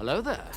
hello there.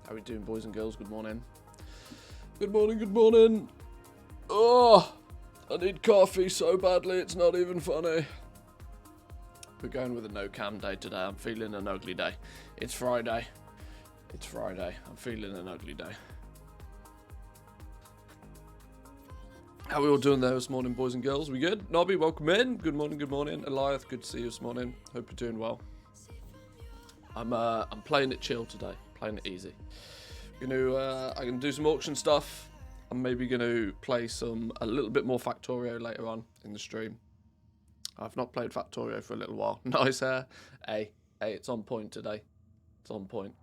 How are we doing, boys and girls? Good morning. Good morning, good morning. Oh, I need coffee so badly, it's not even funny. We're going with a no cam day today. I'm feeling an ugly day. It's Friday. It's Friday. I'm feeling an ugly day. How are we all doing there this morning, boys and girls? We good? Nobby, welcome in. Good morning, good morning. Eliath, good to see you this morning. Hope you're doing well. I'm playing it chill today. Playing it easy. I'm gonna do some auction stuff. I'm maybe gonna play a little bit more Factorio later on in the stream. I've not played Factorio for a little while. Nice hair. Hey, it's on point today. It's on point.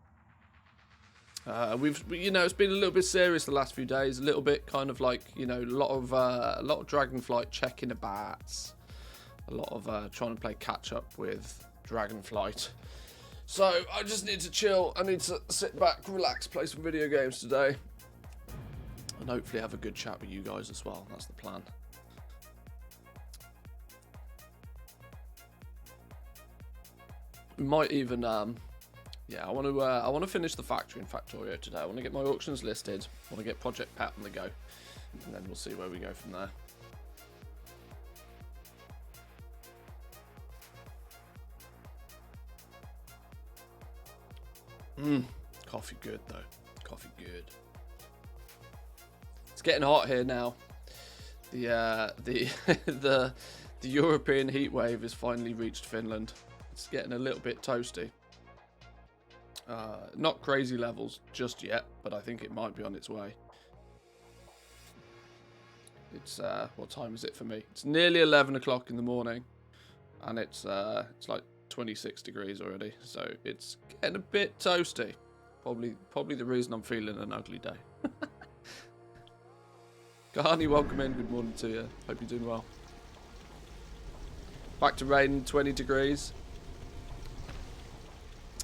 It's been a little bit serious the last few days. A little bit kind of like, a lot of Dragonflight checking about. A lot of trying to play catch up with Dragonflight. So I just need to chill. I need to sit back, relax, play some video games today, and hopefully have a good chat with you guys as well. That's the plan. We might even, I want to finish the factory in Factorio today. I want to get my auctions listed. I want to get Project Pat on the go, and then we'll see where we go from there. Coffee good though. Coffee good. It's getting hot here now. The the European heat wave has finally reached Finland. It's getting a little bit toasty. Not crazy levels just yet, but I think it might be on its way. It's what time is it for me? It's nearly 11 o'clock in the morning, and it's like 26 degrees already, so it's getting a bit toasty. Probably the reason I'm feeling an ugly day. Kahani, welcome in. Good morning to you. Hope you're doing well. Back to rain, 20 degrees.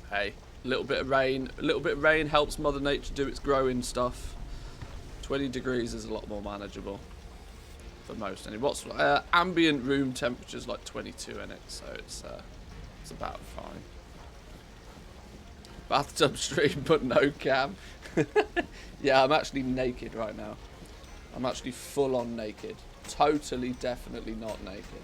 Hey, a little bit of rain helps Mother Nature do its growing stuff. 20 degrees is a lot more manageable for most. And what's ambient room temperature's like 22 in it, so it's about fine. Bathtub stream, but no cam. Yeah, I'm actually naked right now. I'm actually full on naked. Totally, definitely not naked.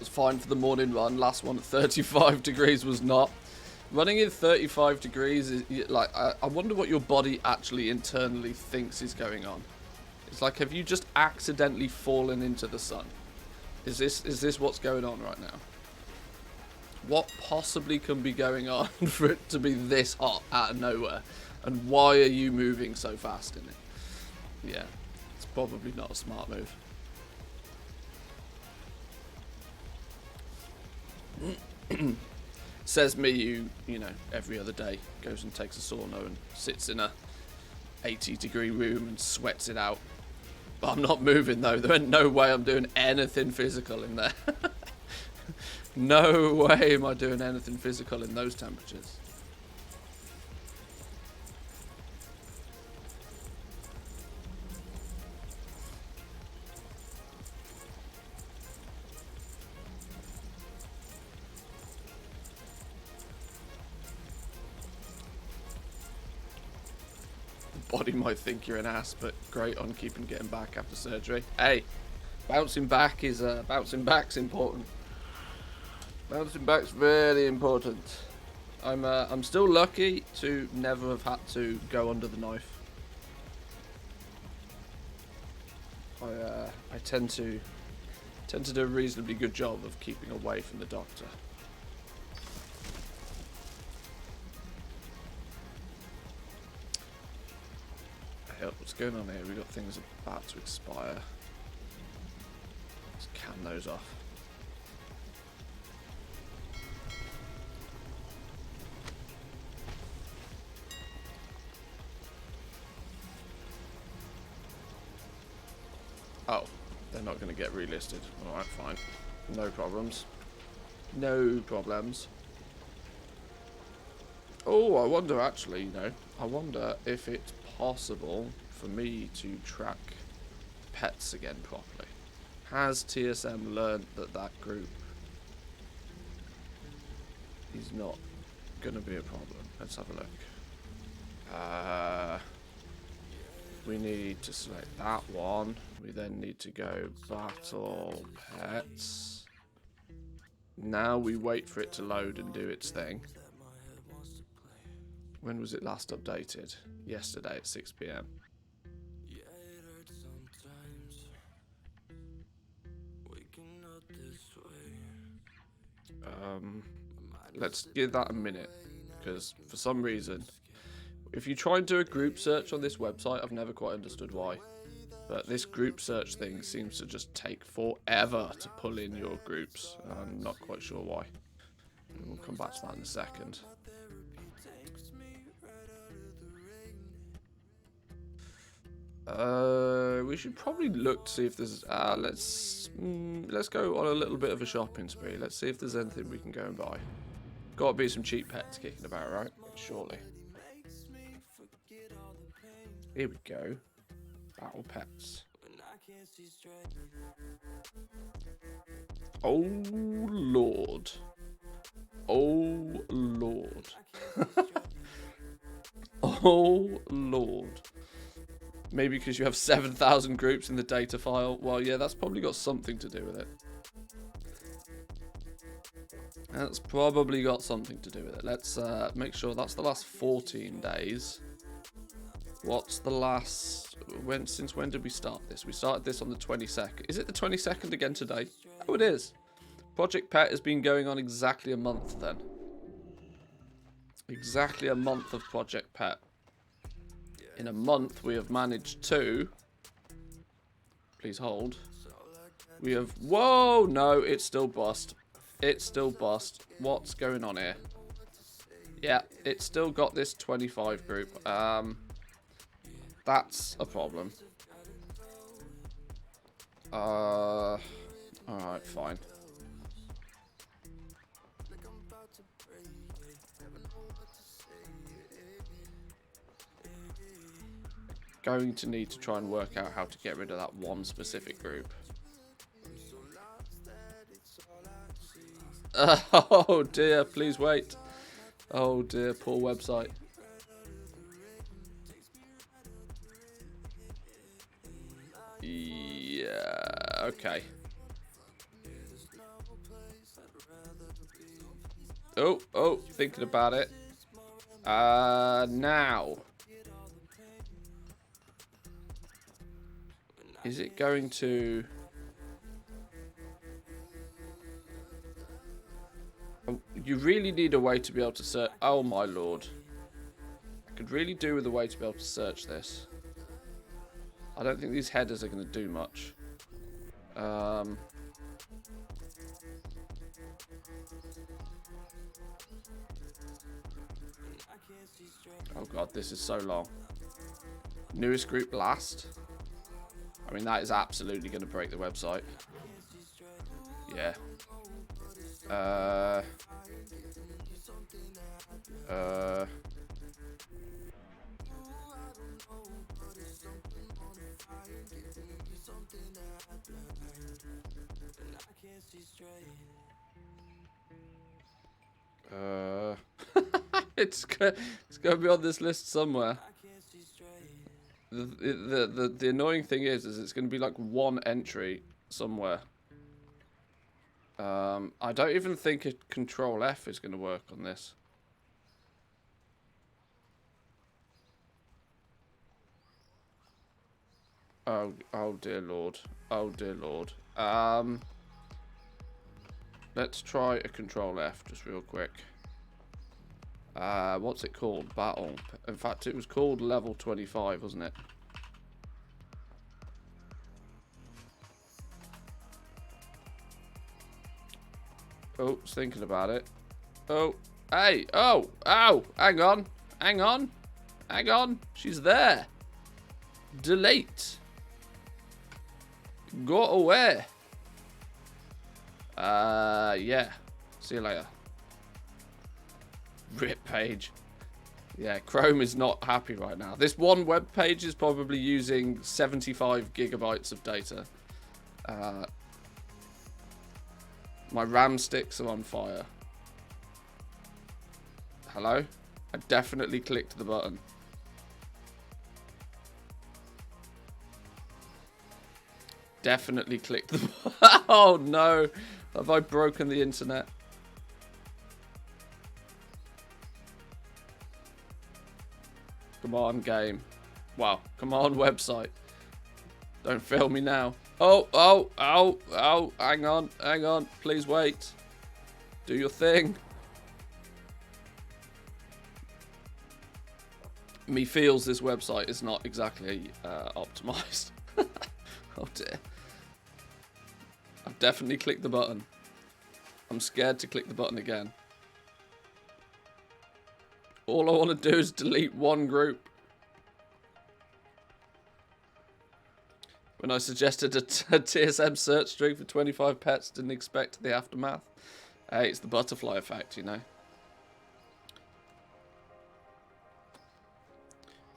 It's fine for the morning run. Last one at 35 degrees was not. Running in 35 degrees is like, I wonder what your body actually internally thinks is going on. It's like, have you just accidentally fallen into the sun? Is this what's going on right now? What possibly can be going on for it to be this hot out of nowhere? And why are you moving so fast in it? Yeah, it's probably not a smart move. Says me, you know, every other day goes and takes a sauna and sits in a 80-degree room and sweats it out. But I'm not moving though. There ain't no way I'm doing anything physical in there. No way am I doing anything physical in those temperatures. Body might think you're an ass, but great on keeping getting back after surgery. Hey, bouncing back's important. Bouncing back's really important. I'm still lucky to never have had to go under the knife. I tend to do a reasonably good job of keeping away from the doctor. What's going on here? We've got things about to expire. Let's can those off. Oh, they're not going to get relisted. Alright, fine. No problems. No problems. Oh, I wonder actually, you know, I wonder if it's possible for me to track pets again properly. Has TSM learned that that group is not going to be a problem? Let's have a look. We need to select that one. We then need to go battle pets. Now we wait for it to load and do its thing. When was it last updated? Yesterday at 6 PM. Let's give that a minute, because for some reason, if you try and do a group search on this website, I've never quite understood why, but this group search thing seems to just take forever to pull in your groups. I'm not quite sure why. We'll come back to that in a second. We should probably look to see if there's. Let's go on a little bit of a shopping spree. Let's see if there's anything we can go and buy. Got to be some cheap pets kicking about, right? Surely. Here we go. Battle pets. Oh Lord. Oh Lord. Oh Lord. Maybe because you have 7,000 groups in the data file. Well, yeah, that's probably got something to do with it. That's probably got something to do with it. Let's make sure that's the last 14 days. What's the last... Since when did we start this? We started this on the 22nd. Is it the 22nd again today? Oh, it is. Project Pet has been going on exactly a month then. Exactly a month of Project Pet. In a month, we have managed to... Please hold. We have... Whoa! No, it's still bust. It's still bust. What's going on here? Yeah, it's still got this 25 group. That's a problem. Alright, fine. Going to need to try and work out how to get rid of that one specific group. Oh dear, please wait. Oh dear, poor website. Yeah, okay. Oh, thinking about it. Now. Is it going to... You really need a way to be able to search... Oh, my lord. I could really do with a way to be able to search this. I don't think these headers are going to do much. Oh, God, this is so long. Newest group last. I mean, that is absolutely going to break the website. Yeah. It's going to be on this list somewhere. The annoying thing is it's going to be like one entry somewhere. I don't even think a Control F is going to work on this. Oh dear lord. Oh dear lord. Let's try a Control F just real quick. What's it called? Battle. In fact, it was called level 25, wasn't it? Oh, was thinking about it. Oh, hey, oh, hang on, hang on, hang on. She's there. Delete. Go away. Yeah. See you later. RIP page. Yeah, Chrome is not happy right now. This one web page is probably using 75 gigabytes of data. My RAM sticks are on fire. Hello? I definitely clicked the button. Definitely clicked the button. Oh no! Have I broken the internet? Come on, game. Wow. Come on, website. Don't fail me now. Oh. Hang on. Please wait. Do your thing. Me feels this website is not exactly optimized. Oh dear. I've definitely clicked the button. I'm scared to click the button again. All I want to do is delete one group. When I suggested a TSM search string for 25 pets, didn't expect the aftermath. Hey, it's the butterfly effect, you know.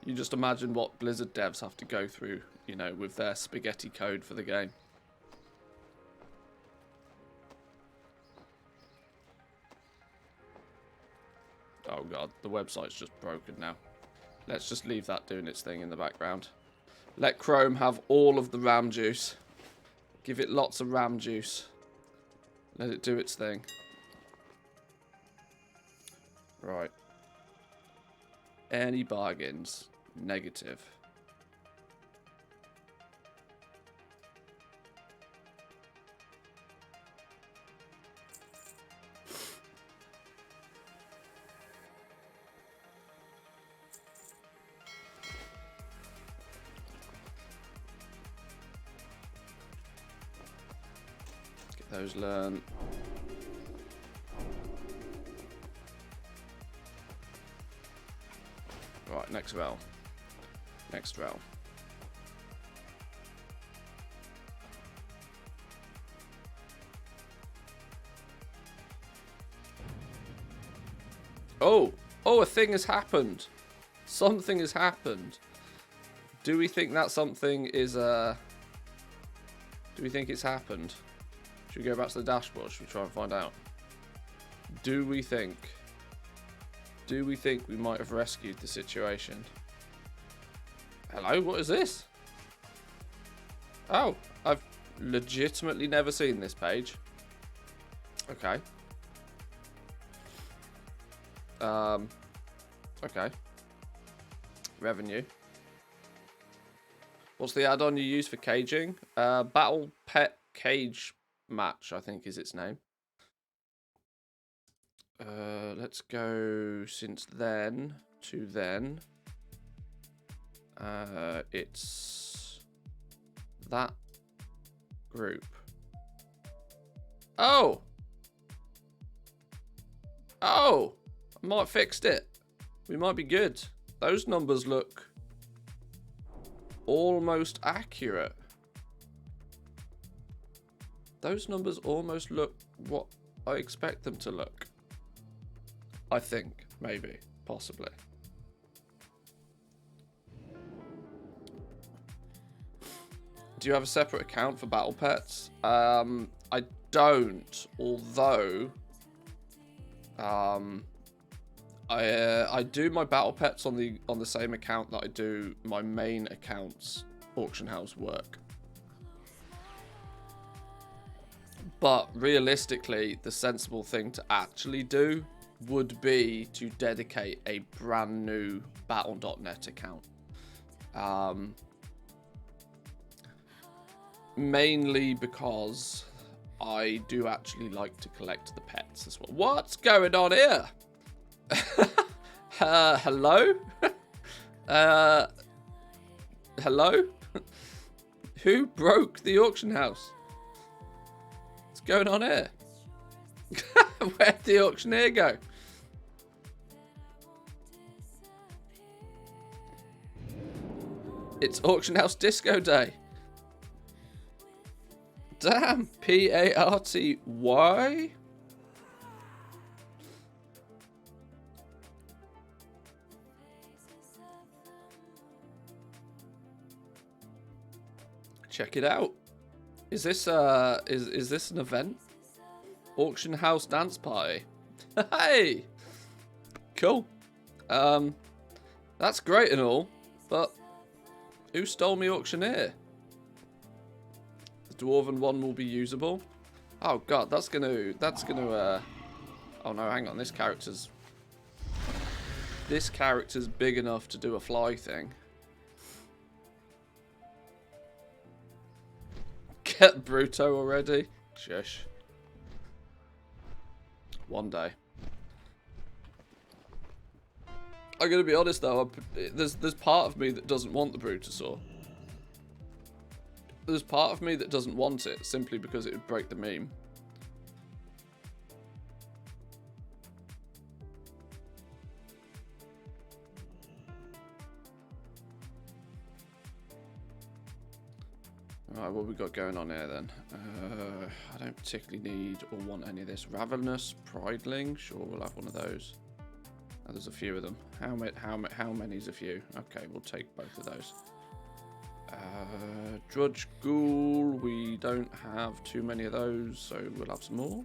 You just imagine what Blizzard devs have to go through, you know, with their spaghetti code for the game. Oh god, the website's just broken now. Let's just leave that doing its thing in the background. Let Chrome have all of the RAM juice. Give it lots of RAM juice. Let it do its thing. Right. Any bargains? Negative. Those learn. Right, next rel. Next rel. Oh, a thing has happened. Something has happened. Do we think that something is do we think it's happened? Should we go back to the dashboard? Should we try and find out? Do we think we might have rescued the situation? Hello, what is this? Oh, I've legitimately never seen this page. Okay. Okay. Revenue. What's the add-on you use for caging? Battle Pet Cage Match, I think is its name. Let's go since then to then. It's that group. Oh! Oh! I might have fixed it. We might be good. Those numbers look almost accurate. Those numbers almost look what I expect them to look. I think, maybe, possibly. Do you have a separate account for battle pets? I don't, although I do my battle pets on the same account that I do my main account's auction house work. But realistically, the sensible thing to actually do would be to dedicate a brand new battle.net account. Mainly because I do actually like to collect the pets as well. What's going on here? Hello? Hello? Who broke the auction house? What's going on here? Where'd the auctioneer go? It's auction house disco day. Damn, P-A-R-T-Y? Check it out. Is this is this an event? Auction house dance party. Hey! Cool. That's great and all, but who stole me auctioneer? Dwarven one will be usable. Oh god, that's gonna oh no, hang on, this character's big enough to do a fly thing. Get Bruto already? Shush. One day. I'm gonna be honest though, there's part of me that doesn't want the Brutosaur. There's part of me that doesn't want it, simply because it would break the meme. Alright, what we got going on here then? I don't particularly need or want any of this. Ravenous, Prideling, sure, we'll have one of those. Oh, there's a few of them. How many's a few? Okay, we'll take both of those. Drudge Ghoul, we don't have too many of those, so we'll have some more.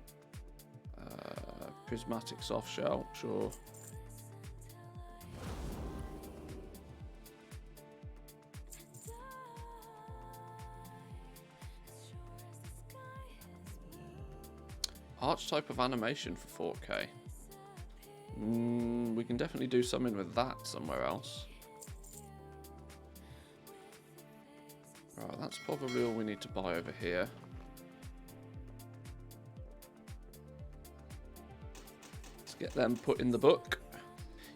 Prismatic Softshell, sure. Archetype of animation for 4K. We can definitely do something with that somewhere else. Right, that's probably all we need to buy over here. Let's get them put in the book.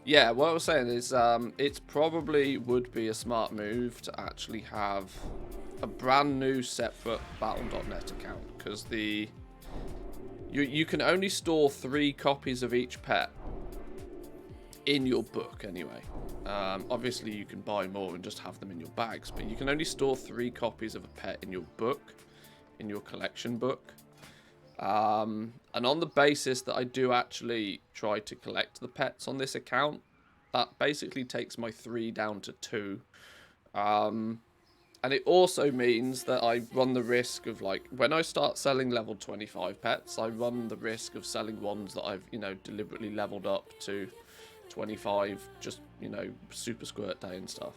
Yeah, what I was saying is it probably would be a smart move to actually have a brand new separate Battle.net account, because you can only store 3 copies of each pet in your book anyway. Obviously you can buy more and just have them in your bags, but you can only store 3 copies of a pet in your book, in your collection book. And on the basis that I do actually try to collect the pets on this account, that basically takes my 3 down to 2. And it also means that I run the risk of, like, when I start selling level 25 pets, I run the risk of selling ones that I've, you know, deliberately leveled up to 25, just, you know, super squirt day and stuff.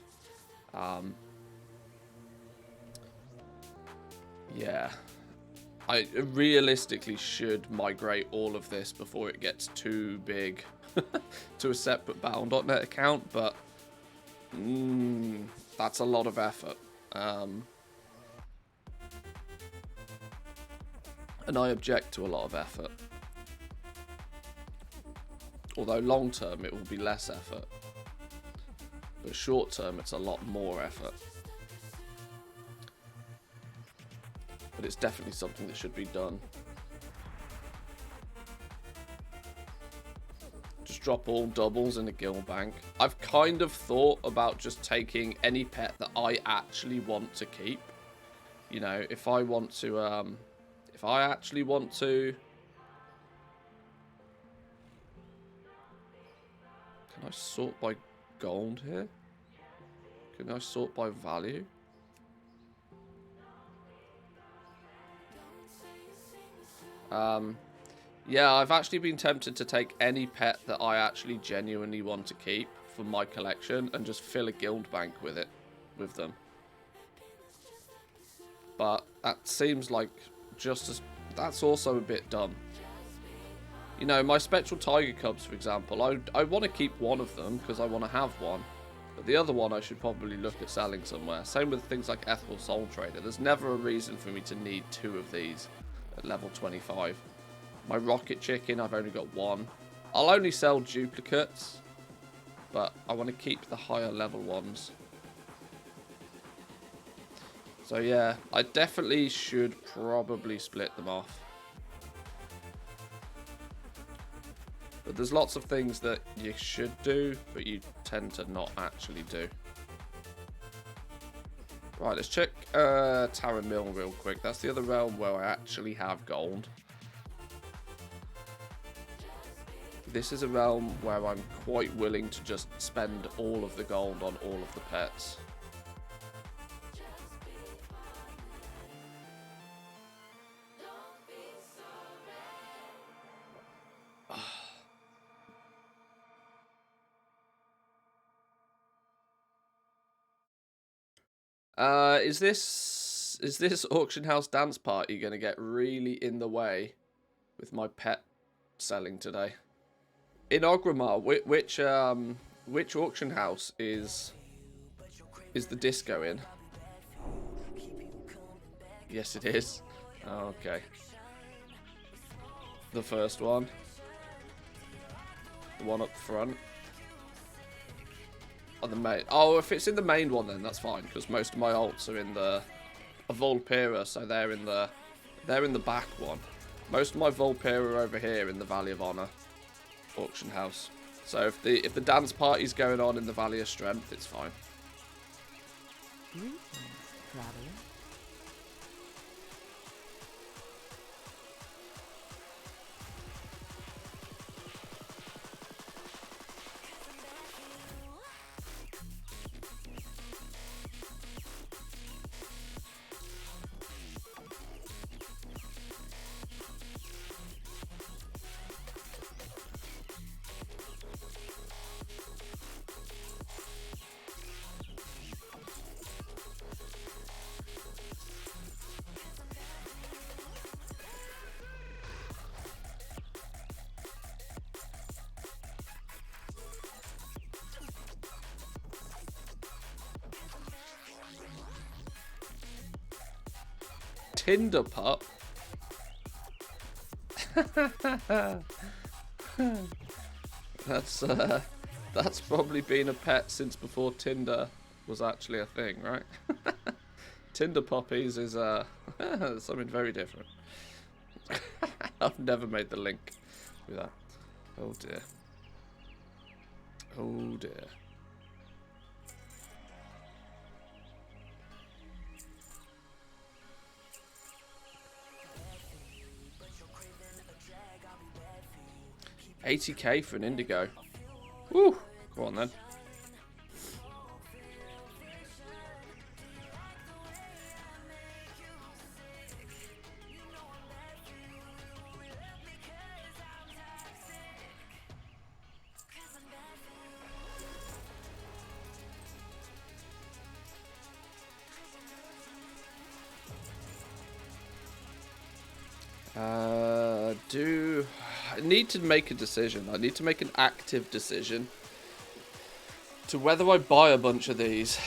Yeah. I realistically should migrate all of this before it gets too big to a separate Battle.net account, but that's a lot of effort. And I object to a lot of effort. Although long term it will be less effort. But short term it's a lot more effort. But it's definitely something that should be done. Just drop all doubles in a guild bank. I've kind of thought about just taking any pet that I actually want to keep. You know, if I want to, if I actually want to... Can I sort by gold here? Can I sort by value? Yeah, I've actually been tempted to take any pet that I actually genuinely want to keep for my collection and just fill a guild bank with it, with them. But that seems like just as... That's also a bit dumb. You know, my Spectral Tiger Cubs, for example, I want to keep one of them because I want to have one. But the other one I should probably look at selling somewhere. Same with things like Ethical Soul Trader. There's never a reason for me to need 2 of these at level 25. My Rocket Chicken, I've only got 1. I'll only sell duplicates, but I want to keep the higher level ones. So yeah, I definitely should probably split them off. But there's lots of things that you should do, but you tend to not actually do. Right, let's check Tara Mill real quick. That's the other realm where I actually have gold. This is a realm where I'm quite willing to just spend all of the gold on all of the pets. Is this auction house dance party gonna get really in the way with my pet selling today? In Ogrimmar, which auction house is the disco in? Yes, it is. Oh, okay. The first one. The one up front. Oh, the main. Oh, if it's in the main one, then that's fine because most of my alts are in the Volpera, so they're in the back one. Most of my Volpera are over here in the Valley of Honor auction house. So if the dance party's going on in the Valley of Strength, it's fine. Traveler. Tinder pup. That's probably been a pet since before Tinder was actually a thing, right? Tinder puppies is something very different. I've never made the link with that. Oh dear. Oh dear. $80k for an indigo. Woo! Go on then. I need to make a decision. I need to make an active decision to whether I buy a bunch of these.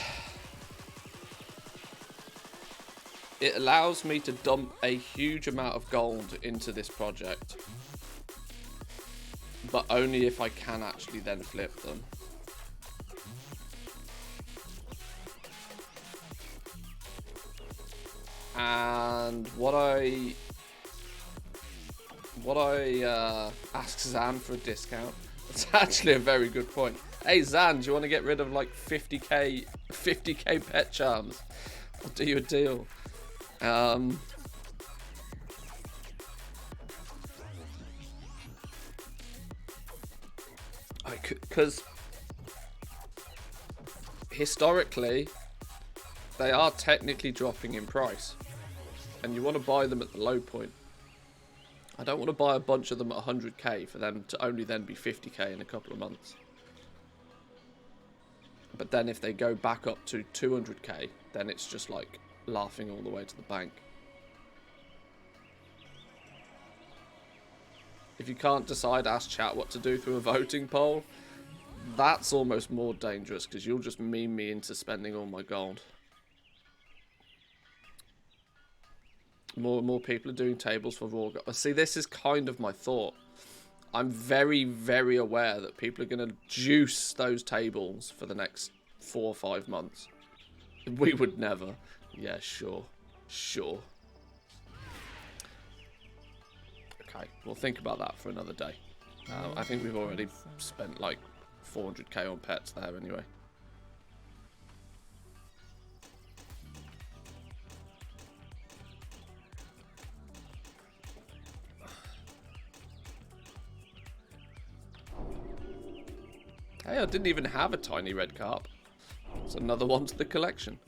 It allows me to dump a huge amount of gold into this project, but only if I can actually then flip them. And what I ask Zan for a discount. That's actually a very good point. Hey Zan, do you want to get rid of like 50k pet charms? I'll do you a deal. Because historically they are technically dropping in price, and you want to buy them at the low point. I don't want to buy a bunch of them at 100k for them to only then be 50k in a couple of months. But then if they go back up to 200k, then it's just like laughing all the way to the bank. If you can't decide, ask chat what to do through a voting poll. That's almost more dangerous, because you'll just meme me into spending all my gold. More and more people are doing tables for raw gold. See, this is kind of my thought. I'm very, very aware that people are going to juice those tables for the next 4 or 5 months. We would never. Yeah, sure. Sure. Okay, we'll think about that for another day. I think we've already spent like 400k on pets there anyway. Hey, I didn't even have a tiny red carp. It's another one to the collection.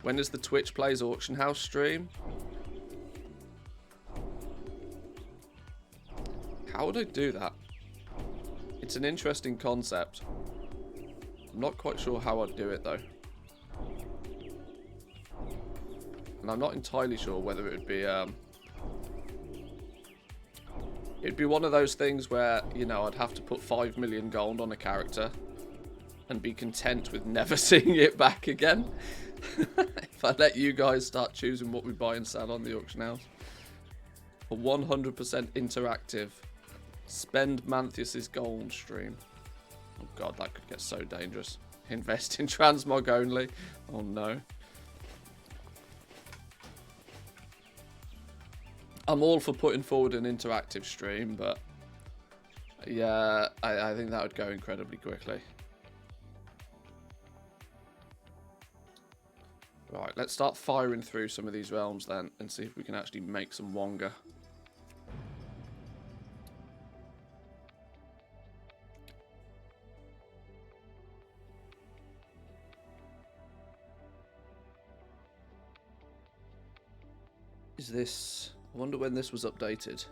When is the Twitch Plays Auction House stream? How would I do that? It's an interesting concept. I'm not quite sure how I'd do it though. And I'm not entirely sure whether it would be it'd be one of those things where, you know, I'd have to put 5 million gold on a character and be content with never seeing it back again. If I let you guys start choosing what we buy and sell on the auction house. A 100% interactive spend Manthius's gold stream. Oh god, that could get so dangerous. Invest in transmog only. Oh no. I'm all for putting forward an interactive stream, but yeah, I think that would go incredibly quickly. Right, let's start firing through some of these realms then and see if we can actually make some Wonga. Is this... I wonder when this was updated.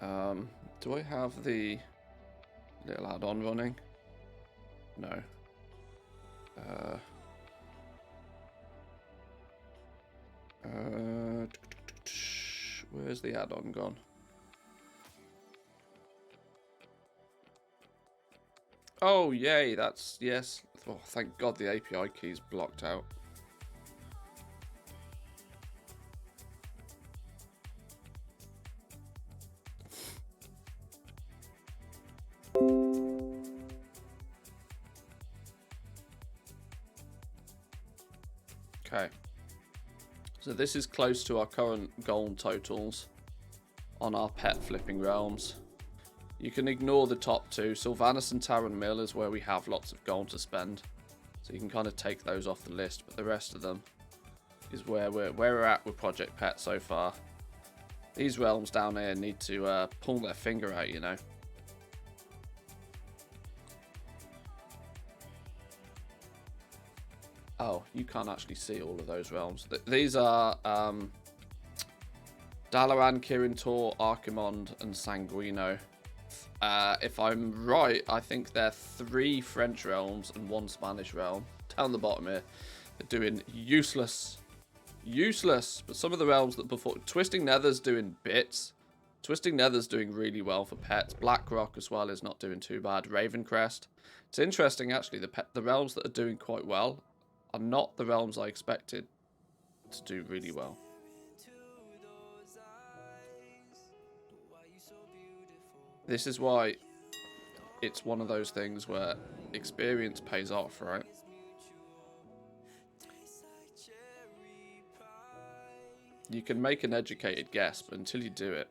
Do I have the little add-on running? No. Where's the add-on gone? Oh, yay, that's... yes. Oh, thank God the API key's blocked out. Okay, so this is close to our current gold totals on our pet flipping realms. You can ignore the top two. Sylvanas and Taran Mill is where we have lots of gold to spend, so you can kind of take those off the list, but the rest of them is where we're at with Project Pet so far. These realms down here need to pull their finger out, you know. Oh, you can't actually see all of those realms. These are Dalaran, Kirin Tor, Archimond, and Sanguino. If I'm right, I think they're 3 French realms and 1 Spanish realm. Down the bottom here, they're doing useless useless. But some of the realms that before... Twisting Nether's doing bits. Twisting Nether's doing really well for pets. Blackrock as well is not doing too bad. Ravencrest. It's interesting, actually. The realms that are doing quite well are not the realms I expected to do really well. This is why it's one of those things where experience pays off, right? You can make an educated guess, but until you do it.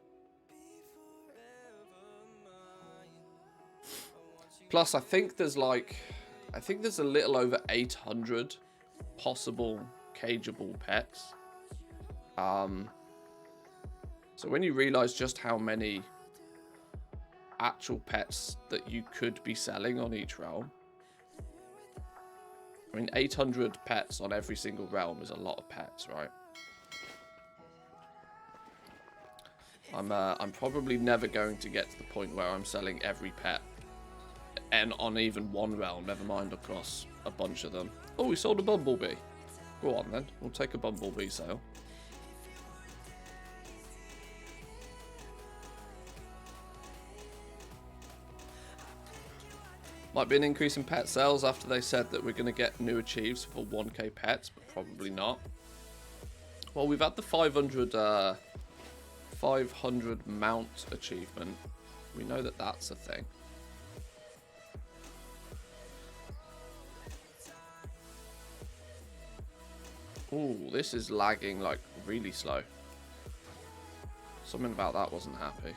Plus, I think there's a little over 800 possible cageable pets. So when you realize just how many actual pets that you could be selling on each realm, I mean, 800 pets on every single realm is a lot of pets, right? I'm probably never going to get to the point where I'm selling every pet, and on even one realm, never mind across a bunch of them. Oh, we sold a bumblebee. Go on then, we'll take a bumblebee sale. Might be an increase in pet sales after they said that we're going to get new achieves for 1k pets, but probably not. Well, we've had the 500 mount achievement. We know that that's a thing. Ooh, this is lagging like really slow. Something about that wasn't happy.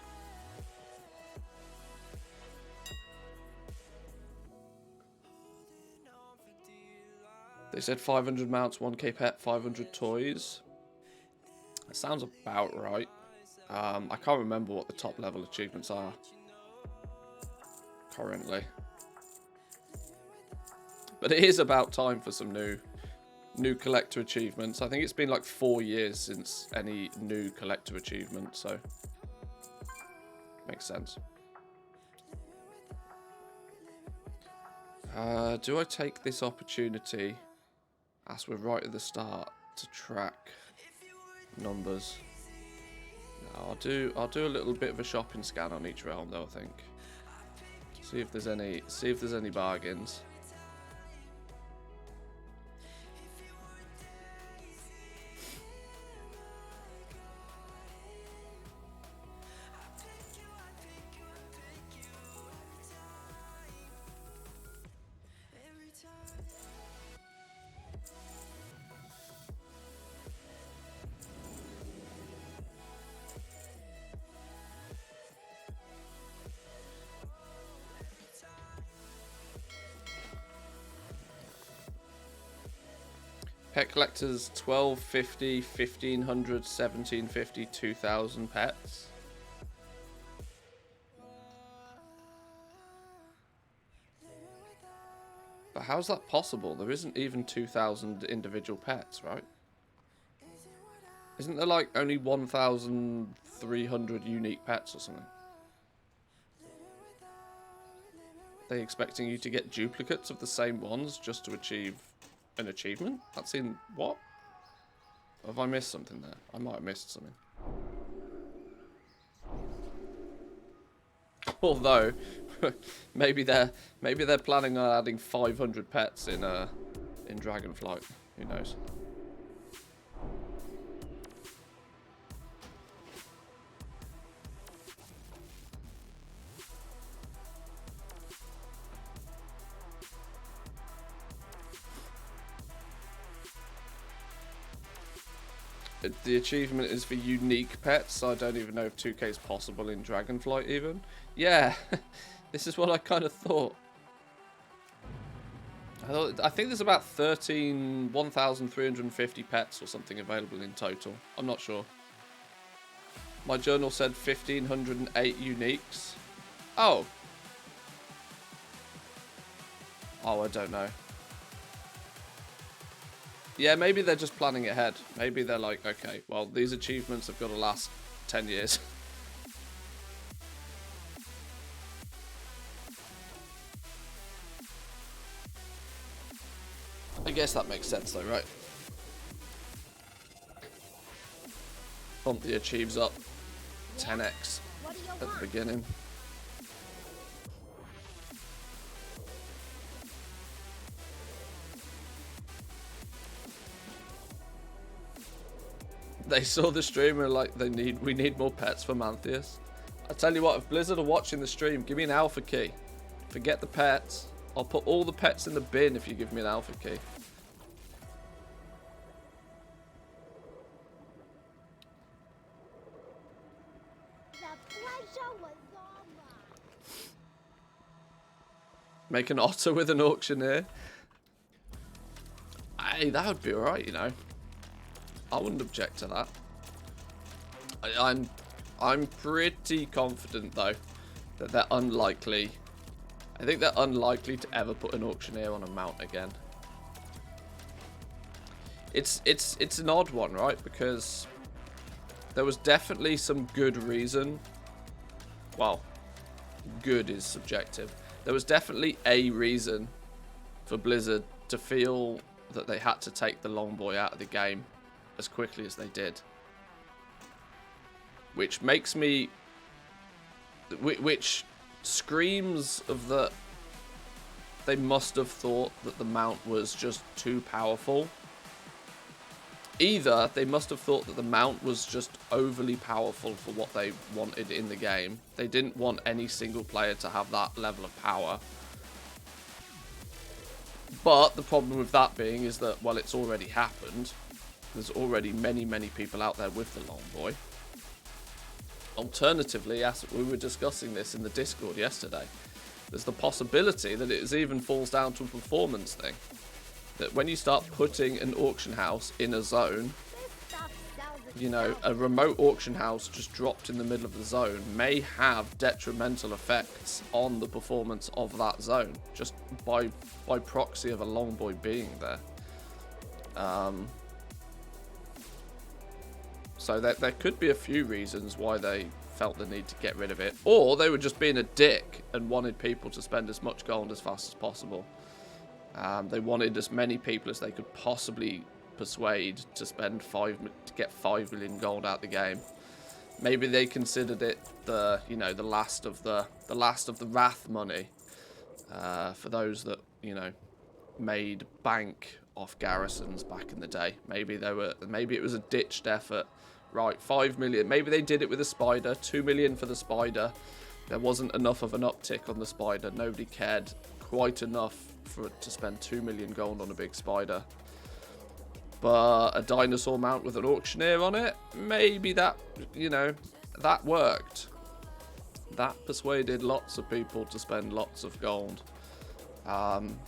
They said 500 mounts, 1k pet, 500 toys. That sounds about right. I can't remember what the top level achievements are currently. But it is about time for some new collector achievements. I think it's been like 4 years since any new collector achievement, so makes sense. Do I take this opportunity, as we're right at the start, to track numbers? No, I'll do a little bit of a shopping scan on each realm though, I think. See if there's any bargains. Pet collectors 1250, 1500, 1750, 2000 pets. But how's that possible? There isn't even 2000 individual pets, right? Isn't there like only 1300 unique pets or something? Are they expecting you to get duplicates of the same ones just to achieve an achievement? That's in what? Have I missed something there? I might have missed something. Although maybe they're planning on adding 500 pets in Dragonflight. Who knows? The achievement is for unique pets, so I don't even know if 2k is possible in Dragonflight even. Yeah, this is what I kind of thought. I think there's about 1,350 pets or something available in total. I'm not sure. My journal said 1,508 uniques. Oh. Oh, I don't know. Yeah, maybe they're just planning ahead. Maybe they're like, okay, well, these achievements have got to last 10 years. I guess that makes sense though, right? bump the achieves up 10x at the beginning. They saw the stream and like we need more pets for Mantheus. I tell you what, if Blizzard are watching the stream, give me an alpha key. Forget the pets. I'll put all the pets in the bin if you give me an alpha key. Make an otter with an auctioneer. Hey, that would be alright, you know. I wouldn't object to that. I'm pretty confident though that they're unlikely. I think they're unlikely to ever put an auctioneer on a mount again. It's an odd one, right? Because there was definitely some good reason. Well, good is subjective. There was definitely a reason for Blizzard to feel that they had to take the Longboy out of the game as quickly as they did. Which makes me... Which screams of that they must have thought that the mount was just too powerful. Either they must have thought that the mount was just overly powerful for what they wanted in the game. They didn't want any single player to have that level of power. But the problem with that being is that, well, it's already happened. There's already many, many people out there with the Longboy. Alternatively, as we were discussing this in the Discord yesterday, there's the possibility that it even falls down to a performance thing. That when you start putting an auction house in a zone, you know, a remote auction house just dropped in the middle of the zone may have detrimental effects on the performance of that zone, just by proxy of a Longboy being there. So there could be a few reasons why they felt the need to get rid of it. Or they were just being a dick and wanted people to spend as much gold as fast as possible. They wanted as many people as they could possibly persuade to spend to get 5 million gold out the game. Maybe they considered it the last of the wrath money for those that, you know, made bank off garrisons back in the day. Maybe it was a ditched effort. Right, 5 million. Maybe they did it with a spider. 2 million for the spider. There wasn't enough of an uptick on the spider. Nobody cared quite enough for it to spend 2 million gold on a big spider. But a dinosaur mount with an auctioneer on it, maybe that, you know, that worked. That persuaded lots of people to spend lots of gold.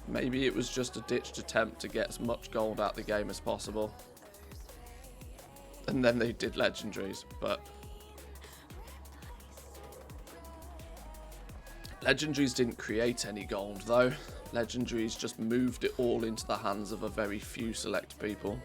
Maybe it was just a ditched attempt to get as much gold out the game as possible. And then they did legendaries, but legendaries didn't create any gold though. Legendaries just moved it all into the hands of a very few select people.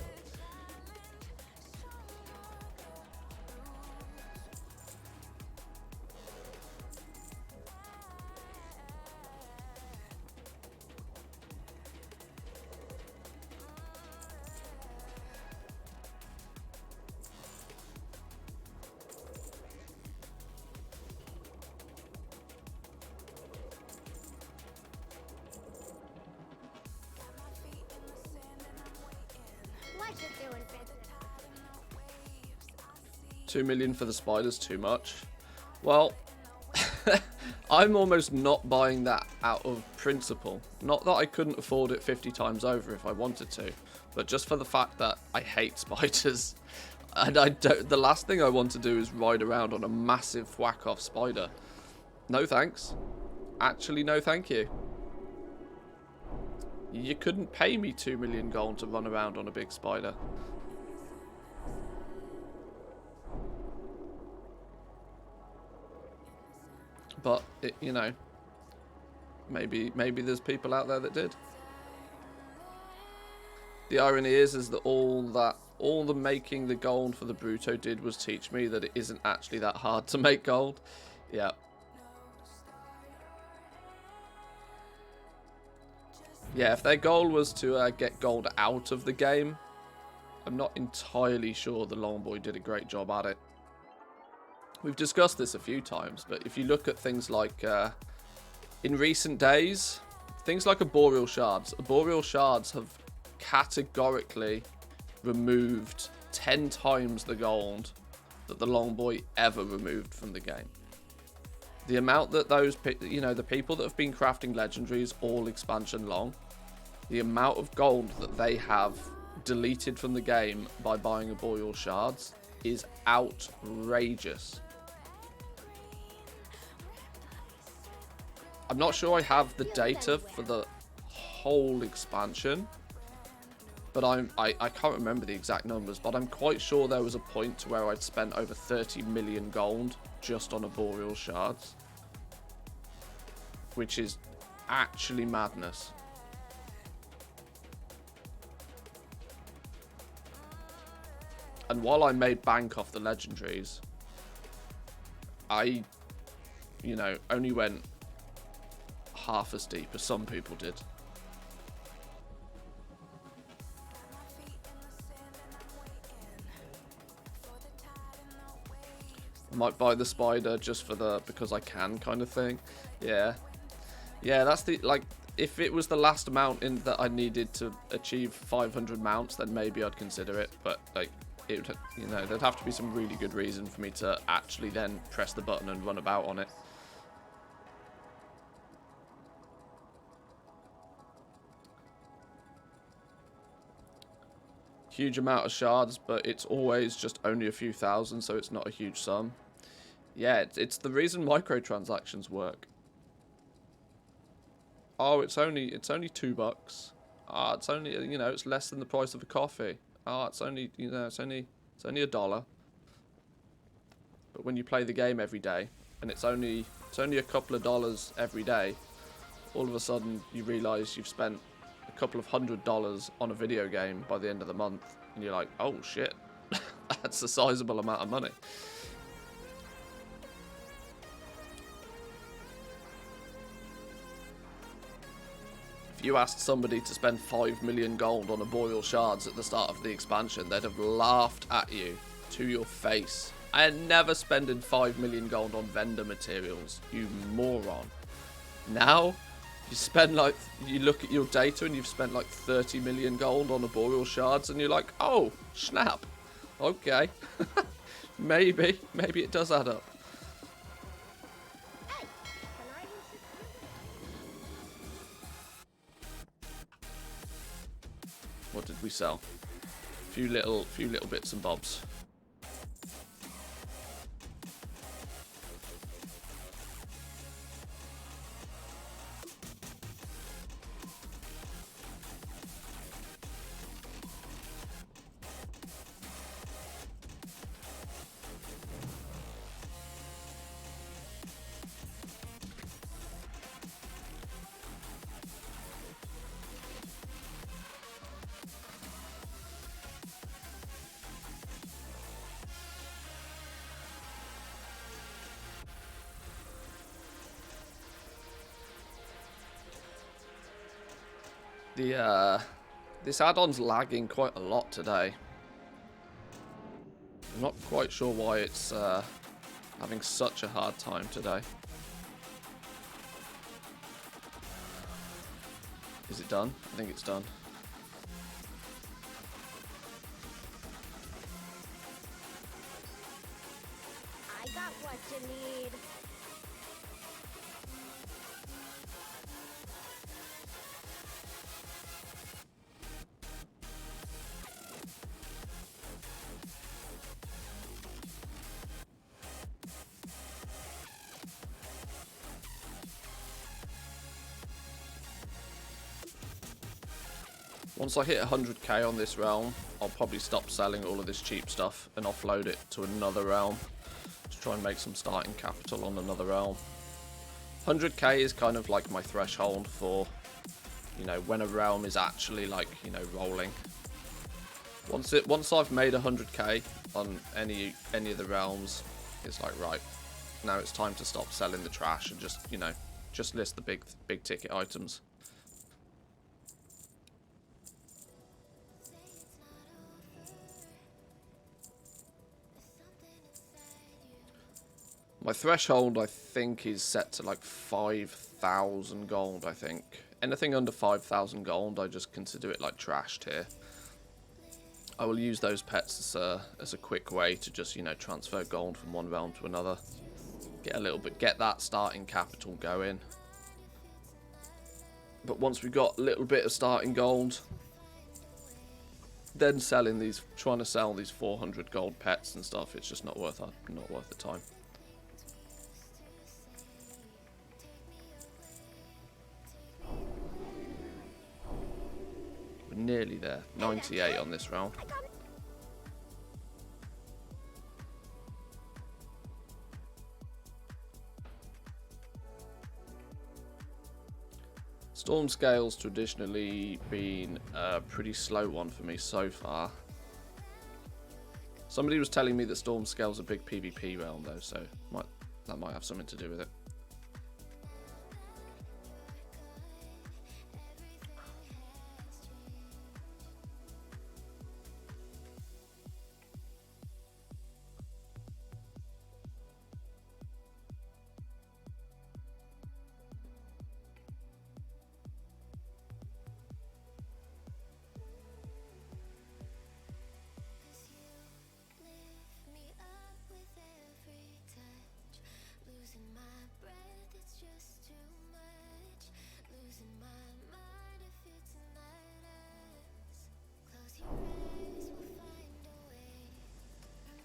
$2 million for the spiders, too much. Well, I'm almost not buying that out of principle. Not that I couldn't afford it 50 times over if I wanted to, but just for the fact that I hate spiders. And the last thing I want to do is ride around on a massive whack-off spider. No thanks. Actually, no thank you. You couldn't pay me 2 million gold to run around on a big spider. But, you know, maybe there's people out there that did. The irony is that all the making the gold for the Bruto did was teach me that it isn't actually that hard to make gold. Yeah. Yeah, if their goal was to get gold out of the game, I'm not entirely sure the Longboy did a great job at it. We've discussed this a few times, but if you look at things like, in recent days, things like arboreal shards have categorically removed 10 times the gold that the long boy ever removed from the game. The amount that those, the people that have been crafting legendaries all expansion long, the amount of gold that they have deleted from the game by buying arboreal shards is outrageous. I'm not sure I have the data for the whole expansion, but I can't remember the exact numbers, but I'm quite sure there was a point to where I'd spent over 30 million gold just on arboreal shards, which is actually madness. And while I made bank off the legendaries, I, only went half as deep as some people did. I might buy the spider just for because I can kind of thing. Yeah, that's if it was the last mount that I needed to achieve 500 mounts, then maybe I'd consider it, but it would, there'd have to be some really good reason for me to actually then press the button and run about on it. Huge amount of shards, but it's always just only a few thousand, so it's not a huge sum. Yeah, it's the reason microtransactions work. Oh, it's only $2. Ah, it's only, it's less than the price of a coffee. Ah, it's only, it's only $1. But when you play the game every day, and it's only a couple of dollars every day, all of a sudden you realise you've spent a couple of $100 on a video game by the end of the month, and you're like, oh shit, that's a sizable amount of money. If you asked somebody to spend 5 million gold on arboreal shards at the start of the expansion, they'd have laughed at you to your face. I ain't never spending 5 million gold on vendor materials, you moron. Now, you look at your data and you've spent like 30 million gold on arboreal shards, and you're like, oh, snap. Okay. maybe it does add up. What did we sell? Few little bits and bobs. This add-on's lagging quite a lot today. I'm not quite sure why it's having such a hard time today. Is it done? I think it's done. I got what you need. Once I hit 100k on this realm, I'll probably stop selling all of this cheap stuff and offload it to another realm to try and make some starting capital on another realm. 100k is kind of like my threshold for, when a realm is actually like, rolling. Once I've made 100k on any of the realms, it's like, right, now it's time to stop selling the trash and just list the big ticket items. My threshold, I think, is set to like 5,000 gold, I think. Anything under 5,000 gold, I just consider it like trashed here. I will use those pets as a quick way to just, you know, transfer gold from one realm to another. Get that starting capital going. But once we've got a little bit of starting gold, then trying to sell these 400 gold pets and stuff, it's just not worth the time. We're nearly there. 98 on this round. Storm Scale's traditionally been a pretty slow one for me so far. Somebody was telling me that Storm Scale's a big PvP realm though, so that might have something to do with it.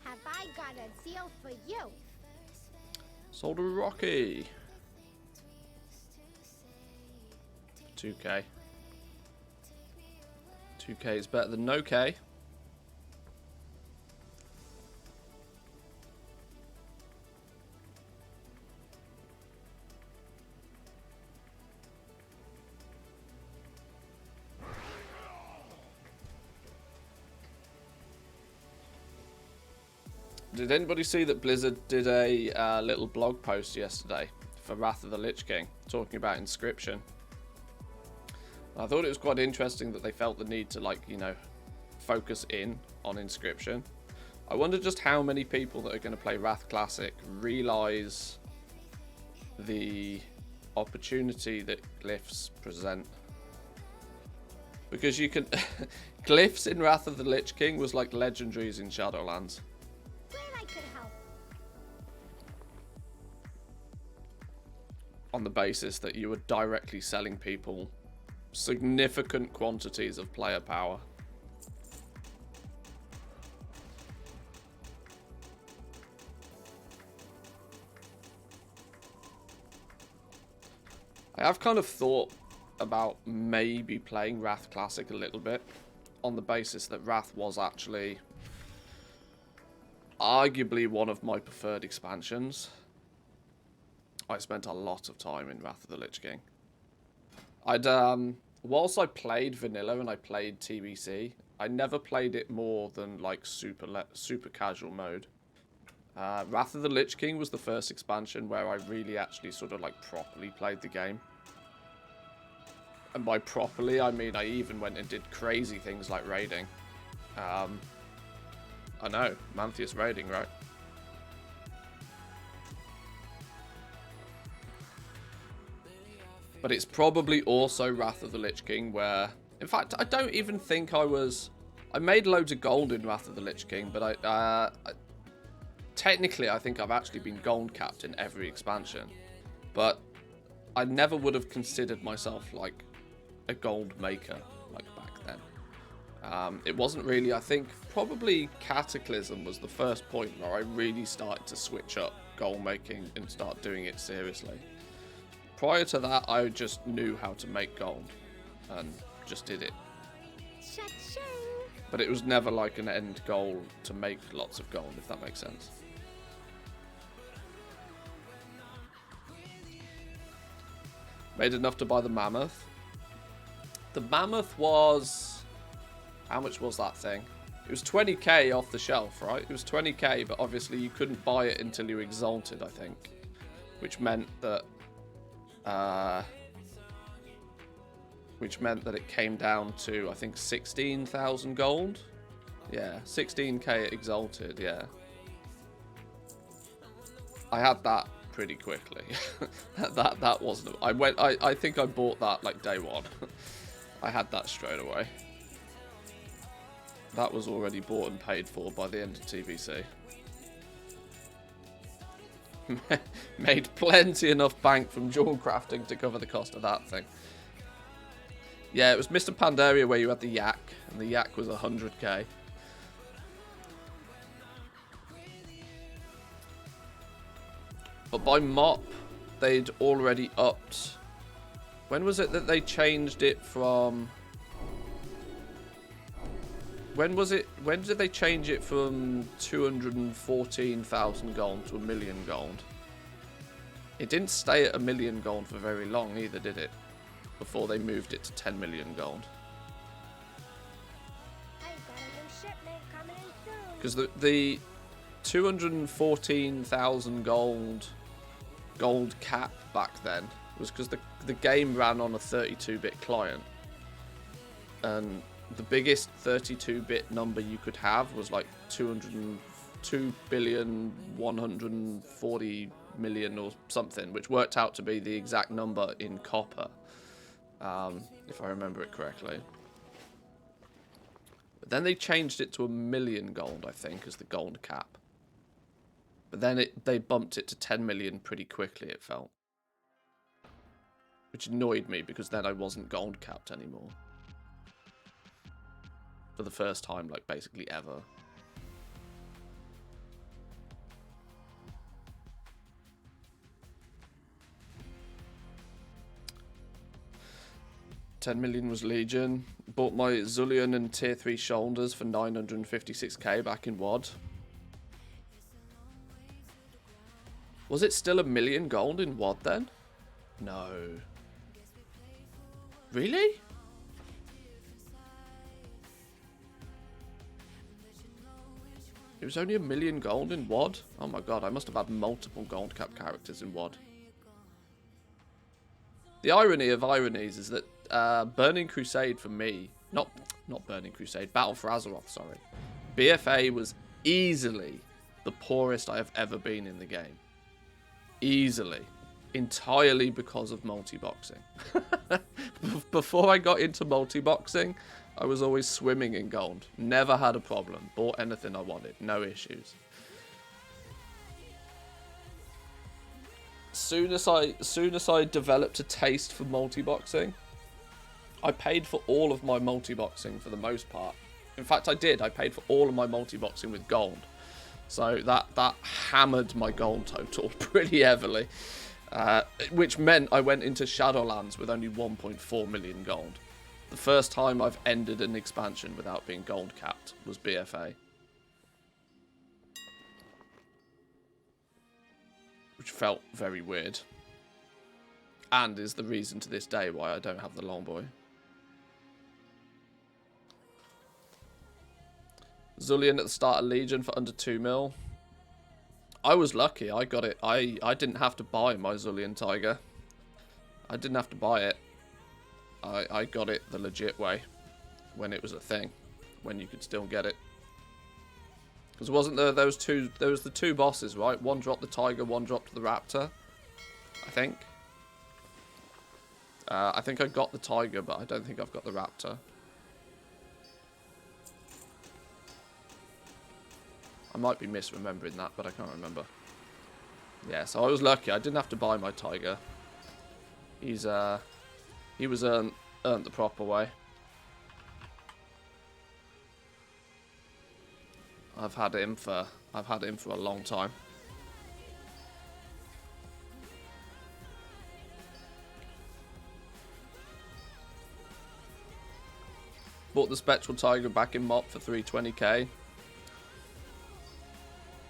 Have I got a deal for you? Sold a Rocky. 2k. 2k is better than no K. Did anybody see that Blizzard did a little blog post yesterday for Wrath of the Lich King talking about Inscription? I thought it was quite interesting that they felt the need to, like, you know, focus in on Inscription. I wonder just how many people that are going to play Wrath Classic realise the opportunity that glyphs present. Because you can... glyphs in Wrath of the Lich King was like legendaries in Shadowlands. On the basis that you were directly selling people significant quantities of player power. I have kind of thought about maybe playing Wrath Classic a little bit on the basis that Wrath was actually arguably one of my preferred expansions. I spent a lot of time in Wrath of the Lich King. Whilst I played vanilla and I played TBC, I never played it more than like super casual mode. Wrath of the Lich King was the first expansion where I really actually sort of like properly played the game. And by properly, I mean I even went and did crazy things like raiding. I know, Mantheus raiding, right? But it's probably also Wrath of the Lich King where... In fact, I don't even think I made loads of gold in Wrath of the Lich King, but technically I think I've actually been gold capped in every expansion. But I never would have considered myself like a gold maker like back then. It wasn't really, I think, probably Cataclysm was the first point where I really started to switch up gold making and start doing it seriously. Prior to that, I just knew how to make gold and just did it. But it was never like an end goal to make lots of gold, if that makes sense. Made enough to buy the Mammoth. The Mammoth was... How much was that thing? It was 20k off the shelf, right? It was 20k, but obviously you couldn't buy it until you exalted, I think. Which meant that... it came down to, I think, 16,000 gold. Yeah, 16k exalted, yeah. I had that pretty quickly. that wasn't. I think I bought that like day one. I had that straight away. That was already bought and paid for by the end of TBC. Made plenty enough bank from jewel crafting to cover the cost of that thing. Yeah, it was Mr. Pandaria where you had the yak, and the yak was 100k. But by mop, they'd already upped. When was it that they changed it from... When did they change it from 214,000 gold to 1 million gold? It didn't stay at 1 million gold for very long either, did it? Before they moved it to 10 million gold. Because the 214,000 gold cap back then was because the game ran on a 32-bit client. And the biggest 32-bit number you could have was like 2,140,000,000 or something, which worked out to be the exact number in copper, if I remember it correctly. But then they changed it to 1 million gold, I think, as the gold cap. But then they bumped it to 10 million pretty quickly, it felt. Which annoyed me, because then I wasn't gold capped anymore. For the first time, like, basically ever. $10 million was Legion. Bought my Zullian and tier 3 shoulders for 956k back in WoD. Was it still 1 million gold in WoD then? No. Really? It was only 1 million gold in WoD? Oh my god, I must have had multiple gold cap characters in WoD. The irony of ironies is that Burning Crusade for me, not Burning Crusade, Battle for Azeroth, sorry. BFA was easily the poorest I have ever been in the game. Easily. Entirely because of multi-boxing. Before I got into multi-boxing, I was always swimming in gold. Never had a problem. Bought anything I wanted. No issues. Soon as I developed a taste for multi-boxing, I paid for all of my multi-boxing for the most part. In fact, I did. I paid for all of my multi-boxing with gold. So that hammered my gold total pretty heavily. Which meant I went into Shadowlands with only 1.4 million gold. The first time I've ended an expansion without being gold capped was BFA. Which felt very weird. And is the reason to this day why I don't have the Longboy. Zullian at the start of Legion for under 2 mil. I was lucky. I got it. I didn't have to buy my Zullian Tiger. I didn't have to buy it. I got it the legit way. When it was a thing. When you could still get it. Because wasn't there those two... There was the two bosses, right? One dropped the Tiger, one dropped the Raptor. I think. I think I got the Tiger, but I don't think I've got the Raptor. I might be misremembering that, but I can't remember. Yeah, so I was lucky. I didn't have to buy my Tiger. He was earned the proper way. I've had him for a long time. Bought the Spectral Tiger back in MOP for 320k.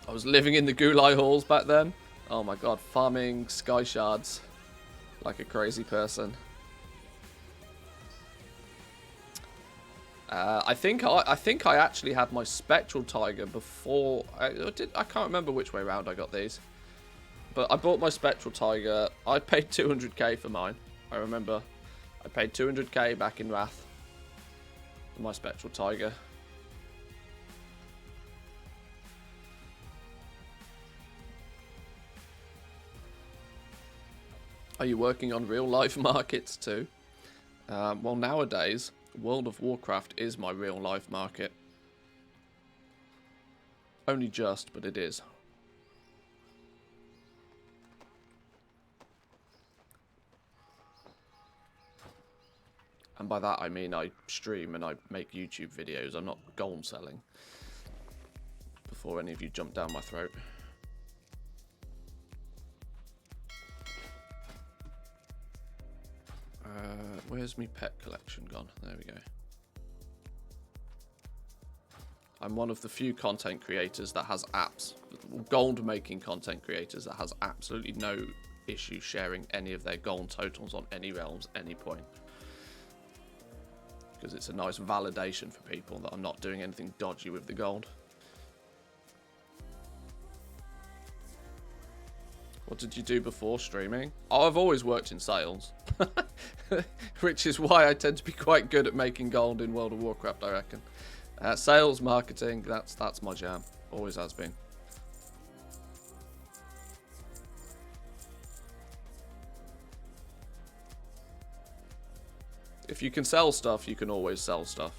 I was living in the Gulai halls back then. Oh my god, farming sky shards like a crazy person. I think I actually had my Spectral Tiger before. I can't remember which way around I got these, but I bought my Spectral Tiger. I paid 200k for mine. I remember I paid 200k back in Wrath for my Spectral Tiger. Are you working on real life markets too? Well, nowadays, World of Warcraft is my real life market. Only just, but it is. And by that I mean I stream and I make YouTube videos. I'm not gold selling. Before any of you jump down my throat. Where's my pet collection gone? There we go. I'm one of the few content creators that has gold making content creators that has absolutely no issue sharing any of their gold totals on any realms, any point. Because it's a nice validation for people that I'm not doing anything dodgy with the gold. What did you do before streaming? Oh, I've always worked in sales. Which is why I tend to be quite good at making gold in World of Warcraft, I reckon. Sales, marketing, that's my jam. Always has been. If you can sell stuff, you can always sell stuff.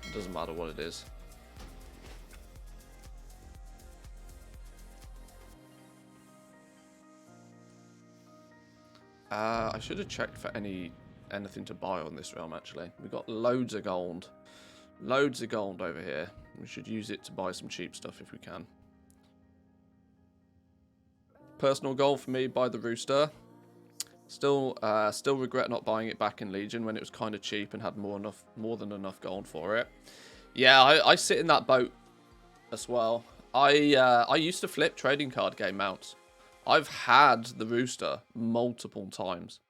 It doesn't matter what it is. I should have checked for anything to buy on this realm, actually. We've got loads of gold. Loads of gold over here. We should use it to buy some cheap stuff if we can. Personal goal for me, buy the Rooster. Still regret not buying it back in Legion when it was kind of cheap and had more than enough gold for it. Yeah, I sit in that boat as well. I used to flip trading card game mounts. I've had the Rooster multiple times.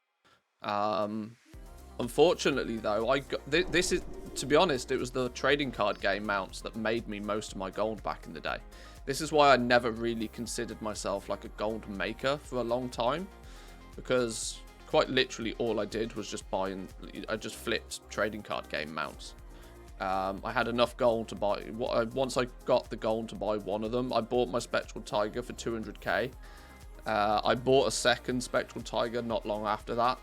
Unfortunately, though, this is, to be honest, it was the trading card game mounts that made me most of my gold back in the day. This is why I never really considered myself like a gold maker for a long time, because quite literally all I did was just I just flipped trading card game mounts. I had enough gold to buy. Once I got the gold to buy one of them, I bought my Spectral Tiger for 200k. I bought a second Spectral Tiger not long after that,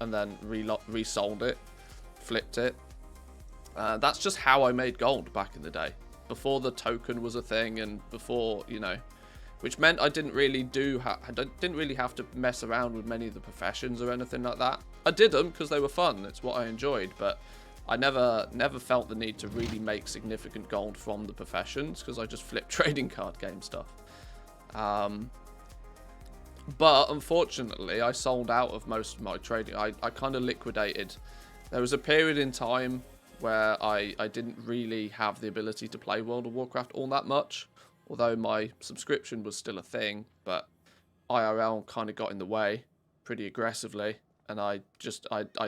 and then resold it, flipped it. That's just how I made gold back in the day, before the token was a thing, and before, you know, which meant I didn't really have to mess around with many of the professions or anything like that. I did them because they were fun. It's what I enjoyed, but I never felt the need to really make significant gold from the professions because I just flipped trading card game stuff. But unfortunately, I sold out of most of my trading. I kind of liquidated. There was a period in time where I didn't really have the ability to play World of Warcraft all that much, although my subscription was still a thing, but IRL kind of got in the way pretty aggressively, and I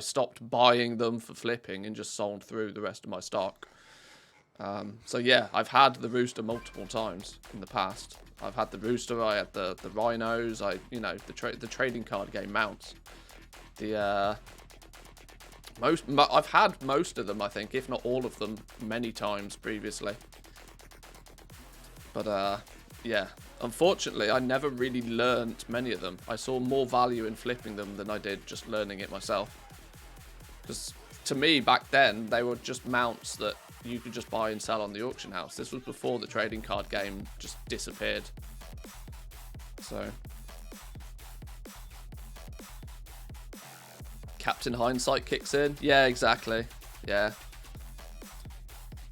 stopped buying them for flipping and just sold through the rest of my stock. So yeah, I've had the Rooster multiple times in the past. I've had the Rooster, I had the Rhinos, the trading card game mounts. I've had most of them, I think, if not all of them, many times previously. But yeah, unfortunately, I never really learned many of them. I saw more value in flipping them than I did just learning it myself. Because to me, back then, they were just mounts that you could just buy and sell on the auction house. This was before the trading card game just disappeared. So Captain Hindsight kicks in. Yeah, exactly. Yeah.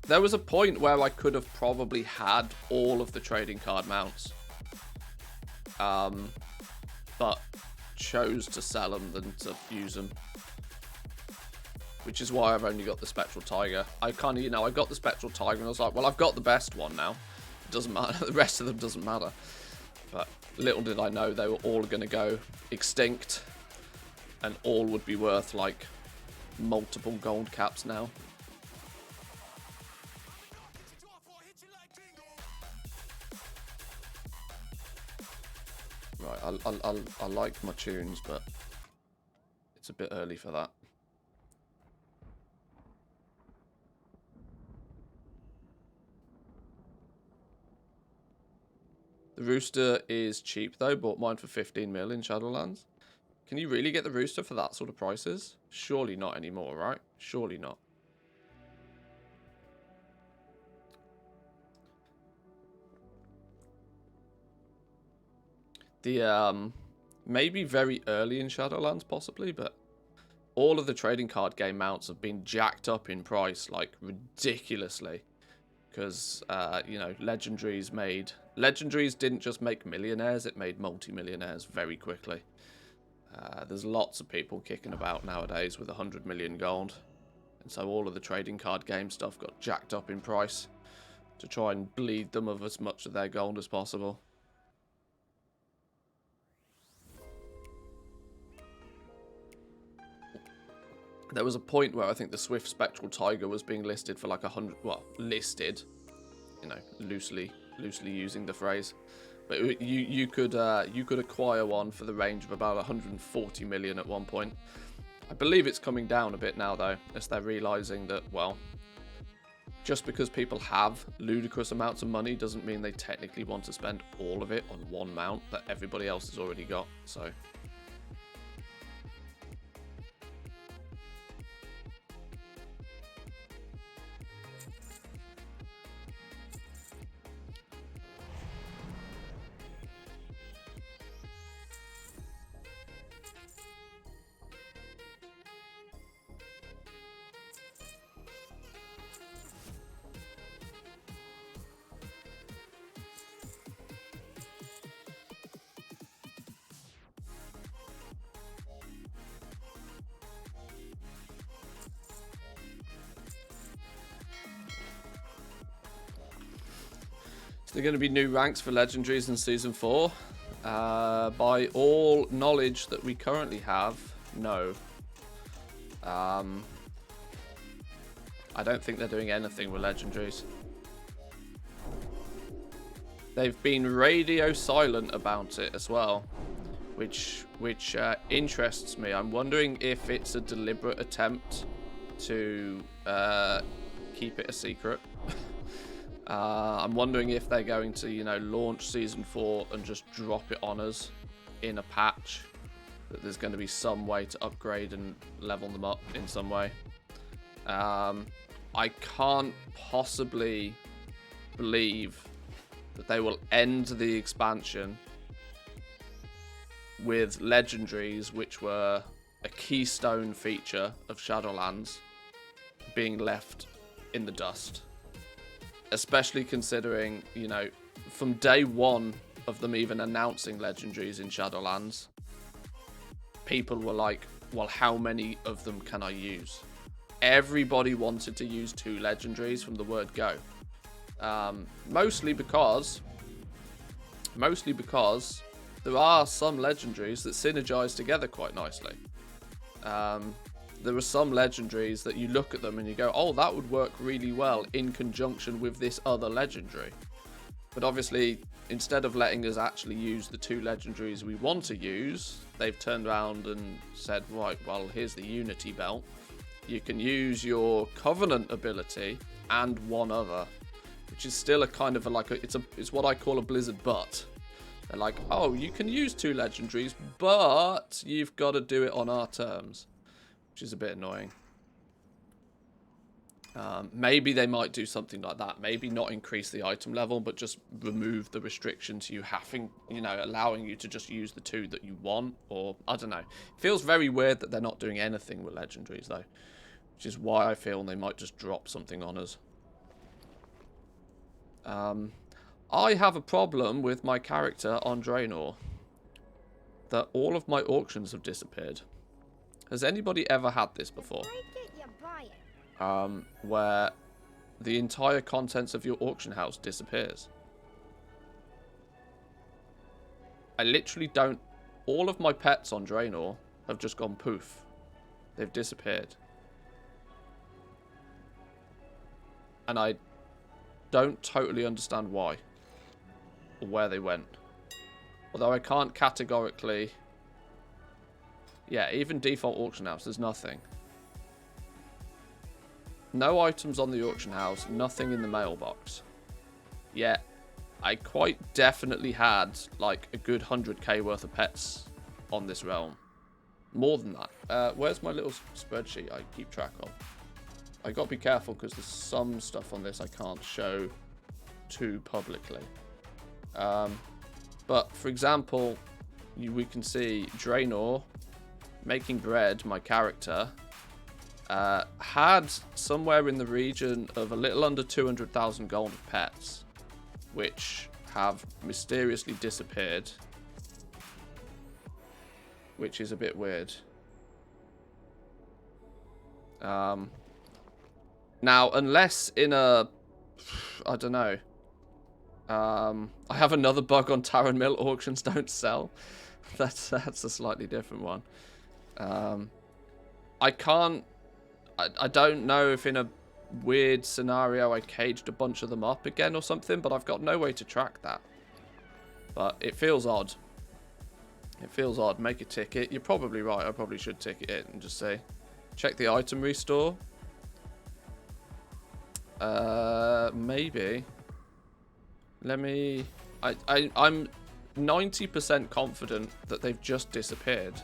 There was a point where I could have probably had all of the trading card mounts. But chose to sell them than to use them. Which is why I've only got the Spectral Tiger. I kind of, I got the Spectral Tiger and I was like, well, I've got the best one now. It doesn't matter. The rest of them doesn't matter. But little did I know they were all going to go extinct. And all would be worth, like, multiple gold caps now. Right, I like my tunes, but it's a bit early for that. The Rooster is cheap though. Bought mine for 15 mil in Shadowlands. Can you really get the rooster for that sort of prices? Surely not anymore, right? Surely not. The, maybe very early in Shadowlands, possibly, but all of the trading card game mounts have been jacked up in price, like, ridiculously. Because, you know, Legendaries didn't just make millionaires, it made multi-millionaires very quickly. There's lots of people kicking about nowadays with 100 million gold. And so all of the trading card game stuff got jacked up in price to try and bleed them of as much of their gold as possible. There was a point where I think the Swift Spectral Tiger was being listed for like 100, well, listed, you know, loosely using the phrase. But you could acquire one for the range of about 140 million at one point. I believe it's coming down a bit now though, as they're realizing that, well, just because people have ludicrous amounts of money doesn't mean they technically want to spend all of it on one mount that everybody else has already got. So there are going to be new ranks for legendaries in Season 4. By all knowledge that we currently have, no. I don't think they're doing anything with legendaries. They've been radio silent about it as well, which interests me. I'm wondering if it's a deliberate attempt to keep it a secret. I'm wondering if they're going to, you know, launch Season 4 and just drop it on us in a patch. That there's going to be some way to upgrade and level them up in some way. I can't possibly believe that they will end the expansion with legendaries, which were a keystone feature of Shadowlands, being left in the dust. Especially considering, you know, from day one of them even announcing legendaries in Shadowlands, people were like, well, how many of them can I use? Everybody wanted to use 2 legendaries from the word go. Mostly because there are some legendaries that synergize together quite nicely. There are some legendaries that you look at them and you go, oh, that would work really well in conjunction with this other legendary. But obviously, instead of letting us actually use the 2 legendaries we want to use, they've turned around and said, right, well, here's the Unity Belt. You can use your Covenant ability and one other, which is still a kind of it's what I call a Blizzard butt. They're like, oh, you can use 2 legendaries, but you've got to do it on our terms. Which is a bit annoying. Maybe they might do something like that. Maybe not increase the item level, but just remove the restriction to you having, you know, allowing you to just use the 2 that you want. Or, I don't know. It feels very weird that they're not doing anything with legendaries, though. Which is why I feel they might just drop something on us. I have a problem with my character on Draenor. That all of my auctions have disappeared. Has anybody ever had this before? Where the entire contents of your auction house disappears. I literally don't... All of my pets on Draenor have just gone poof. They've disappeared. And I don't totally understand why. Or where they went. Although I can't categorically... Yeah, even default auction house, there's nothing. No items on the auction house, nothing in the mailbox. Yet, I quite definitely had like a good 100k worth of pets on this realm. more than that. Where's my little spreadsheet I keep track of? I got to be careful because there's some stuff on this I can't show too publicly. But for example, we can see Draenor making bread, my character, had somewhere in the region of a little under 200,000 gold of pets, which have mysteriously disappeared, which is a bit weird. Now, unless in a, I don't know, I have another bug on Taran Mill, auctions don't sell. That's a slightly different one. I don't know if in a weird scenario I caged a bunch of them up again or something, but I've got no way to track that. But it feels odd. It feels odd. Make a ticket. You're probably right. I probably should ticket it and just say, check the item restore. Maybe. Let me... I'm 90% confident that they've just disappeared.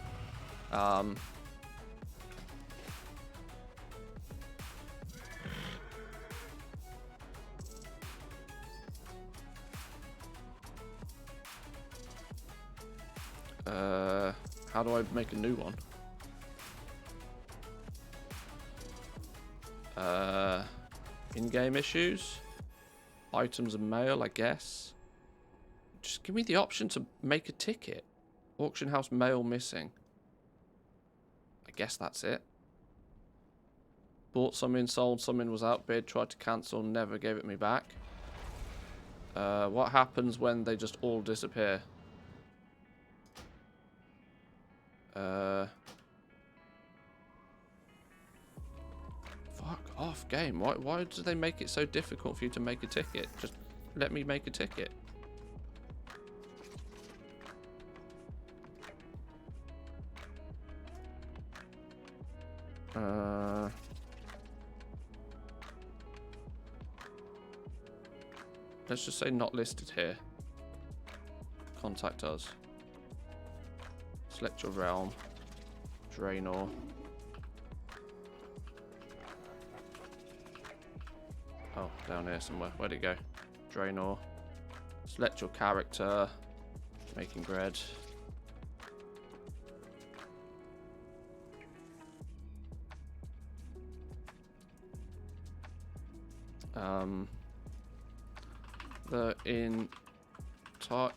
How do I make a new one? In-game issues? Items and mail, I guess. Just give me the option to make a ticket. Auction house mail missing. I guess that's it. Bought some in, sold some in, was outbid, tried to cancel, never gave it me back. What happens when they just all disappear? Fuck off, game. Why do they make it so difficult for you to make a ticket? Just let me make a ticket. Let's just say not listed here. Contact us. Select your realm. Draenor. Oh, down here somewhere. Where'd it go? Draenor. Select your character. Making bread. The entire...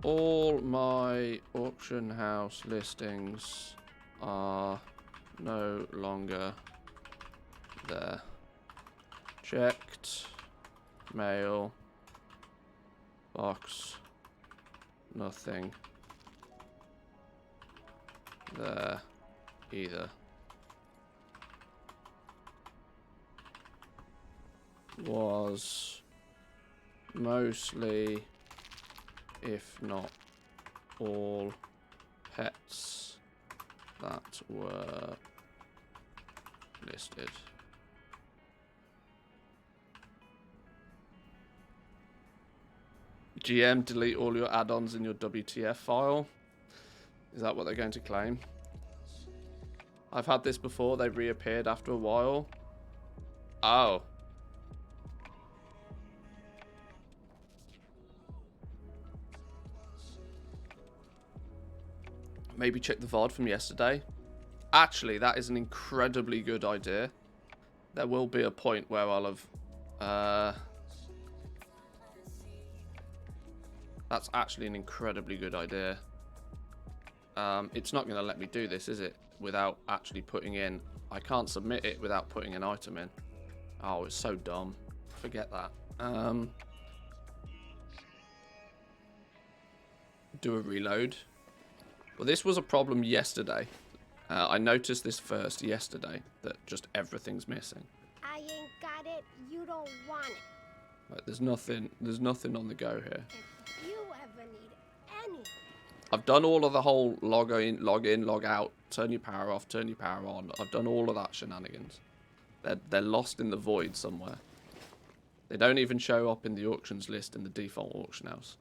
all my auction house listings are no longer there. Checked. Mail. Box. Nothing there either. Was mostly, if not all, pets that were listed. GM, delete all your add-ons in your WTF file. Is that what they're going to claim? I've had this before. They reappeared after a while. Oh. Maybe check the VOD from yesterday. Actually, that is an incredibly good idea. There will be a point where I'll have... That's actually an incredibly good idea. It's not going to let me do this, is it? Without actually putting in... I can't submit it without putting an item in. Oh, it's so dumb. Forget that. Do a reload. Well, this was a problem yesterday. I noticed this first yesterday, that just everything's missing. I ain't got it. You don't want it. Right, there's nothing on the go here. If you ever need any. I've done all of the whole log in, log out, turn your power off, turn your power on. I've done all of that shenanigans. They're lost in the void somewhere. They don't even show up in the auctions list in the default auction house.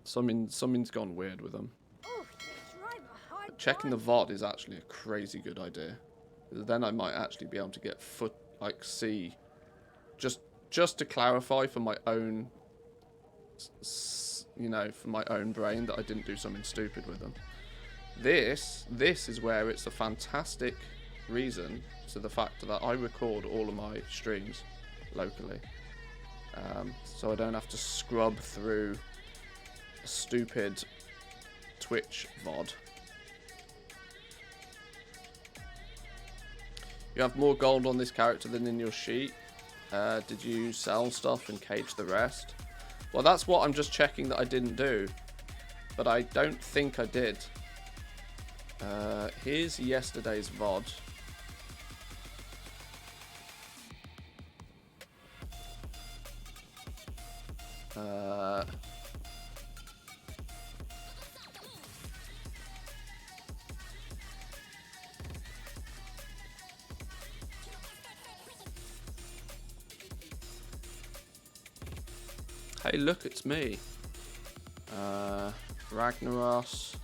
Something's gone weird with them. Oof, you drive a hard Checking the bargain. VOD is actually a crazy good idea. Then I might actually be able to get see, just to clarify for my own, you know, for my own brain that I didn't do something stupid with them. This is where it's a fantastic reason to the fact that I record all of my streams locally, so I don't have to scrub through a stupid Twitch VOD. You have more gold on this character than in your sheet. Did you sell stuff and cage the rest? Well, that's what I'm just checking that I didn't do. But I don't think I did. Here's yesterday's VOD. Hey, look, it's me. Ragnaros.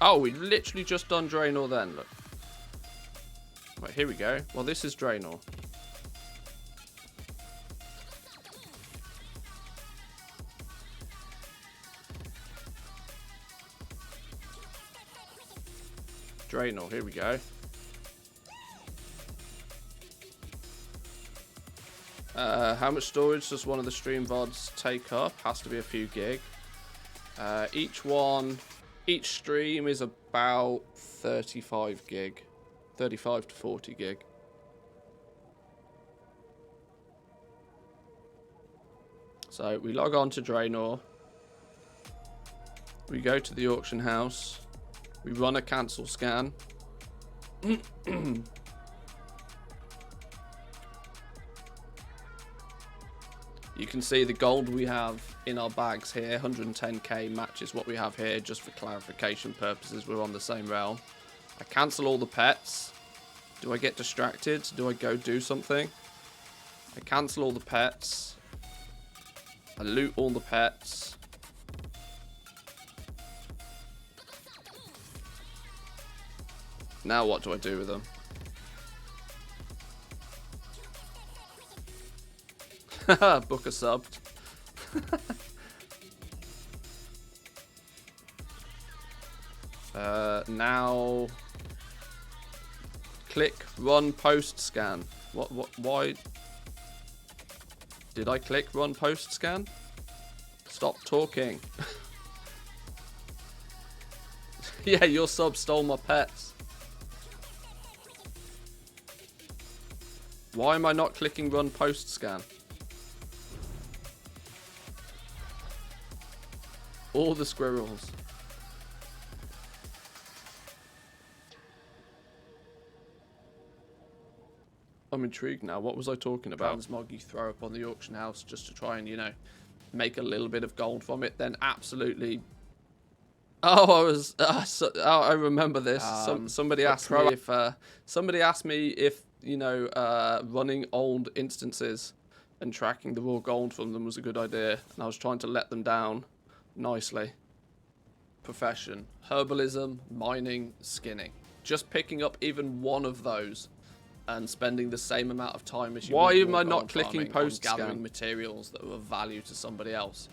Oh, we literally just done Draenor then, look. Right, here we go. Well, this is Draenor. Draenor, here we go. How much storage does one of the stream VODs take up? Has to be a few gig. Each stream is about 35 gig. 35 to 40 gig. So we log on to Draenor. We go to the auction house. We run a cancel scan. You can see the gold we have in our bags here, 110k, matches what we have here, just for clarification purposes, we're on the same realm. I cancel all the pets. Do I get distracted? Do I go do something? I cancel all the pets. I loot all the pets. Now what do I do with them? Book a subbed. Now click run post scan. Why did I click run post scan? Stop talking. Yeah, your sub stole my pets. Why am I not clicking run post scan? All the squirrels. I'm intrigued now. What was I talking about? Transmog you throw up on the auction house just to try and, you know, make a little bit of gold from it. Then absolutely. Oh, I remember this. Somebody asked me if you know running old instances and tracking the raw gold from them was a good idea, and I was trying to let them down nicely. Profession: herbalism, mining, skinning. Just picking up even one of those and spending the same amount of time as you. Why am I not clicking post scan? Gathering materials that are of value to somebody else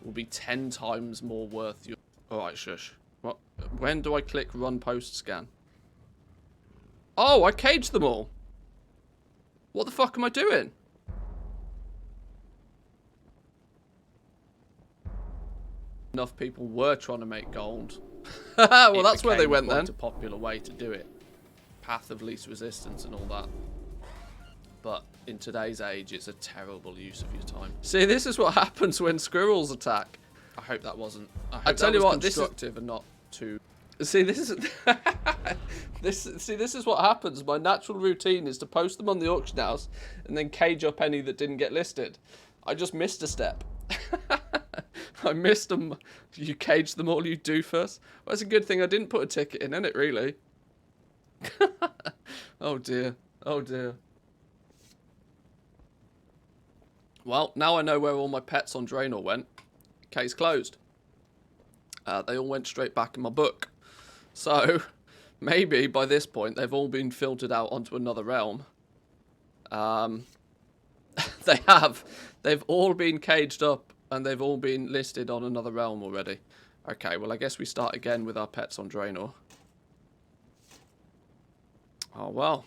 will be 10 times more worth your. Alright, shush. What? When do I click run post scan? Oh, I caged them all. What the fuck am I doing? Enough people were trying to make gold. Well, that's where they went then. It's a popular way to do it. Path of least resistance and all that. But in today's age, it's a terrible use of your time. See, this is what happens when squirrels attack. I hope that wasn't. I tell you what, this is constructive and not too. See, this is this is what happens. My natural routine is to post them on the auction house and then cage up any that didn't get listed. I just missed a step. I missed them. You cage them all, you doofus. Well, that's a good thing I didn't put a ticket in, isn't it, really? Oh dear. Oh dear. Well, now I know where all my pets on Draenor went. Case closed. They all went straight back in my book. So, maybe by this point they've all been filtered out onto another realm. They have. They've all been caged up and they've all been listed on another realm already. Okay, well I guess we start again with our pets on Draenor. Oh well.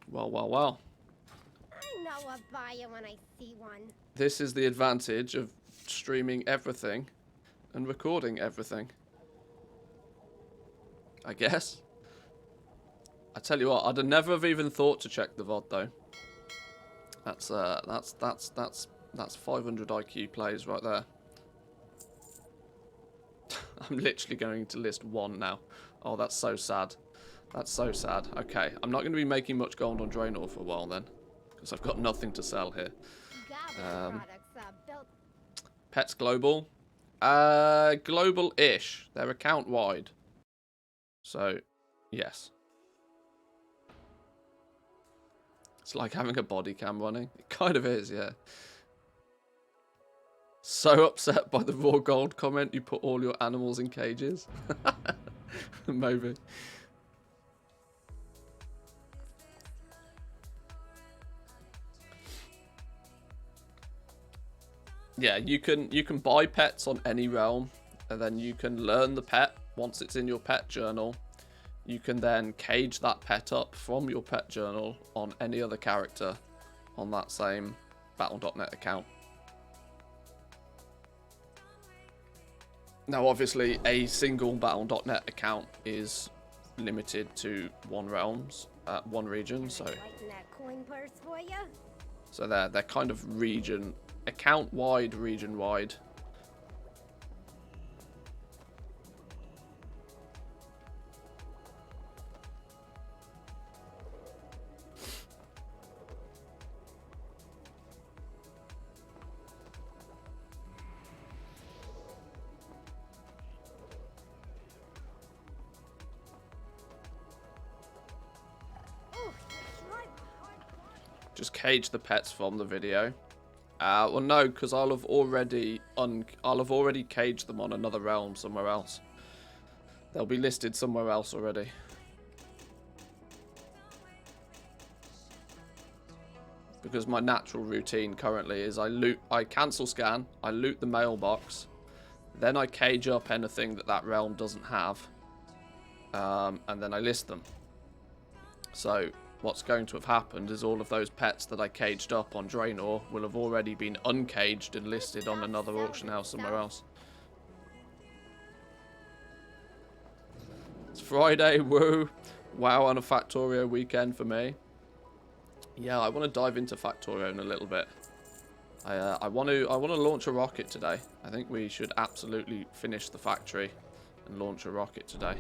Well. I know a buyer when I see one. This is the advantage of streaming everything and recording everything. I guess. I tell you what, I'd never have even thought to check the VOD though. That's 500 IQ plays right there. I'm literally going to list one now. Oh, that's so sad. That's so sad. Okay, I'm not going to be making much gold on Draenor for a while then, because I've got nothing to sell here. Pets global. Global-ish. They're account-wide. So, yes. It's like having a body cam running. It kind of is, yeah. So upset by the raw gold comment, you put all your animals in cages. Maybe. Yeah, you can buy pets on any realm, and then you can learn the pet once it's in your pet journal. You can then cage that pet up from your pet journal on any other character on that same Battle.net account. Now, obviously, a single Battle.net account is limited to one region, so they're kind of account-wide, region-wide. Just cage the pets from the video. Well, no, because I'll have already caged them on another realm somewhere else. They'll be listed somewhere else already. Because my natural routine currently is I cancel scan, I loot the mailbox, then I cage up anything that realm doesn't have, and then I list them. So what's going to have happened is all of those pets that I caged up on Draenor will have already been uncaged and listed on another auction house somewhere else. It's Friday, woo! Wow, on a Factorio weekend for me. Yeah, I want to dive into Factorio in a little bit. I want to launch a rocket today. I think we should absolutely finish the factory and launch a rocket today.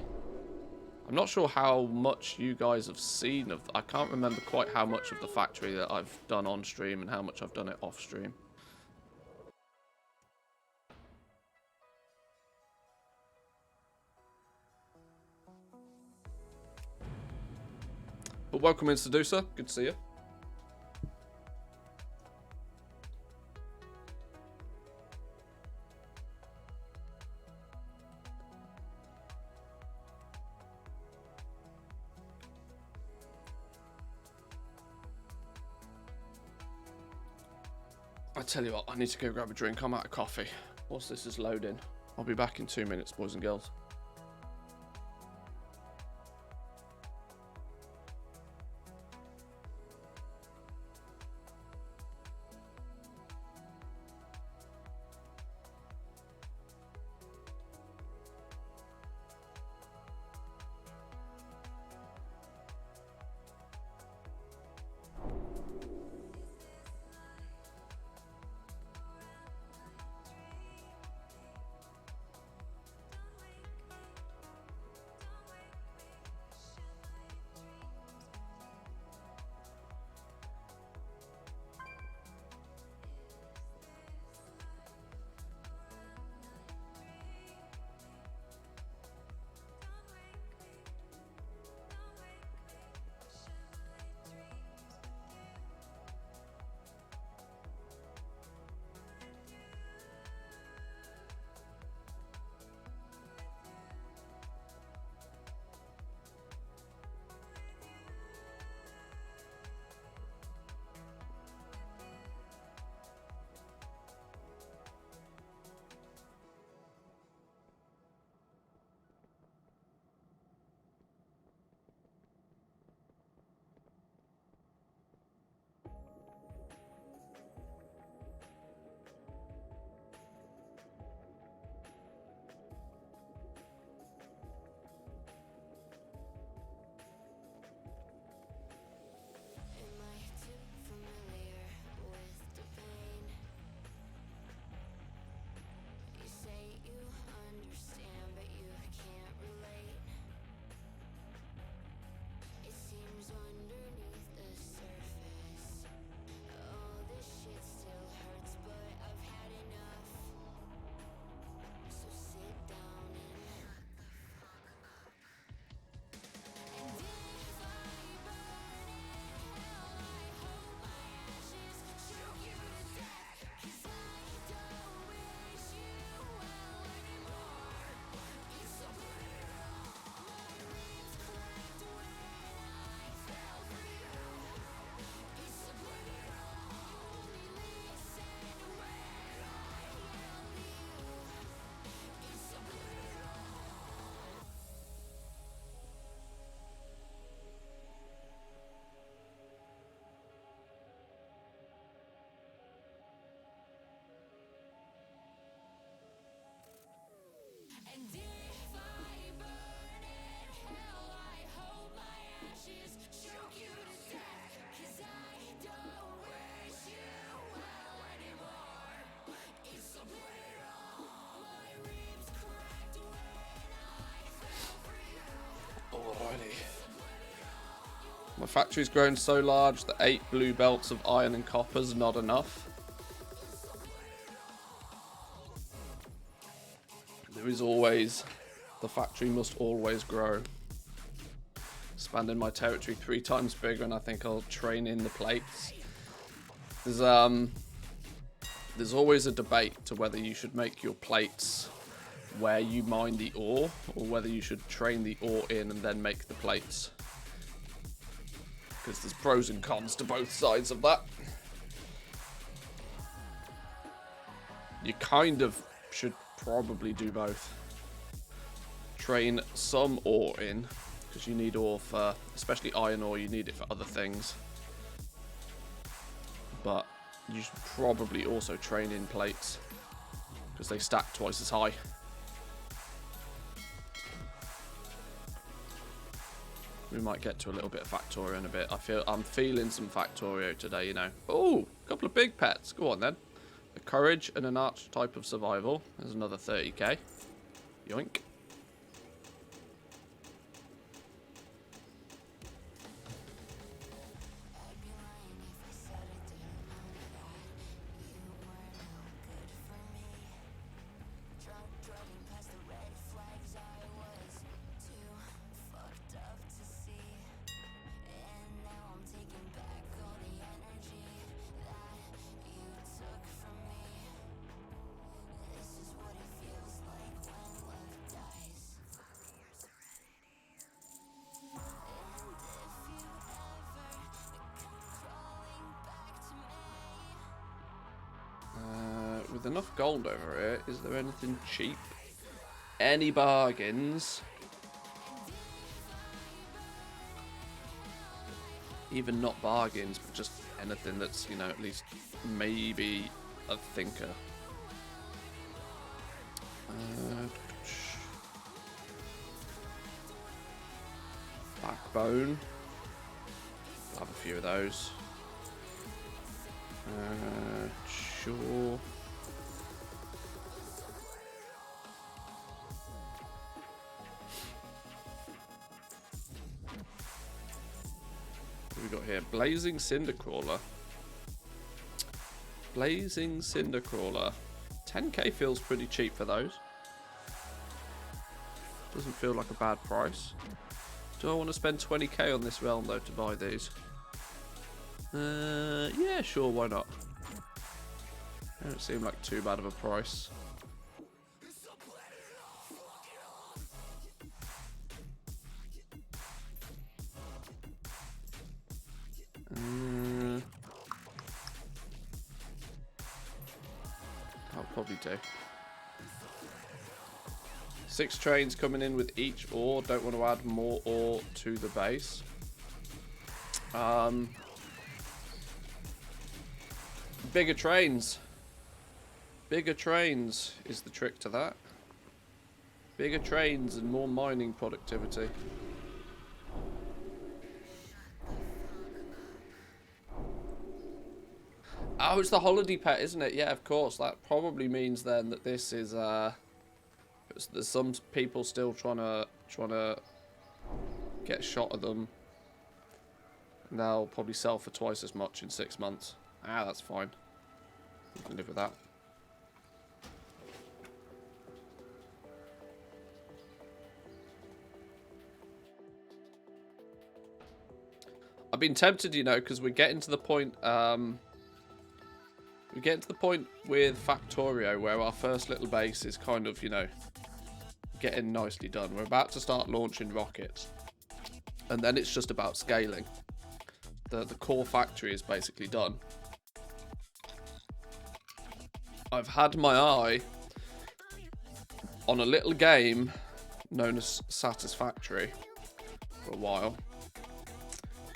I'm not sure how much you guys have seen of... I can't remember quite how much of the factory that I've done on stream and how much I've done it off stream. But welcome in, Seducer. Good to see you. I tell you what, I need to go grab a drink. I'm out of coffee. Whilst this is loading, I'll be back in 2 minutes, boys and girls. Alrighty. My factory's grown so large that 8 blue belts of iron and copper is not enough. There is always... The factory must always grow. Expanding my territory 3 times bigger, and I think I'll train in the plates. There's always a debate to whether you should make your plates where you mine the ore, or whether you should train the ore in and then make the plates. Because there's pros and cons to both sides of that. You kind of should probably do both. Train some ore in, because you need ore for, especially iron ore, you need it for other things. But you should probably also train in plates, because they stack twice as high. We might get to a little bit of Factorio in a bit. I'm feeling some Factorio today, you know. Oh, a couple of big pets. Go on then. A courage and an archetype of survival. There's another 30k. Yoink. With enough gold over here, is there anything cheap? Any bargains? Even not bargains, but just anything that's, you know, at least maybe a thinker. Backbone. I'll have a few of those. Sure. What have we got here? Blazing Cindercrawler. Blazing Cindercrawler. 10k feels pretty cheap for those. Doesn't feel like a bad price. Do I want to spend 20k on this realm though to buy these? Yeah, sure, why not? They don't seem like too bad of a price. I'll probably do. 6 trains coming in with each ore. Don't want to add more ore to the base. Bigger trains. Bigger trains is the trick to that. Bigger trains and more mining productivity. Oh, it's the holiday pet, isn't it? Yeah, of course. That probably means then that this is there's some people still trying to get a shot at them. And they'll probably sell for twice as much in 6 months. Ah, that's fine. We can live with that. I've been tempted, you know, because we're getting to the point. We're getting to the point with Factorio where our first little base is kind of, you know, getting nicely done. We're about to start launching rockets, and then it's just about scaling. The core factory is basically done. I've had my eye on a little game known as Satisfactory for a while.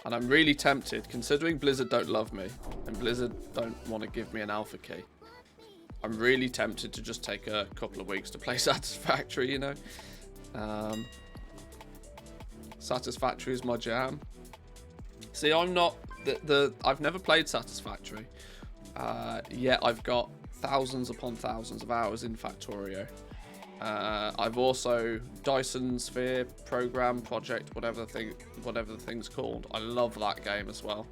And I'm really tempted, considering Blizzard don't love me, and Blizzard don't want to give me an alpha key. I'm really tempted to just take a couple of weeks to play Satisfactory, you know. Satisfactory is my jam. See, I'm not... I've never played Satisfactory. Yet I've got thousands upon thousands of hours in Factorio. I've also Dyson Sphere program project, whatever the thing's called. I love that game as well.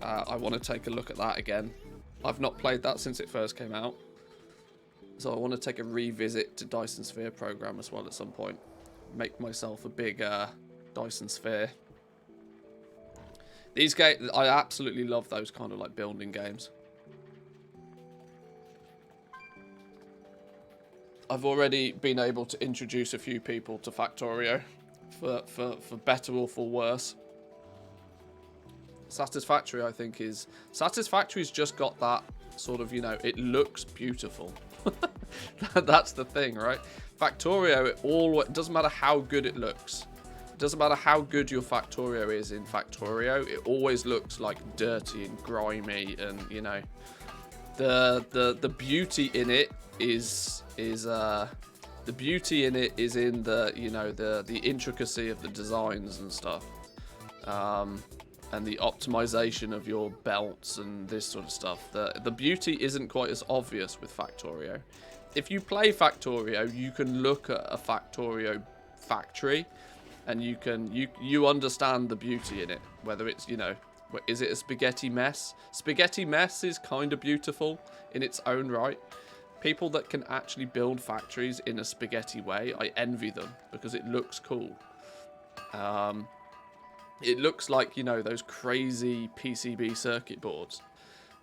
I want to take a look at that again. I've not played that since it first came out, so I want to take a revisit to Dyson Sphere program as well at some point. Make myself a big Dyson Sphere. These games, I absolutely love those kind of like building games. I've already been able to introduce a few people to Factorio for better or for worse. Satisfactory, I think, is... Satisfactory's just got that sort of, you know, it looks beautiful. That's the thing, right? Factorio, it doesn't matter how good it looks. It doesn't matter how good your Factorio is in Factorio. It always looks like dirty and grimy, and, you know, the beauty in it is the beauty in it is in the, you know, the intricacy of the designs and stuff, and the optimization of your belts and this sort of stuff. The beauty isn't quite as obvious with Factorio. If you play Factorio, you can look at a Factorio factory, and you understand the beauty in it. Whether it's, you know, is it a spaghetti mess? Spaghetti mess is kind of beautiful in its own right. People that can actually build factories in a spaghetti way, I envy them, because it looks cool. It looks like, you know, those crazy PCB circuit boards.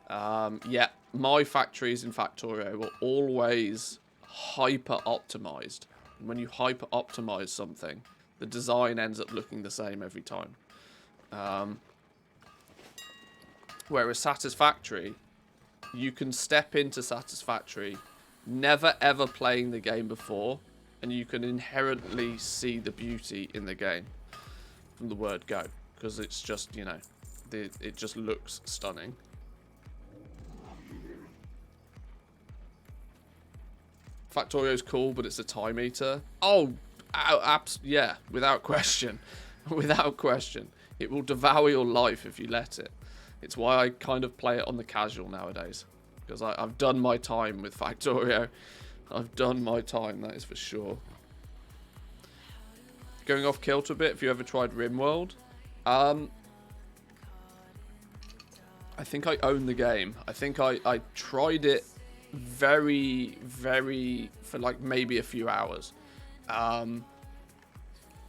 Yeah, my factories in Factorio were always hyper-optimized. When you hyper-optimize something, the design ends up looking the same every time. Whereas Satisfactory, you can step into Satisfactory, never ever playing the game before, and you can inherently see the beauty in the game from the word go, because it's just, you know, it just looks stunning. Factorio's cool, but it's a time eater. Oh, yeah, without question. Without question. It will devour your life if you let it. It's why I kind of play it on the casual nowadays. Because I've done my time with Factorio. I've done my time, that is for sure. Going off kilter a bit, have you ever tried RimWorld? I think I own the game. I think I tried it very, for like maybe a few hours.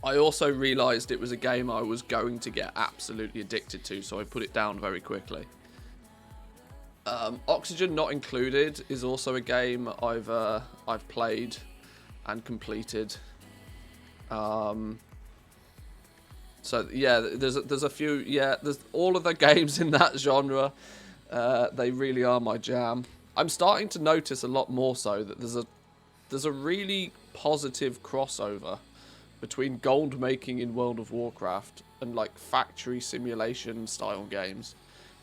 I also realised it was a game I was going to get absolutely addicted to, so I put it down very quickly. Oxygen Not Included is also a game I've played and completed. So yeah, there's a few, yeah, there's all of the games in that genre. They really are my jam. I'm starting to notice a lot more so that there's a really positive crossover between Goldmaking in World of Warcraft and like factory simulation style games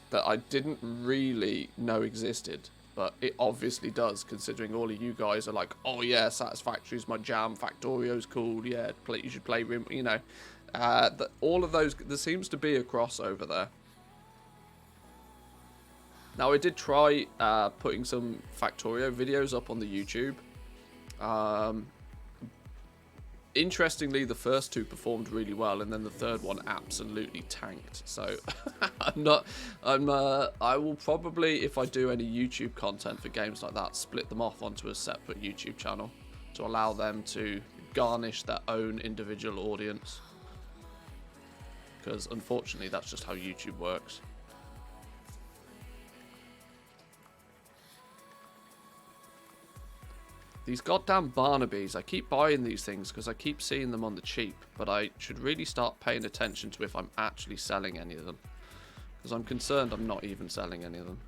that I didn't really know existed, but it obviously does, considering all of you guys are like, oh yeah, Satisfactory's my jam, Factorio's cool, yeah, you should play Rim, you know. All of those, there seems to be a crossover there. Now, I did try putting some Factorio videos up on the YouTube. Interestingly, the first two performed really well, and then the third one absolutely tanked. So I will probably, if I do any YouTube content for games like that, split them off onto a separate YouTube channel to allow them to garnish their own individual audience. Because unfortunately, that's just how YouTube works. These goddamn Barnabys, I keep buying these things because I keep seeing them on the cheap, but I should really start paying attention to if I'm actually selling any of them. Because I'm concerned I'm not even selling any of them.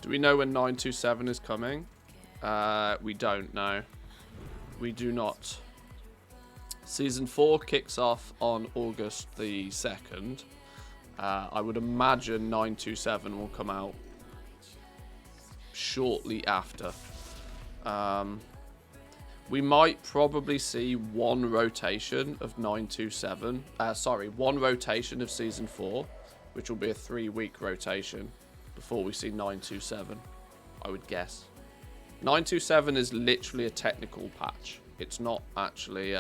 Do we know when 927 is coming? We don't know. We do not. Season 4 kicks off on August the 2nd. I would imagine 927 will come out shortly after. We might probably see one rotation of 927. One rotation of Season 4, which will be a 3-week rotation before we see 927, I would guess. 927 is literally a technical patch. It's not actually...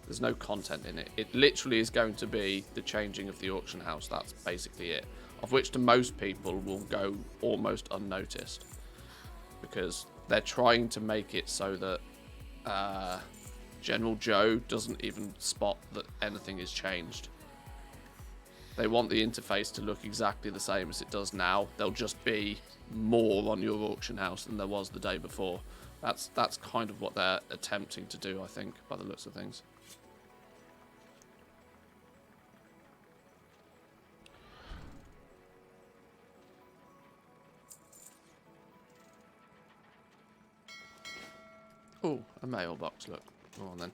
there's no content in it. It literally is going to be the changing of the auction house. That's basically it. Of which to most people will go almost unnoticed. Because they're trying to make it so that General Joe doesn't even spot that anything is changed. They want the interface to look exactly the same as it does now. There'll just be more on your auction house than there was the day before. That's kind of what they're attempting to do, I think, by the looks of things. Oh, a mailbox, look. Go on then.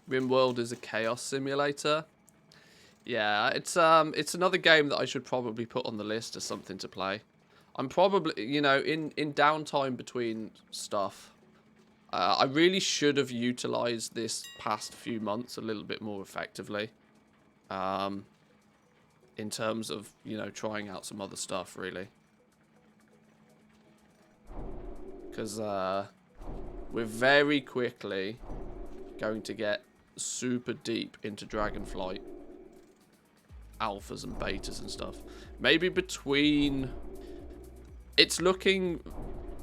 RimWorld is a chaos simulator. Yeah, it's another game that I should probably put on the list as something to play. I'm probably, you know, in downtime between stuff, I really should have utilized this past few months a little bit more effectively. In terms of, you know, trying out some other stuff, really. Because we're very quickly going to get super deep into Dragonflight alphas and betas and stuff. Maybe between... It's looking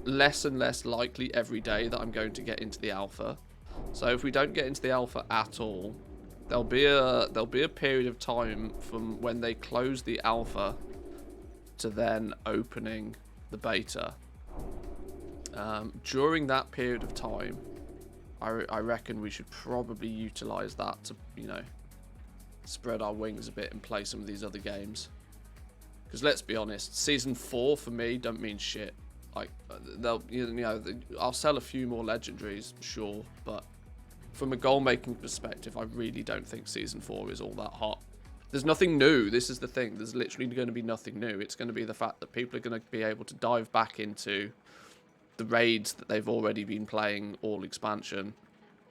less and less likely every day that I'm going to get into the alpha. So if we don't get into the alpha at all, there'll be a period of time from when they close the alpha to then opening the beta. During that period of time, I reckon we should probably utilize that to, you know, spread our wings a bit and play some of these other games. Because let's be honest, Season 4 for me don't mean shit. Like, I'll sell a few more legendaries, sure, but from a goal-making perspective, I really don't think Season 4 is all that hot. There's nothing new. This is the thing. There's literally going to be nothing new. It's going to be the fact that people are going to be able to dive back into the raids that they've already been playing all expansion.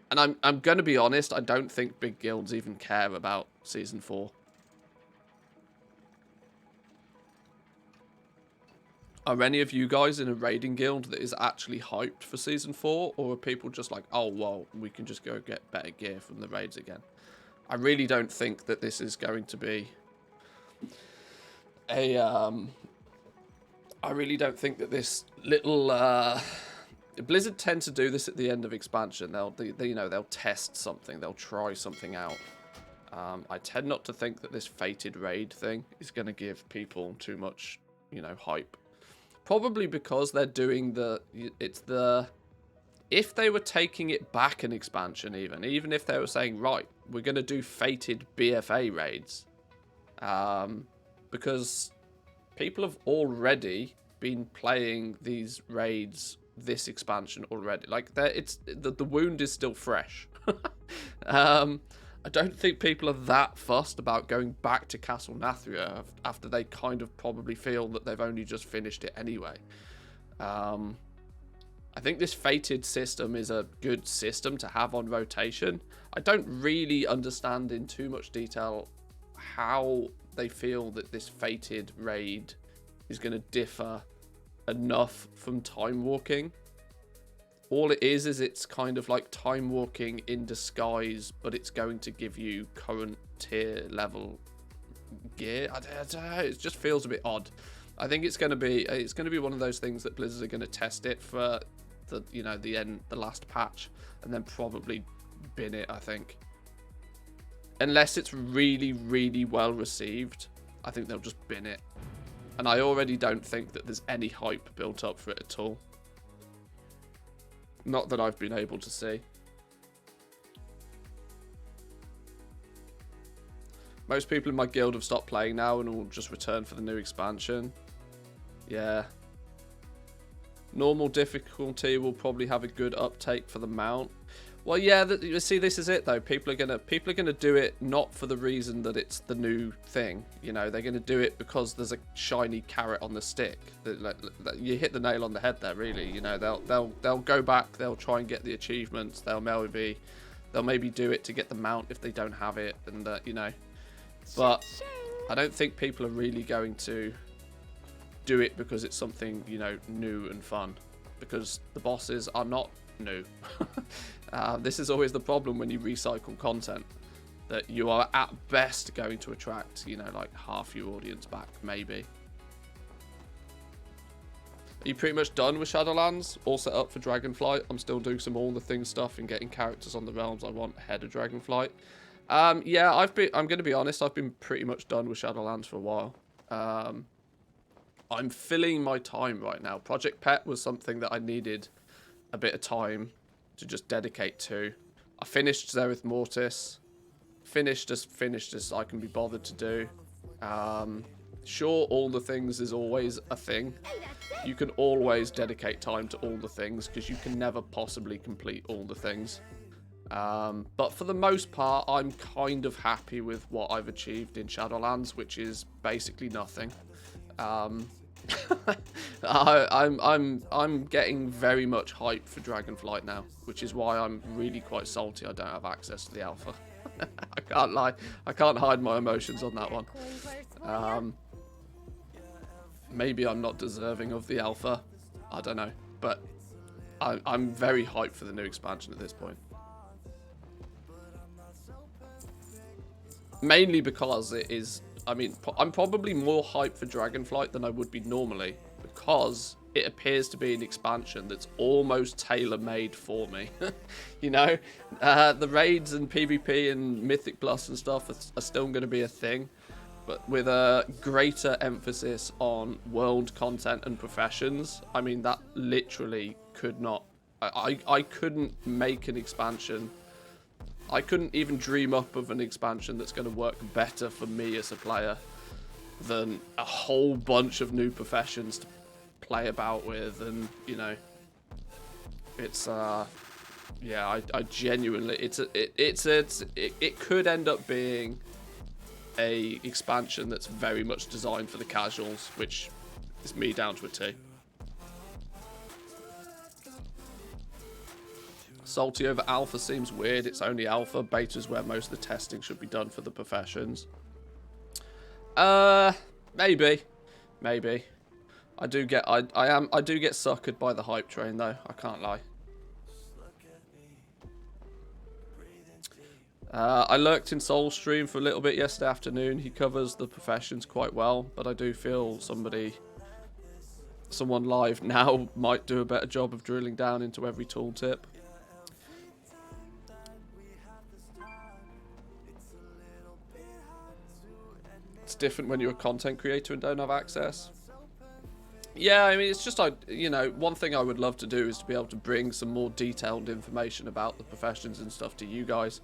And I'm going to be honest, I don't think big guilds even care about Season 4. Are any of you guys in a raiding guild that is actually hyped for Season 4? Or are people just like, oh, well, we can just go get better gear from the raids again? I really don't think that this is going to be a... I really don't think that this little... Blizzard tend to do this at the end of expansion. They'll test something. They'll try something out. I tend not to think that this fated raid thing is going to give people too much, you know, hype. Probably because they're doing if they were taking it back an expansion even if they were saying, right, we're going to do fated BFA raids. Because people have already been playing these raids this expansion already. Like, the wound is still fresh. I don't think people are that fussed about going back to Castle Nathria after they kind of probably feel that they've only just finished it anyway. I think this fated system is a good system to have on rotation. I don't really understand in too much detail how they feel that this fated raid is going to differ enough from time walking. All it is it's kind of like time walking in disguise, but it's going to give you current tier level gear. I don't know, it just feels a bit odd. I think it's going to be one of those things that Blizzard are going to test it for the last patch, and then probably bin it, I think. Unless it's really, really well received, I think they'll just bin it. And I already don't think that there's any hype built up for it at all. Not that I've been able to see. Most people in my guild have stopped playing now and will just return for the new expansion. Yeah. Normal difficulty will probably have a good uptake for the mount. Well, yeah. You see, this is it though. People are gonna do it not for the reason that it's the new thing. You know, they're gonna do it because there's a shiny carrot on the stick. You hit the nail on the head there, really. You know, they'll go back. They'll try and get the achievements. They'll maybe do it to get the mount if they don't have it, and you know. But I don't think people are really going to do it because it's something, you know, new and fun. Because the bosses are not new. This is always the problem when you recycle content, that you are at best going to attract, you know, like half your audience back, maybe. Are you pretty much done with Shadowlands? All set up for Dragonflight? I'm still doing some all the things stuff and getting characters on the realms I want ahead of Dragonflight. Yeah, I'm going to be honest, I've been pretty much done with Shadowlands for a while. I'm filling my time right now. Project Pet was something that I needed a bit of time to just dedicate to. I finished Zereth Mortis. Finished as I can be bothered to do. Sure, all the things is always a thing. You can always dedicate time to all the things because you can never possibly complete all the things. But for the most part, I'm kind of happy with what I've achieved in Shadowlands, which is basically nothing. I'm getting very much hype for Dragonflight now, which is why I'm really quite salty I don't have access to the alpha. I can't lie. I can't hide my emotions on that one. Maybe I'm not deserving of the alpha. I don't know. But I'm very hyped for the new expansion at this point. Mainly because it is... I mean, I'm probably more hyped for Dragonflight than I would be normally, because it appears to be an expansion that's almost tailor-made for me. You know, the raids and PvP and Mythic Plus and stuff are still going to be a thing, but with a greater emphasis on world content and professions. I mean, that literally could not... I couldn't make an expansion. I couldn't even dream up of an expansion that's going to work better for me as a player than a whole bunch of new professions to play about with. And, you know, it's, yeah, I genuinely, it could end up being a expansion that's very much designed for the casuals, which is me down to a T. Salty over alpha seems weird. It's only alpha. Beta's where most of the testing should be done for the professions. Maybe. I do get suckered by the hype train though. I can't lie. I lurked in Soul's stream for a little bit yesterday afternoon. He covers the professions quite well, but I do feel someone live now might do a better job of drilling down into every tooltip. It's different when you're a content creator and don't have access. Yeah, I mean, it's just, you know, one thing I would love to do is to be able to bring some more detailed information about the professions and stuff to you guys.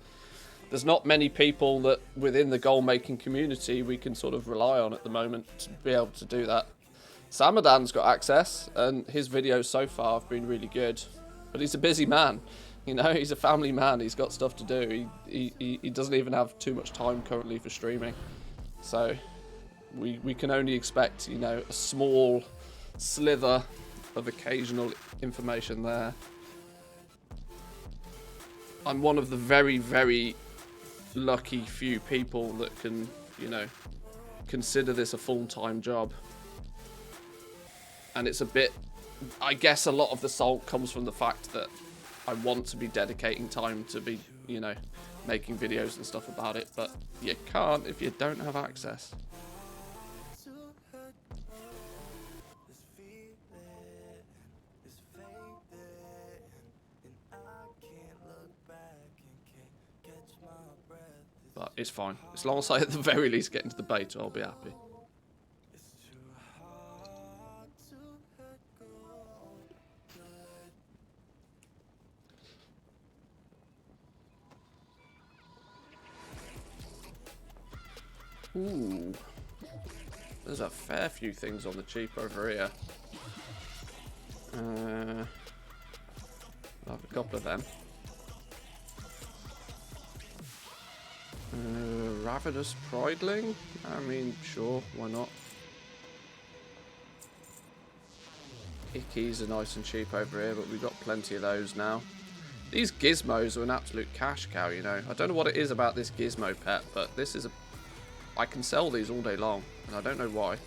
There's not many people that within the goal-making community we can sort of rely on at the moment to be able to do that. Samadan's got access, and his videos so far have been really good. But he's a busy man. You know, he's a family man. He's got stuff to do. He doesn't even have too much time currently for streaming. So we can only expect, you know, a small slither of occasional information there. I'm one of the very, very lucky few people that can, you know, consider this a full-time job. And it's a bit, I guess a lot of the salt comes from the fact that I want to be dedicating time to be, you know, making videos and stuff about it, but you can't if you don't have access. But it's fine. As long as I at the very least get into the beta, I'll be happy. Ooh. There's a fair few things on the cheap over here. I'll have a couple of them. Ravenous Prideling? I mean, sure, why not? Ickies are nice and cheap over here, but we've got plenty of those now. These gizmos are an absolute cash cow, you know. I don't know what it is about this gizmo pet, but this is a... I can sell these all day long, and I don't know why.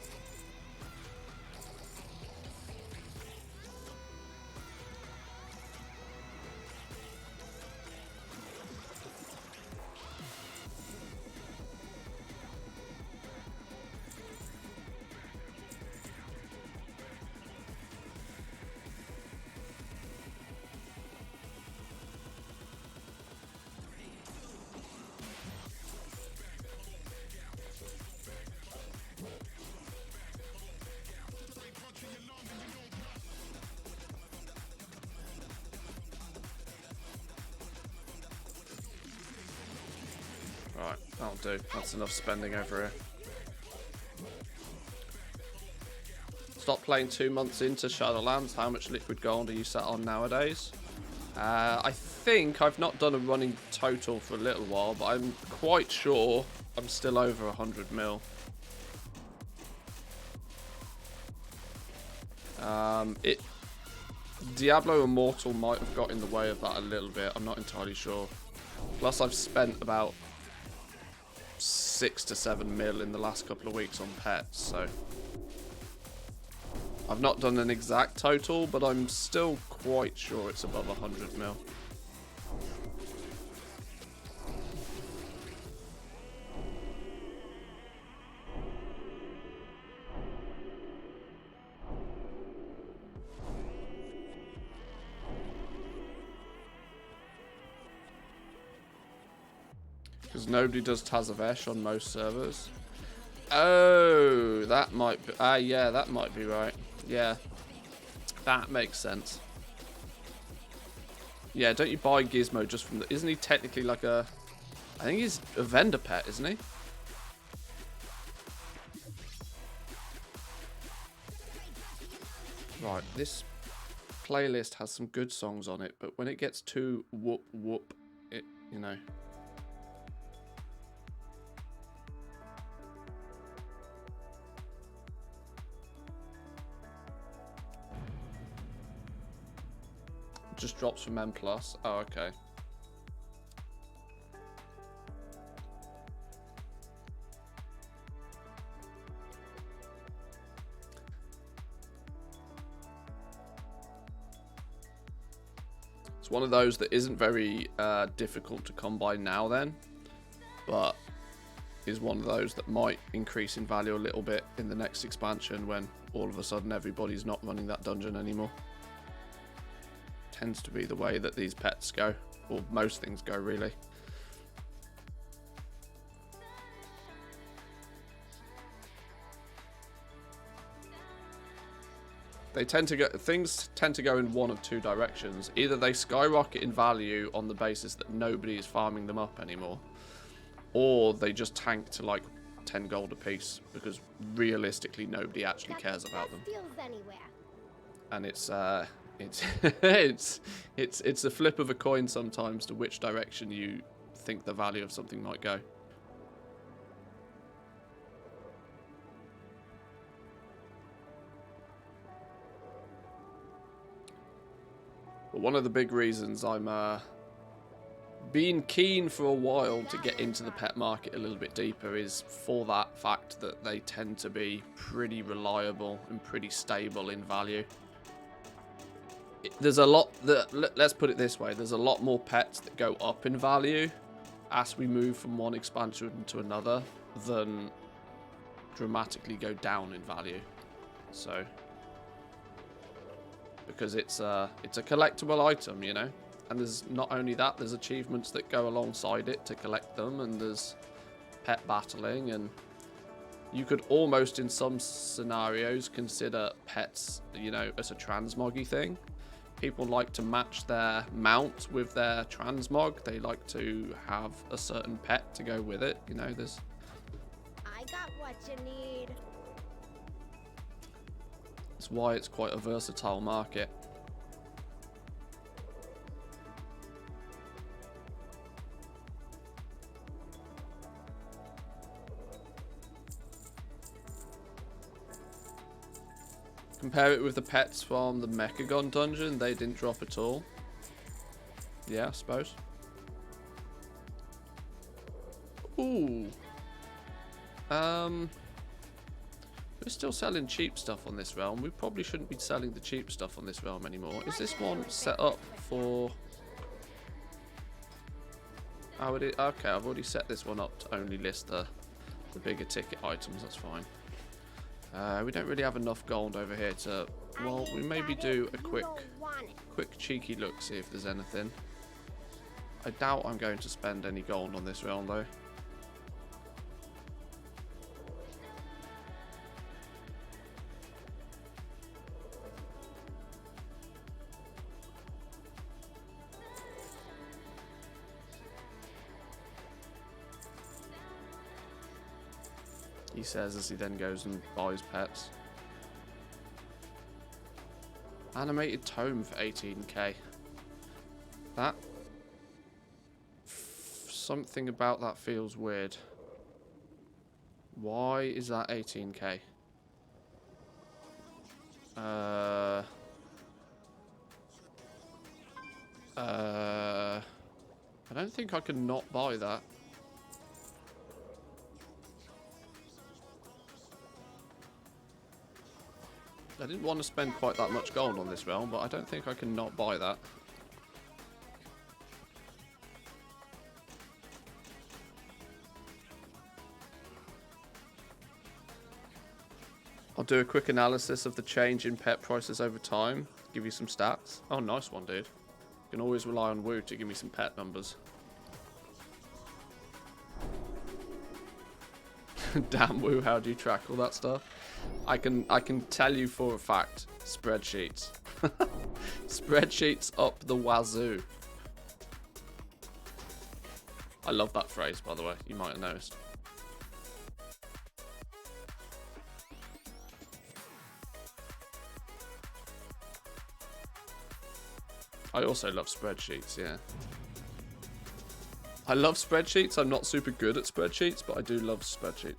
Right, that'll do. That's enough spending over here. Stop playing 2 months into Shadowlands. How much liquid gold are you sat on nowadays? I think I've not done a running total for a little while, but I'm quite sure I'm still over 100 mil. Diablo Immortal might have got in the way of that a little bit. I'm not entirely sure. Plus, I've spent about 6 to 7 mil in the last couple of weeks on pets, so I've not done an exact total, but I'm still quite sure it's above 100 mil. Because nobody does Tazavesh on most servers. Oh, that might be... yeah, that might be right. Yeah, that makes sense. Yeah, don't you buy Gizmo just from the... Isn't he technically like a... I think he's a vendor pet, isn't he? Right, this playlist has some good songs on it, but when it gets too whoop whoop, it, you know... Just drops from M+. Oh, okay. It's one of those that isn't very difficult to come by now then, but is one of those that might increase in value a little bit in the next expansion when all of a sudden everybody's not running that dungeon anymore. Tends to be the way that these pets go, or most things go, really. They tend to go, things tend to go in one of two directions. Either they skyrocket in value on the basis that nobody is farming them up anymore, or they just tank to like 10 gold a piece because realistically nobody actually cares about them. And it's it's a flip of a coin sometimes to which direction you think the value of something might go. But one of the big reasons I'm been keen for a while to get into the pet market a little bit deeper is for that fact that they tend to be pretty reliable and pretty stable in value. There's a lot that, let's put it this way, there's a lot more pets that go up in value as we move from one expansion to another than dramatically go down in value. So, because it's a collectible item, you know, and there's not only that, there's achievements that go alongside it to collect them, and there's pet battling, and you could almost in some scenarios consider pets, you know, as a transmoggy thing. People like to match their mount with their transmog. They like to have a certain pet to go with it. You know, there's... I got what you need. That's why it's quite a versatile market. Compare it with the pets from the Mechagon dungeon. They didn't drop at all. Yeah, I suppose. Ooh. We're still selling cheap stuff on this realm. We probably shouldn't be selling the cheap stuff on this realm anymore. Is this one set up for... Oh, it is. Okay, I've already set this one up to only list the bigger ticket items. That's fine. We don't really have enough gold over here to... Well, we maybe do a quick cheeky look, see if there's anything. I doubt I'm going to spend any gold on this realm, though. He says as he then goes and buys pets. Animated tome for 18k. That... Something about that feels weird. Why is that 18k? I don't think I can not buy that. I didn't want to spend quite that much gold on this realm, but I don't think I can not buy that. I'll do a quick analysis of the change in pet prices over time. Give you some stats. Oh, nice one, dude. You can always rely on Woo to give me some pet numbers. Damn, Woo, how do you track all that stuff? I can tell you for a fact, spreadsheets. Spreadsheets up the wazoo. I love that phrase, by the way. You might have noticed. I also love spreadsheets, yeah. I love spreadsheets. I'm not super good at spreadsheets, but I do love spreadsheets.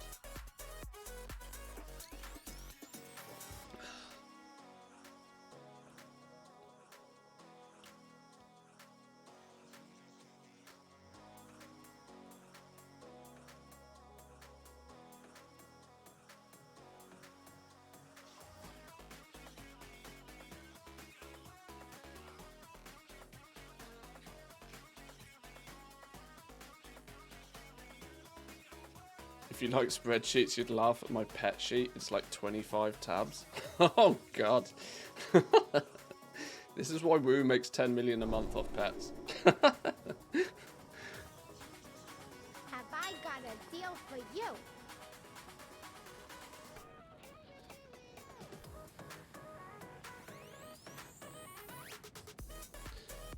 If you like spreadsheets, you'd laugh at my pet sheet. It's like 25 tabs. Oh, God. This is why Woo makes 10 million a month off pets. Have I got a deal for you?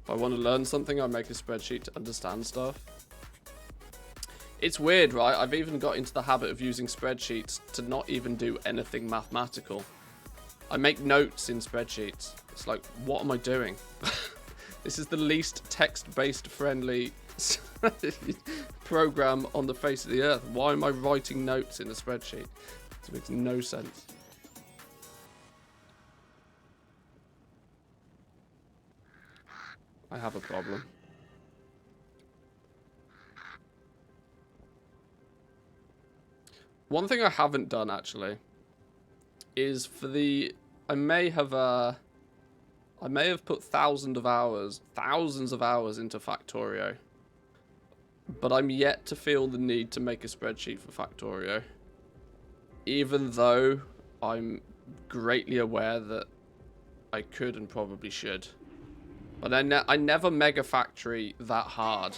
If I want to learn something, I make a spreadsheet to understand stuff. It's weird, right? I've even got into the habit of using spreadsheets to not even do anything mathematical. I make notes in spreadsheets. It's like, what am I doing? This is the least text-based friendly program on the face of the earth. Why am I writing notes in a spreadsheet? It makes no sense. I have a problem. One thing I haven't done, actually, is for the... I may have put thousands of hours into Factorio. But I'm yet to feel the need to make a spreadsheet for Factorio. Even though I'm greatly aware that I could and probably should. But I never mega factory that hard.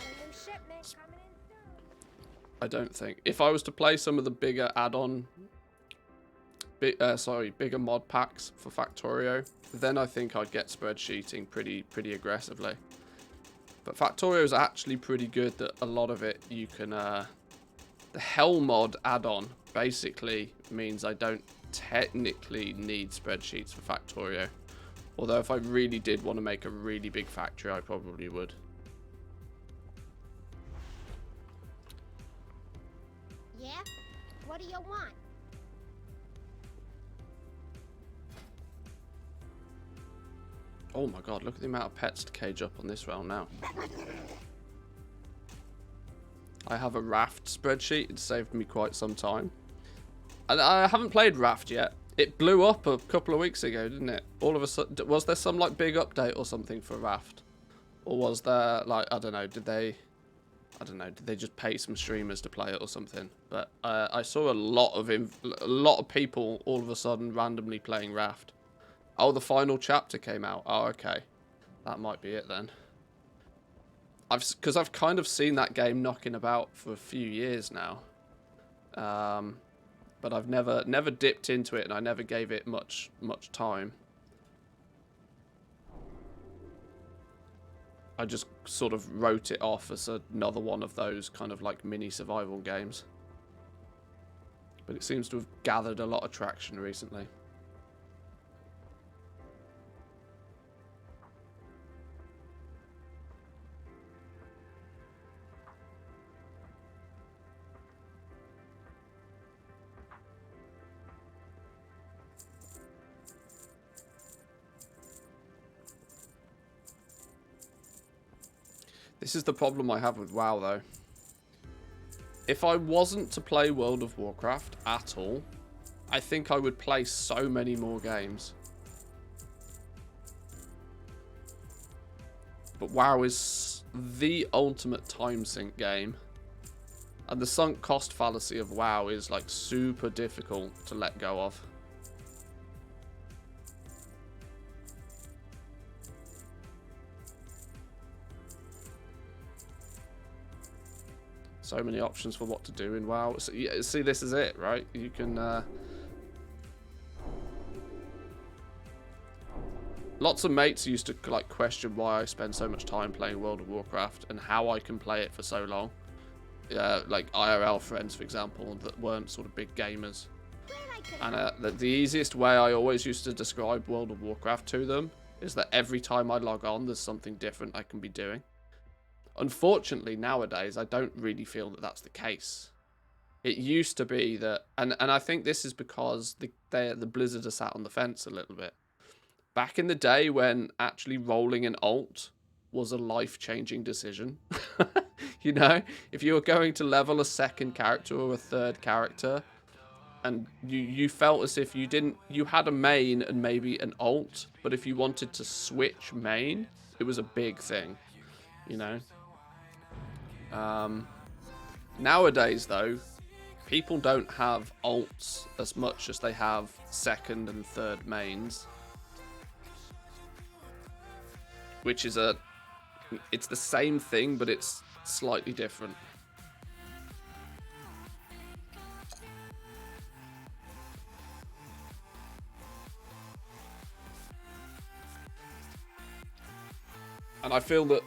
I don't think. If I was to play some of the bigger add-on, bigger mod packs for Factorio, then I think I'd get spreadsheeting pretty aggressively. But Factorio is actually pretty good that a lot of it you can, the Hell mod add-on basically means I don't technically need spreadsheets for Factorio. Although if I really did want to make a really big factory, I probably would. Yeah? What do you want? Oh my god, look at the amount of pets to cage up on this round now. I have a Raft spreadsheet. It saved me quite some time. And I haven't played Raft yet. It blew up a couple of weeks ago, didn't it? All of a sudden, was there some like big update or something for Raft? Or was there like, I don't know, did they just pay some streamers to play it or something? But I saw a lot of people all of a sudden randomly playing Raft. Oh, the final chapter came out. Oh, okay. That might be it then. Because I've kind of seen that game knocking about for a few years now. But I've never dipped into it, and I never gave it much time. I just sort of wrote it off as another one of those kind of like mini survival games. But it seems to have gathered a lot of traction recently. This is the problem I have with WoW, though. If I wasn't to play World of Warcraft at all, I think I would play so many more games. But WoW is the ultimate time sink game. And the sunk cost fallacy of WoW is like super difficult to let go of. So many options for what to do in WoW. So, yeah, see, this is it, right? You can... Lots of mates used to like question why I spend so much time playing World of Warcraft and how I can play it for so long. Like IRL friends, for example, that weren't sort of big gamers. And the easiest way I always used to describe World of Warcraft to them is that every time I log on, there's something different I can be doing. Unfortunately, nowadays, I don't really feel that that's the case. It used to be that, and I think this is because the Blizzard are sat on the fence a little bit. Back in the day when actually rolling an alt was a life-changing decision. You know, if you were going to level a second character or a third character, and you felt as if you had a main and maybe an alt, but if you wanted to switch main, it was a big thing, you know. Nowadays, though, people don't have alts as much as they have second and third mains, which is it's the same thing, but it's slightly different. And I feel that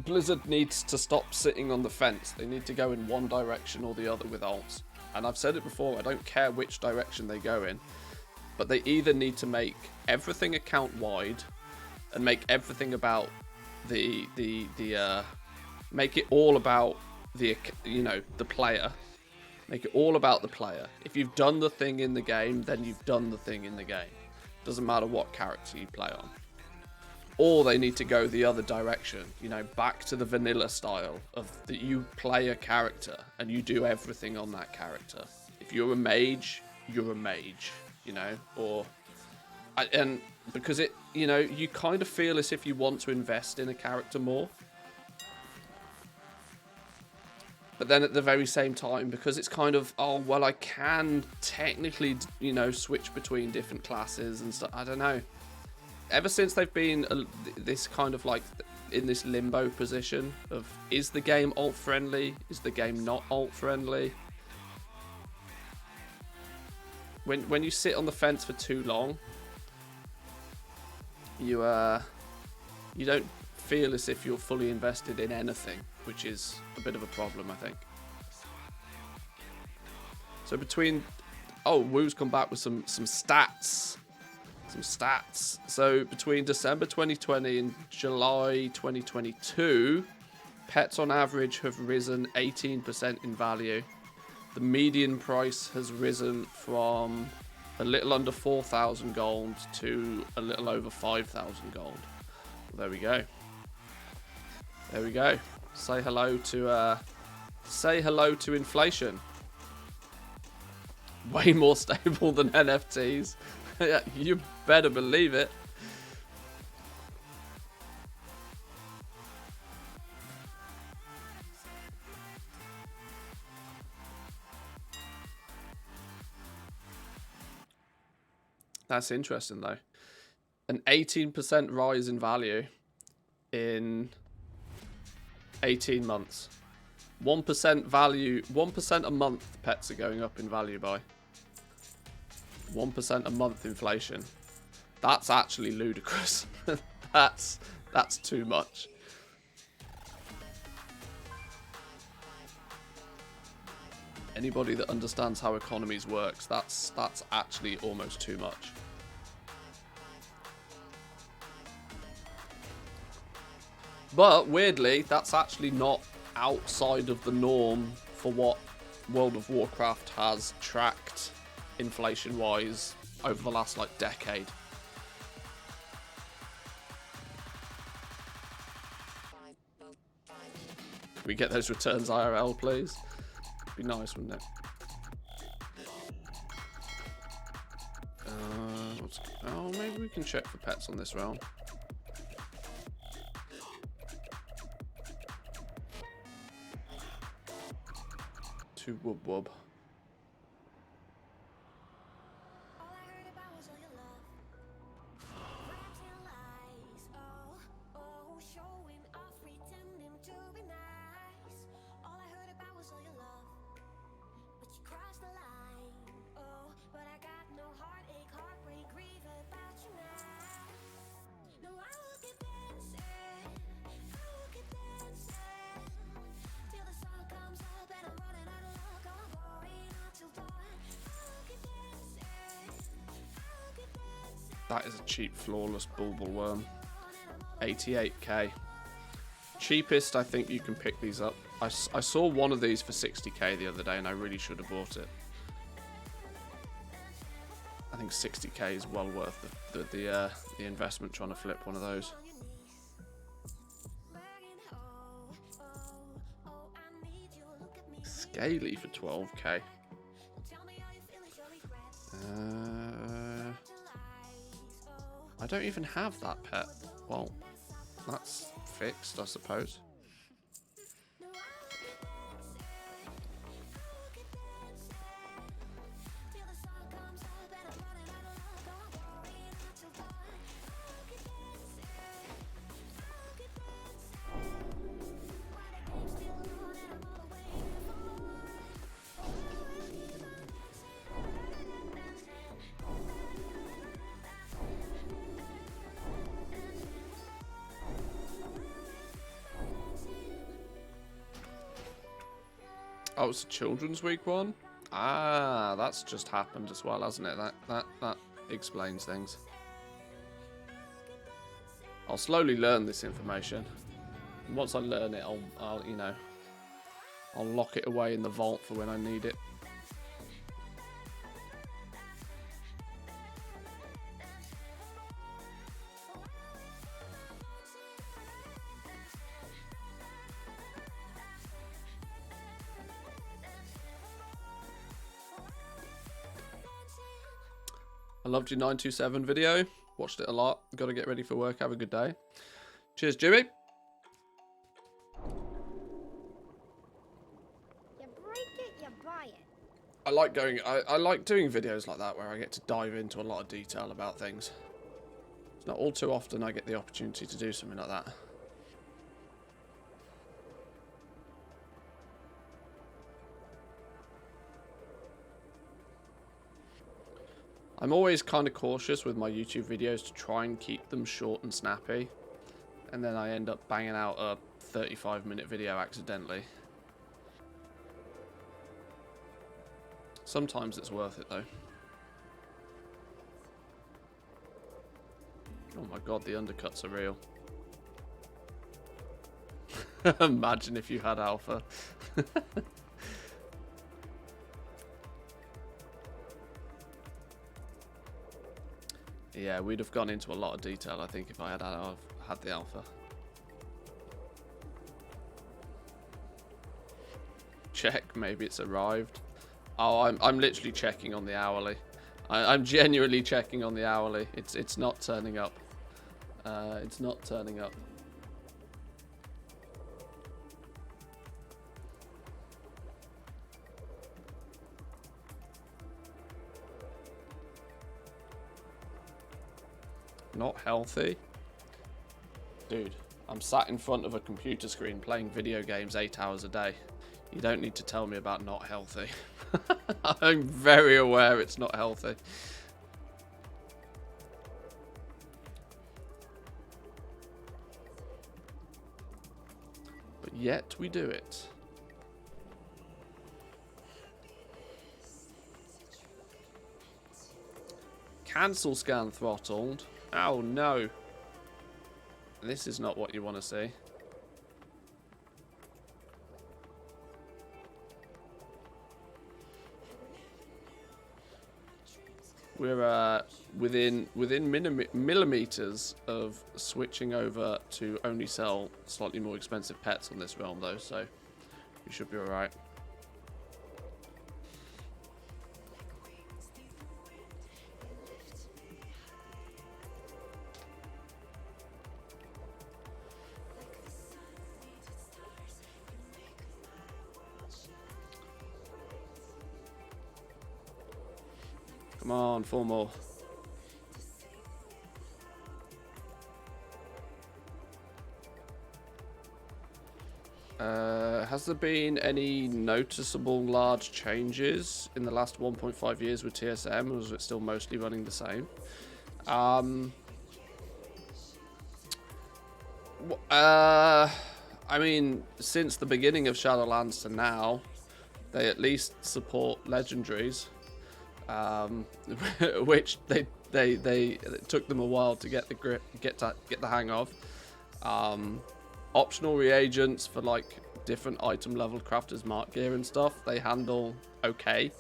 Blizzard needs to stop sitting on the fence. They need to go in one direction or the other with alts. And I've said it before, I don't care which direction they go in, but they either need to make everything account wide and make everything about make it all about the player. Make it all about the player. If you've done the thing in the game, then you've done the thing in the game. Doesn't matter what character you play on. Or they need to go the other direction, you know, back to the vanilla style of that you play a character and you do everything on that character. If you're a mage, you're a mage, you know, and because it, you know, you kind of feel as if you want to invest in a character more. But then at the very same time, because it's kind of, oh, well, I can technically, you know, switch between different classes and stuff. I don't know. Ever since they've been this kind of like in this limbo position of, is the game alt friendly? Is the game not alt friendly? When you sit on the fence for too long, you don't feel as if you're fully invested in anything, which is a bit of a problem, I think. So between, oh, Woo's come back with some stats. Some stats. So between December 2020 and July 2022, pets on average have risen 18% in value. The median price has risen from a little under 4,000 gold to a little over 5,000 gold. Well, there we go. There we go. Say hello to inflation. Way more stable than NFTs. You better believe it. That's interesting though. An 18% rise in value in 18 months. 1% value, 1% a month pets are going up in value by. 1% a month inflation. That's actually ludicrous. That's too much. Anybody that understands how economies works, that's actually almost too much. But weirdly, that's actually not outside of the norm for what World of Warcraft has tracked inflation-wise over the last like decade. Can we get those returns IRL, please? Be nice, wouldn't it? Oh, maybe we can check for pets on this round. To wub wub. That is a cheap, flawless bulbul worm. 88k. Cheapest, I think you can pick these up. I saw one of these for 60k the other day, and I really should have bought it. I think 60k is well worth the investment trying to flip one of those. Scaly for 12k. I don't even have that pet. Well, that's fixed, I suppose. Oh, it's a Children's Week one? Ah, that's just happened as well, hasn't it? That explains things. I'll slowly learn this information. And once I learn it, I'll you know, I'll lock it away in the vault for when I need it. I loved your 927 video. Watched it a lot. Got to get ready for work. Have a good day. Cheers, Jimmy. You break it, you buy it. I like going. I like doing videos like that where I get to dive into a lot of detail about things. It's not all too often I get the opportunity to do something like that. I'm always kind of cautious with my YouTube videos to try and keep them short and snappy. And then I end up banging out a 35-minute video accidentally. Sometimes it's worth it though. Oh my god, the undercuts are real. Imagine if you had alpha. Yeah, we'd have gone into a lot of detail, I think, if I had the alpha. Check, maybe it's arrived. Oh, I'm literally checking on the hourly. I'm genuinely checking on the hourly. It's not turning up. It's not turning up. Not healthy. Dude, I'm sat in front of a computer screen playing video games 8 hours a day. You don't need to tell me about not healthy. I'm very aware it's not healthy. But yet we do it. Cancel scan throttled. Oh no. This is not what you want to see. We're within millimeters of switching over to only sell slightly more expensive pets on this realm, though, so we should be alright. Come on, 4 more. Has there been any noticeable large changes in the last 1.5 years with TSM, or is it still mostly running the same? I mean, since the beginning of Shadowlands to now, they at least support legendaries. Which they took them a while to get the hang of. Optional reagents for like different item level crafters mark gear and stuff, they handle okay.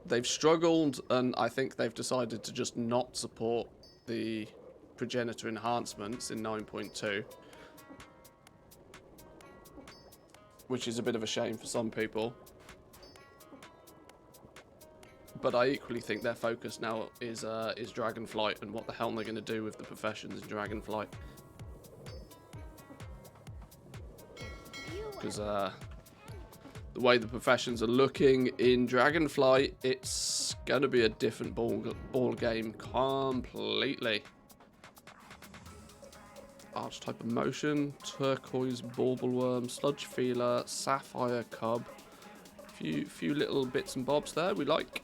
They've struggled, and I think they've decided to just not support the progenitor enhancements in 9.2. Which is a bit of a shame for some people. But I equally think their focus now is Dragonflight and what the hell they're going to do with the professions in Dragonflight. Because the way the professions are looking in Dragonflight, it's going to be a different ball game completely. Archetype of motion, turquoise bauble sludge feeler, sapphire cub. Few little bits and bobs there we like.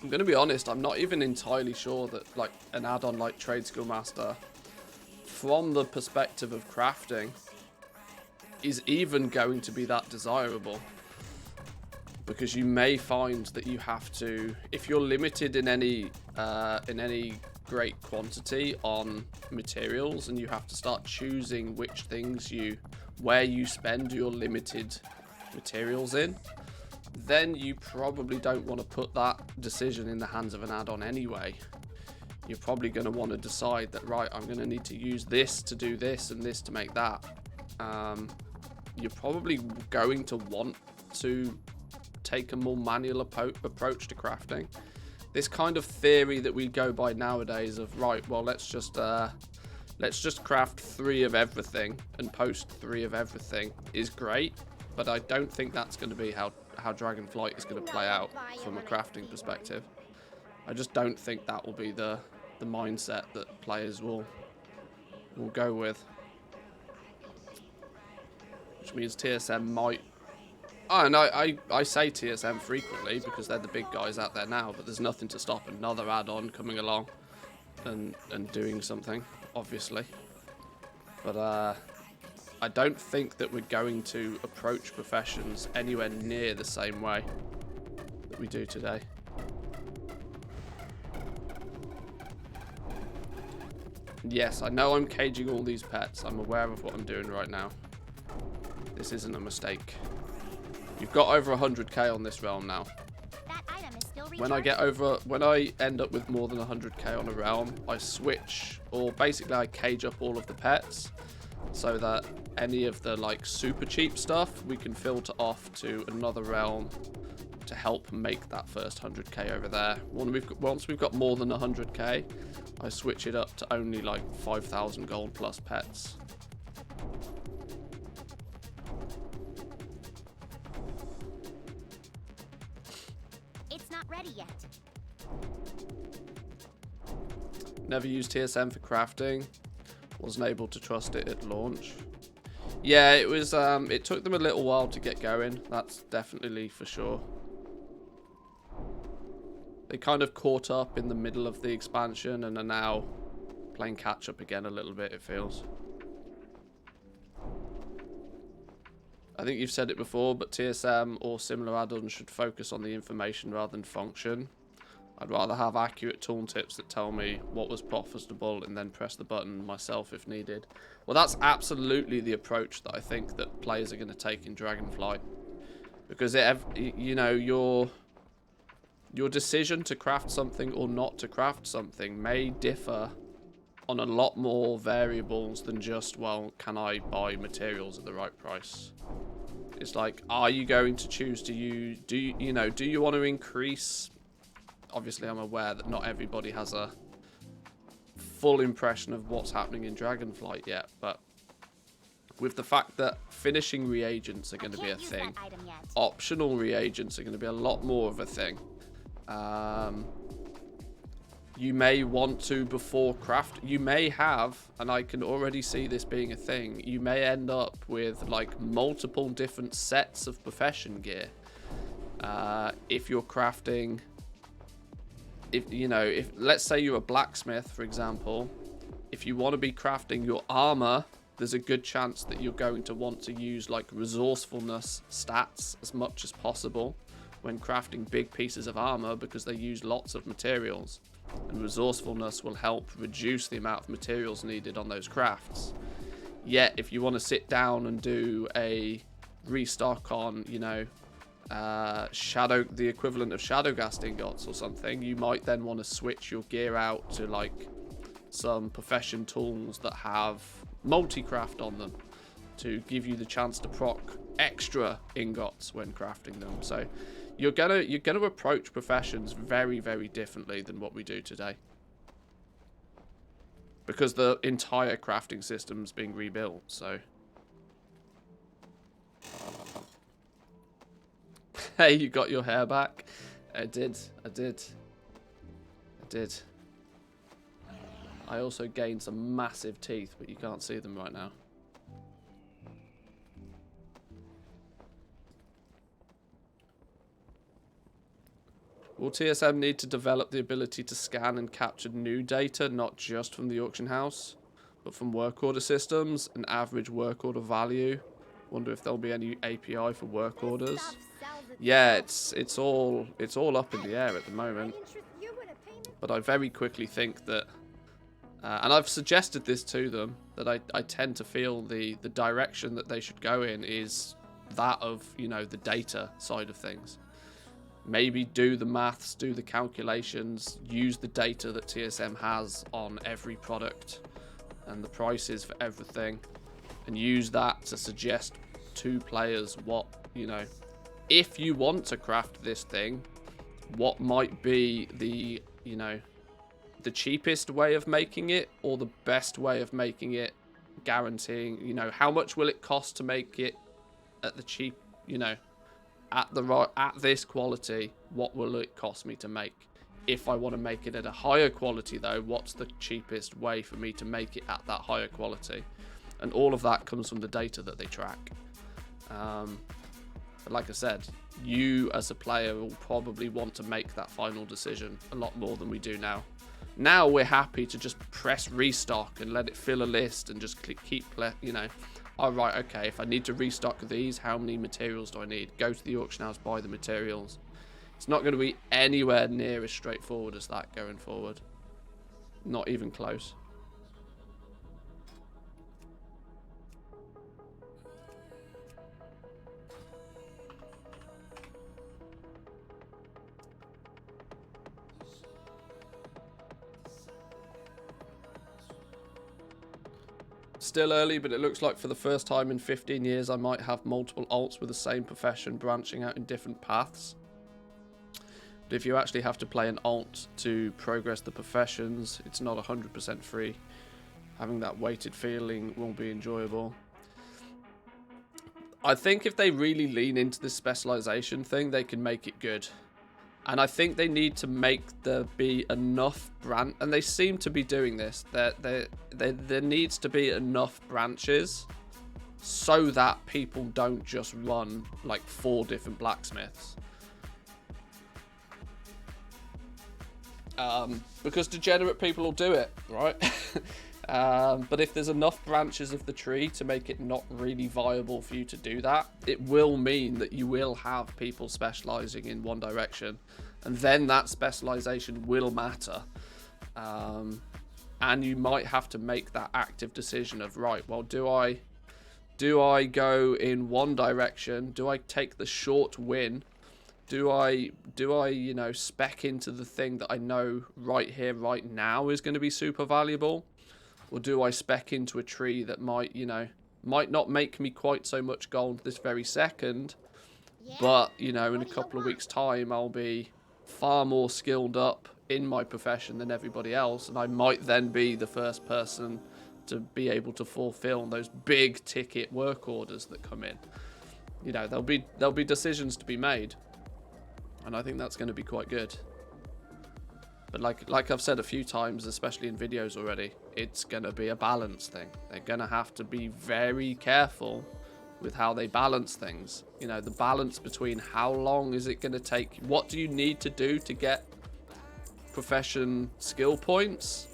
I'm going to be honest, I'm not even entirely sure that like an add-on like Trade Skill Master, from the perspective of crafting, is even going to be that desirable. Because you may find that you have to, if you're limited in any great quantity on materials, and you have to start choosing which things where you spend your limited materials in, then you probably don't want to put that decision in the hands of an add-on anyway. You're probably going to want to decide that, right, I'm going to need to use this to do this and this to make that. You're probably going to want to take a more manual approach to crafting. This kind of theory that we go by nowadays of, right, well, let's just craft 3 of everything and post 3 of everything is great, but I don't think that's going to be how Dragonflight is going to play out from a crafting perspective. I just don't think that will be the mindset that players will go with. Which means TSM might... Oh, and I say TSM frequently because they're the big guys out there now, but there's nothing to stop another add-on coming along and doing something, obviously. But I don't think that we're going to approach professions anywhere near the same way that we do today. Yes, I know I'm caging all these pets. I'm aware of what I'm doing right now. This isn't a mistake. You've got over 100k on this realm now. That item is still When I end up with more than 100k on a realm, I switch, or basically I cage up all of the pets so that any of the like super cheap stuff we can filter off to another realm to help make that first 100k over there. Once we've got more than 100k, I switch it up to only like 5,000 gold plus pets. It's not ready yet. Never used TSM for crafting. Wasn't able to trust it at launch. Yeah, it was. It took them a little while to get going. That's definitely for sure. They kind of caught up in the middle of the expansion and are now playing catch up again a little bit, it feels. I think you've said it before, but TSM or similar add-ons should focus on the information rather than function. I'd rather have accurate tooltips that tell me what was profitable and then press the button myself if needed. Well, that's absolutely the approach that I think that players are going to take in Dragonflight. Because, you know, your decision to craft something or not to craft something may differ on a lot more variables than just, well, can I buy materials at the right price? It's like, are you going to choose to use, do you want to increase? Obviously, I'm aware that not everybody has a full impression of what's happening in Dragonflight yet, but with the fact that finishing reagents are going to be a thing, optional reagents are going to be a lot more of a thing. You may want to, before craft, you may have, and I can already see this being a thing, you may end up with like multiple different sets of profession gear. If you're crafting, if let's say you're a blacksmith, for example, if you want to be crafting your armor, there's a good chance that you're going to want to use like resourcefulness stats as much as possible when crafting big pieces of armor, because they use lots of materials, and resourcefulness will help reduce the amount of materials needed on those crafts. Yet if you want to sit down and do a restock on, the equivalent of Shadowgast ingots or something, you might then want to switch your gear out to like some profession tools that have multi-craft on them to give you the chance to proc extra ingots when crafting them. So you're gonna approach professions very, very differently than what we do today, because the entire crafting system's being rebuilt. So hey, you got your hair back? I did. I also gained some massive teeth, but you can't see them right now. Will TSM need to develop the ability to scan and capture new data, not just from the auction house, but from work order systems, an average work order value? Wonder if there'll be any API for work orders. Yeah, it's all up in the air at the moment. But I very quickly think that, and I've suggested this to them, that I tend to feel the direction that they should go in is that of, the data side of things. Maybe do the maths, do the calculations, use the data that TSM has on every product and the prices for everything, and use that to suggest to players what, if you want to craft this thing, what might be the, the cheapest way of making it or the best way of making it, guaranteeing, how much will it cost to make it at the cheap, at this quality, what will it cost me to make? If I want to make it at a higher quality though, what's the cheapest way for me to make it at that higher quality? And all of that comes from the data that they track. But like I said, you as a player will probably want to make that final decision a lot more than we do now. Now we're happy to just press restock and let it fill a list and just keep, all right, okay, if I need to restock these, how many materials do I need? Go to the auction house, buy the materials. It's not going to be anywhere near as straightforward as that going forward. Not even close. still early, but it looks like for the first time in 15 years I might have multiple alts with the same profession branching out in different paths. But if you actually have to play an alt to progress the professions, it's not 100% free. Having that weighted feeling won't be enjoyable. I think if they really lean into this specialization thing, they can make it good. And I think they need to make there be enough branch, and they seem to be doing this. There needs to be enough branches so that people don't just run like 4 different blacksmiths. Because degenerate people will do it, right? But if there's enough branches of the tree to make it not really viable for you to do that, it will mean that you will have people specializing in one direction, and then that specialization will matter. And you might have to make that active decision of, right, well, do I go in one direction? Do I take the short win? Do I, you know, spec into the thing that I know right here, right now is going to be super valuable? Or do I spec into a tree that might, you know, might not make me quite so much gold this very second, but, you know, in a couple of weeks' time, I'll be far more skilled up in my profession than everybody else, and I might then be the first person to be able to fulfill those big ticket work orders that come in. You know, there'll be decisions to be made. And I think that's going to be quite good. But like I've said a few times, especially in videos already, it's going to be a balance thing. They're going to have to be very careful with how they balance things. You know, the balance between how long is it going to take, what do you need to do to get profession skill points,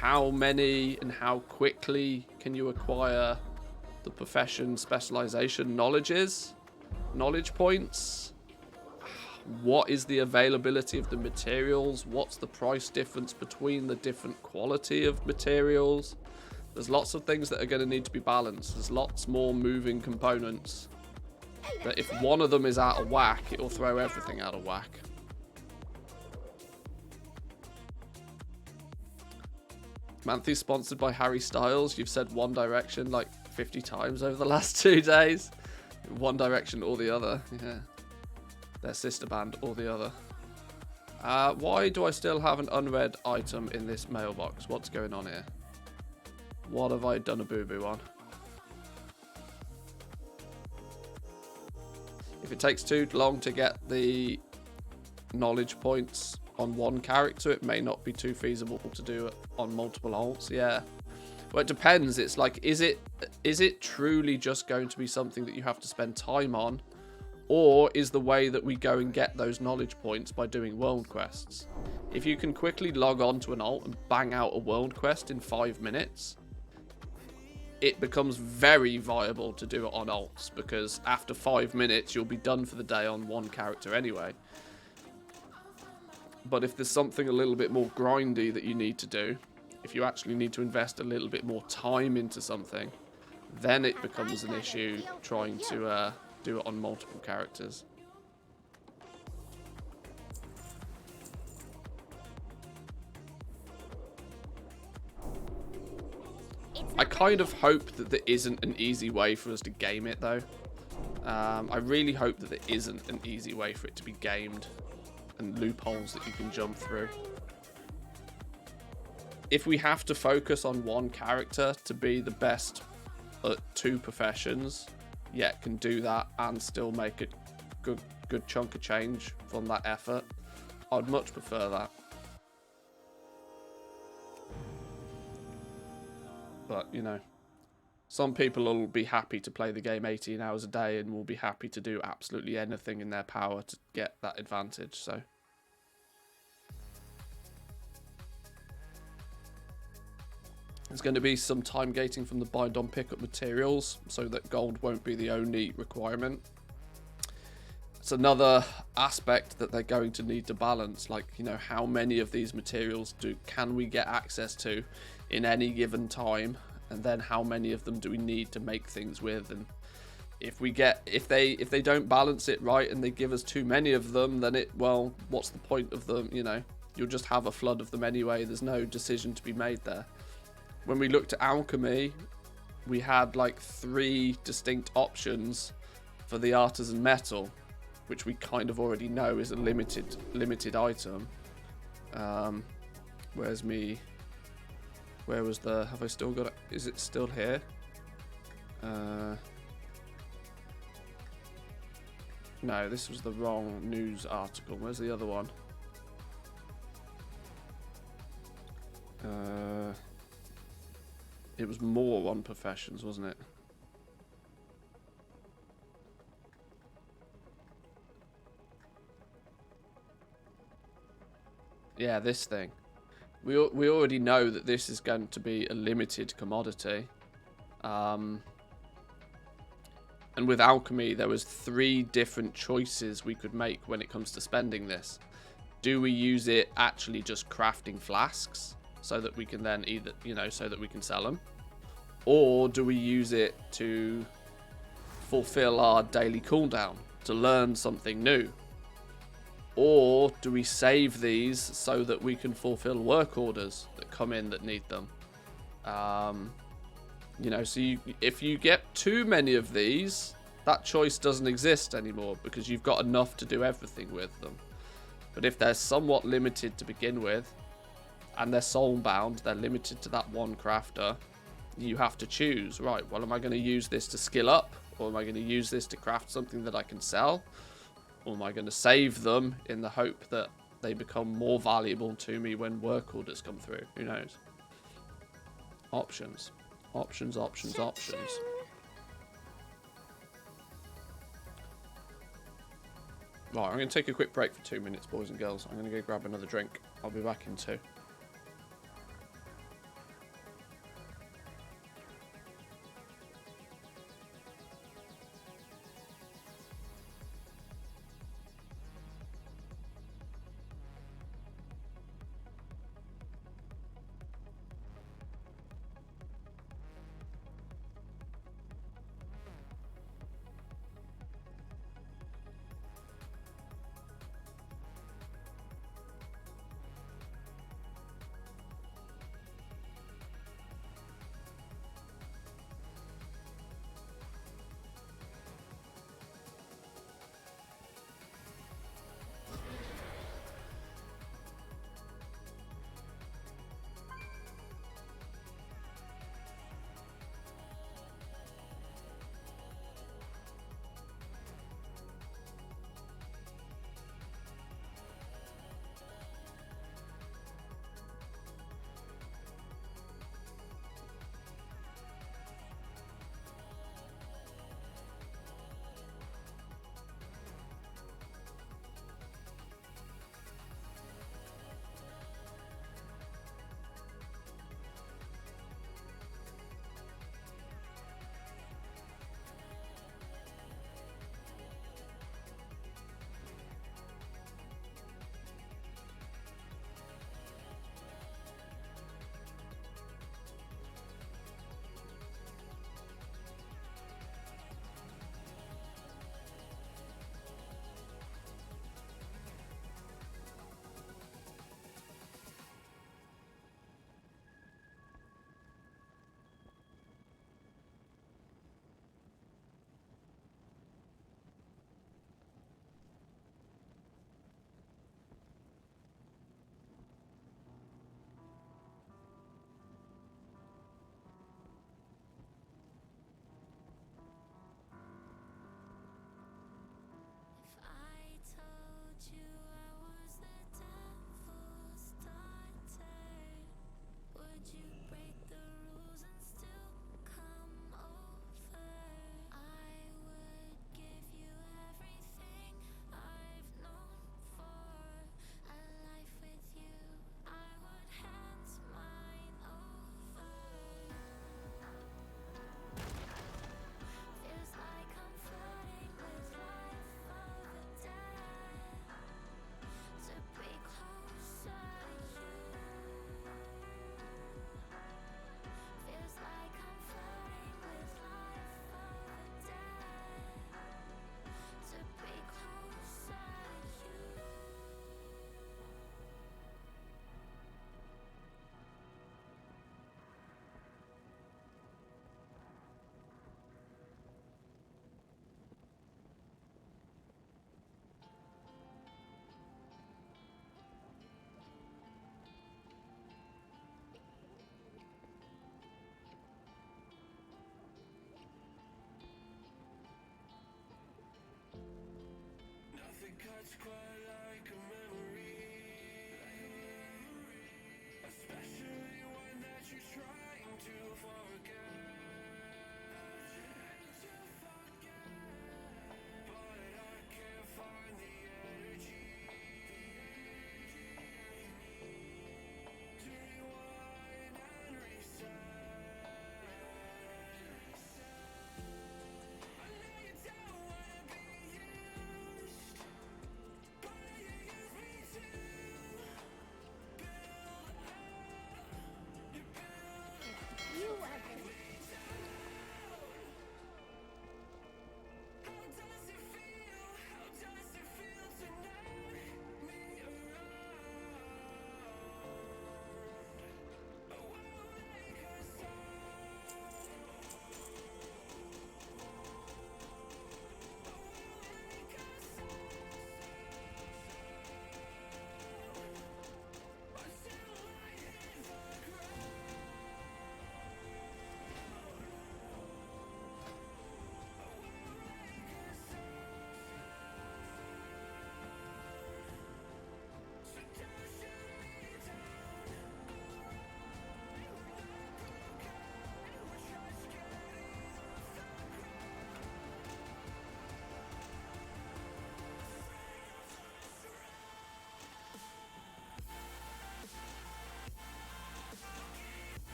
how many and how quickly can you acquire the profession specialization knowledge points. What is the availability of the materials? What's the price difference between the different quality of materials? There's lots of things that are going to need to be balanced. There's lots more moving components that if one of them is out of whack, it will throw everything out of whack. Manthi's sponsored by Harry Styles. You've said One Direction like 50 times over the last 2 days. One Direction or the other. Yeah. Their sister band or the other. Why do I still have an unread item in this mailbox? What's going on here? What have I done a boo-boo on? If it takes too long to get the knowledge points on one character, it may not be too feasible to do it on multiple alts. Yeah. Well, it depends. It's like, is it truly just going to be something that you have to spend time on? Or is the way that we go and get those knowledge points by doing world quests? If you can quickly log on to an alt and bang out a world quest in 5 minutes, it becomes very viable to do it on alts, because after 5 minutes you'll be done for the day on one character anyway. But if there's something a little bit more grindy that you need to do, if you actually need to invest a little bit more time into something, then it becomes an issue trying to do it on multiple characters. I kind of hope that there isn't an easy way for us to game it though. I really hope that there isn't an easy way for it to be gamed and loopholes that you can jump through. If we have to focus on one character to be the best at 2 professions, yet can do that and still make a good chunk of change from that effort, I'd much prefer that. But, you know, some people will be happy to play the game 18 hours a day and will be happy to do absolutely anything in their power to get that advantage, so. There's going to be some time gating from the bind on pickup materials so that gold won't be the only requirement. It's another aspect that they're going to need to balance, like, you know, how many of these materials can we get access to in any given time, and then how many of them do we need to make things with. And if they don't balance it right and they give us too many of them, then well, what's the point of them? You know, you'll just have a flood of them anyway. There's no decision to be made there. When we looked at alchemy, we had like 3 distinct options for the artisan metal, which we kind of already know is a limited item. Where's me? Where was the? Have I still got it? Is it still here? No, this was the wrong news article. Where's the other one? It was more on professions, wasn't it? Yeah, this thing. We already know that this is going to be a limited commodity. And with alchemy, there was 3 different choices we could make when it comes to spending this. Do we use it actually just crafting flasks so that we can then either, so that we can sell them? Or do we use it to fulfill our daily cooldown, to learn something new? Or do we save these so that we can fulfill work orders that come in that need them? So if you get too many of these, that choice doesn't exist anymore because you've got enough to do everything with them. But if they're somewhat limited to begin with, and they're soul-bound, they're limited to that one crafter, you have to choose, right, well, am I going to use this to skill up? Or am I going to use this to craft something that I can sell? Or am I going to save them in the hope that they become more valuable to me when work orders come through? Who knows? Options. Options, options, options. Right, I'm going to take a quick break for 2 minutes, boys and girls. I'm going to go grab another drink. I'll be back in 2.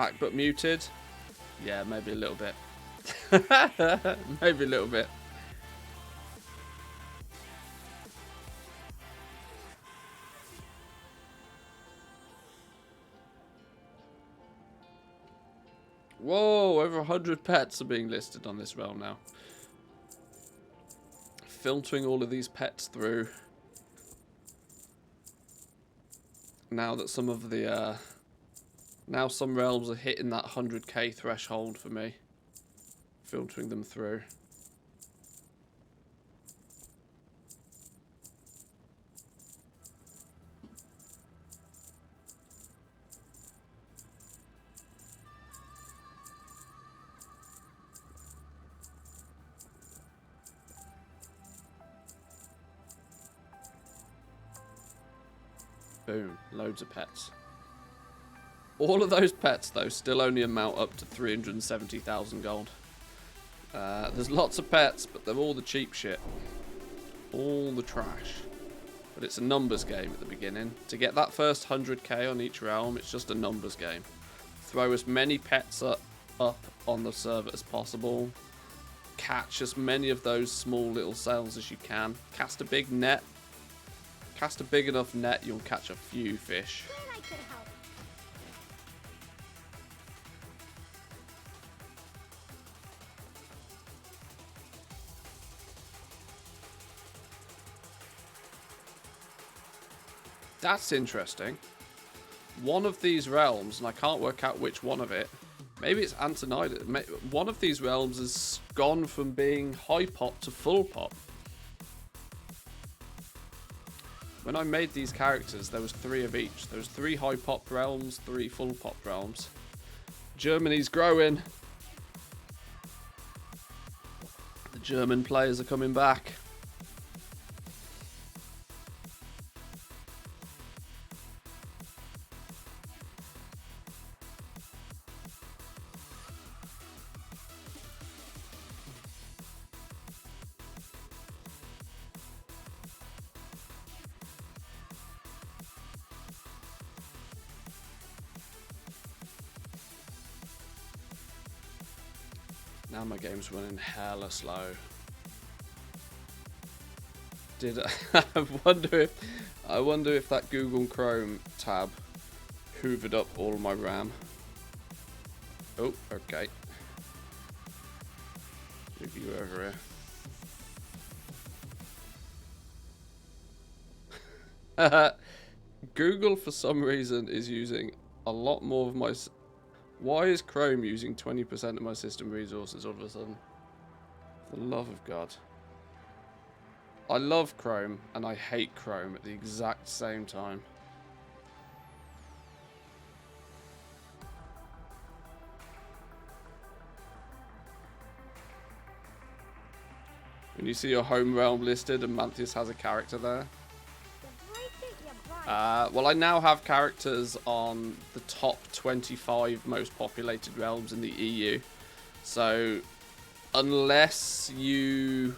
Back but muted. Yeah, maybe a little bit. Maybe a little bit. Whoa, over 100 pets are being listed on this realm now. Filtering all of these pets through. Now that some of the, now some realms are hitting that 100k threshold for me. Filtering them through. Boom, loads of pets. All of those pets, though, still only amount up to 370,000 gold. There's lots of pets, but they're all the cheap shit. All the trash. But it's a numbers game at the beginning. To get that first 100k on each realm, it's just a numbers game. Throw as many pets up on the server as possible. Catch as many of those small little cells as you can. Cast a big net. Cast a big enough net, you'll catch a few fish. Glad I could help. That's interesting. One of these realms, and I can't work out which one of it, maybe it's Antonida. One of these realms has gone from being high pop to full pop. When I made these characters, there was 3 of each. There was 3 high pop realms, 3 full pop realms. Germany's growing. The German players are coming back. Now my game's running hella slow. I wonder if that Google Chrome tab hoovered up all my RAM. Oh, okay. Move you over here. Google for some reason is using a lot more of my... Why is Chrome using 20% of my system resources all of a sudden? For the love of God. I love Chrome and I hate Chrome at the exact same time. When you see your home realm listed and Manthias has a character there. Well, I now have characters on the top 25 most populated realms in the EU. So, unless you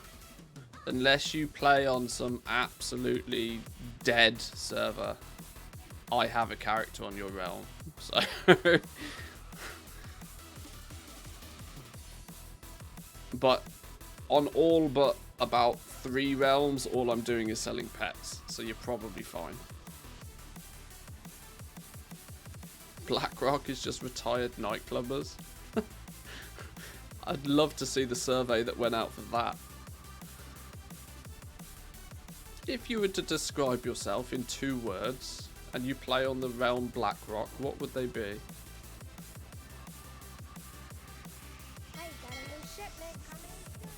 play on some absolutely dead server, I have a character on your realm. So, but on all but about 3 realms, all I'm doing is selling pets. So you're probably fine. BlackRock is just retired nightclubbers. I'd love to see the survey that went out for that. If you were to describe yourself in 2 words, and you play on the realm BlackRock, what would they be? I got a new shipment coming soon.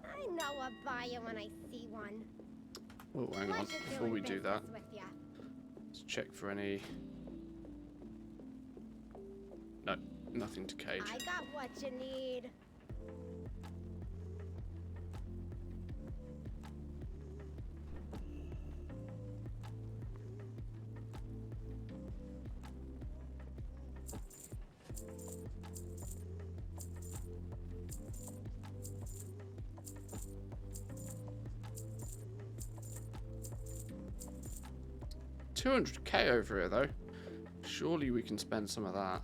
I know a buyer when I see one. Oh, hang on. Pleasure Before doing we do that, business with ya. let's check for any... No, nothing to cage. I got what you need. 200k over here, though. Surely we can spend some of that.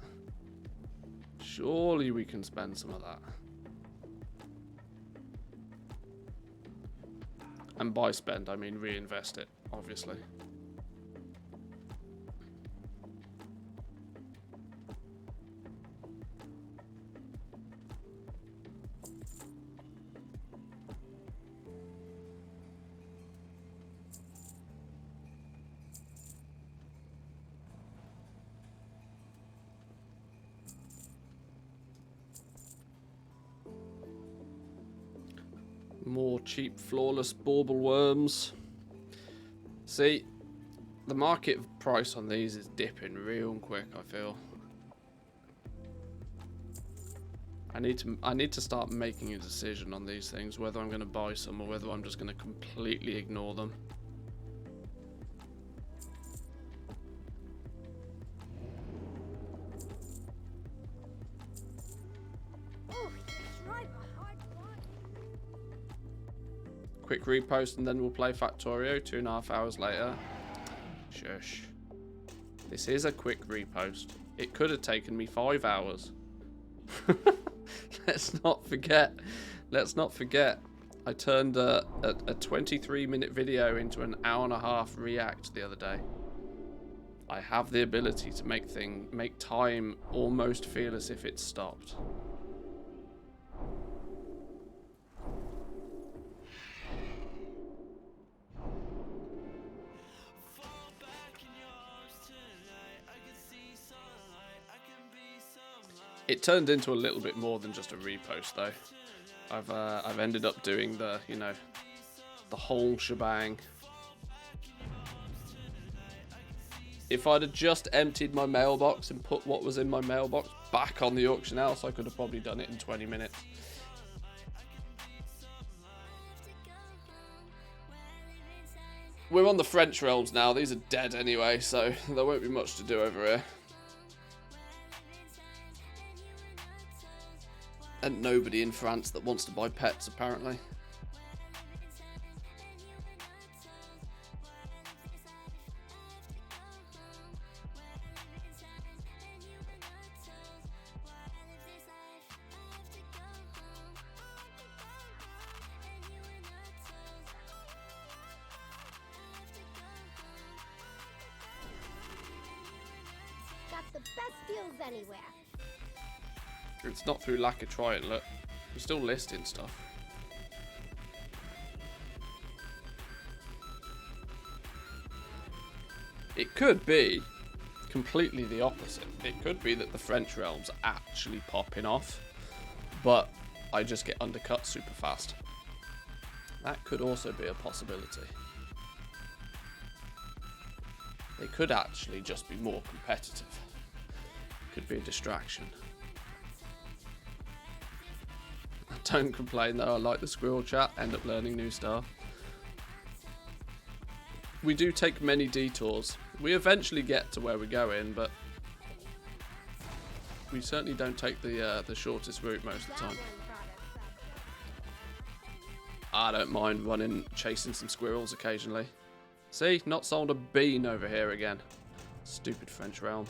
Surely we can spend some of that. And by spend, I mean reinvest it, obviously. More cheap, flawless bauble worms. See, the market price on these is dipping real quick, I feel. I need to start making a decision on these things, whether I'm going to buy some or whether I'm just going to completely ignore them. Quick repost and then we'll play Factorio 2.5 hours later. Shush. This is a quick repost. It could have taken me 5 hours. Let's not forget. Let's not forget. I turned a 23-minute video into an hour-and-a-half react the other day. I have the ability to make time almost feel as if it's stopped. It turned into a little bit more than just a repost, though. I've ended up doing the, you know, the whole shebang. If I'd have just emptied my mailbox and put what was in my mailbox back on the auction house, I could have probably done it in 20 minutes. We're on the French realms now. These are dead anyway, so there won't be much to do over here. And nobody in France that wants to buy pets, apparently. Got the best deals anywhere. It's not through lack of trying, look. We're still listing stuff. It could be completely the opposite. It could be that the French realms are actually popping off, but I just get undercut super fast. That could also be a possibility. They could actually just be more competitive. Could be a distraction. Don't complain though, I like the squirrel chat, end up learning new stuff. We do take many detours. We eventually get to where we're going, but we certainly don't take the shortest route most of the time. I don't mind chasing some squirrels occasionally. See, not sold a bean over here again. Stupid French realm.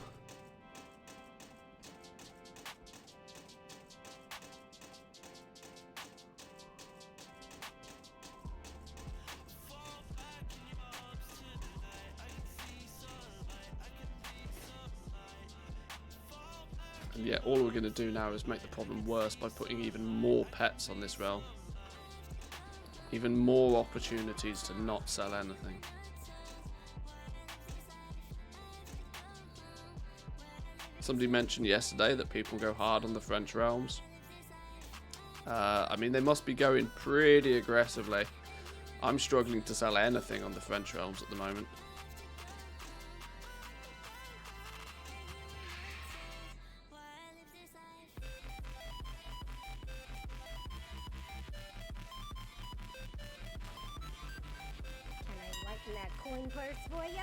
And yeah, all we're going to do now is make the problem worse by putting even more pets on this realm. Even more opportunities to not sell anything. Somebody mentioned yesterday that people go hard on the French realms. I mean, they must be going pretty aggressively. I'm struggling to sell anything on the French realms at the moment. That coin purse for you?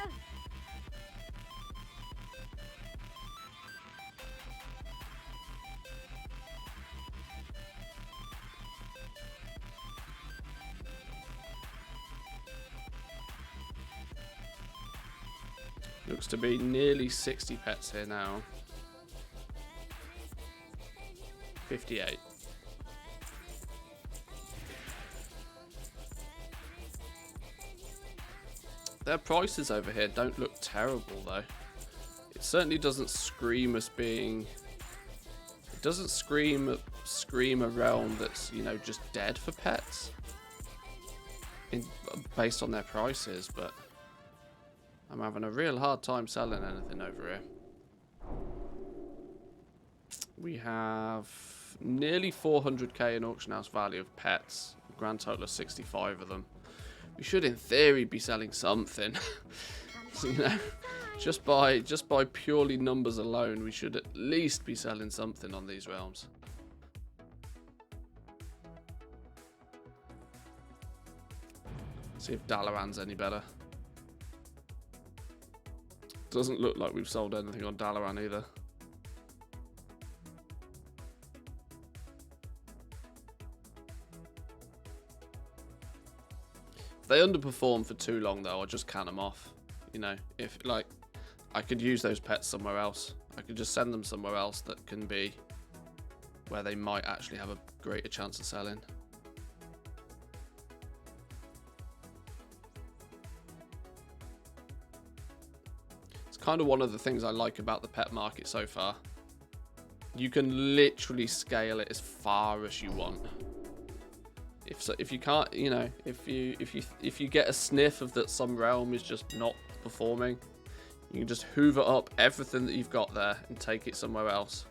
Looks to be nearly 60 pets here now. 58. Their prices over here don't look terrible though. It certainly doesn't scream as being... It doesn't scream a realm that's, you know, just dead for pets. Based on their prices, but... I'm having a real hard time selling anything over here. We have nearly 400k in auction house value of pets. A grand total of 65 of them. We should, in theory, be selling something. So, you know, just by purely numbers alone, we should at least be selling something on these realms. See if Dalaran's any better. Doesn't look like we've sold anything on Dalaran either. If they underperform for too long though, I'll just can them off. You know, if like I could use those pets somewhere else. I could just send them somewhere else that can be where they might actually have a greater chance of selling. Kind of one of the things I like about the pet market so far. You can literally scale it as far as you want. If you can't, you know, if you get a sniff of that some realm is just not performing, you can just hoover up everything that you've got there and take it somewhere else.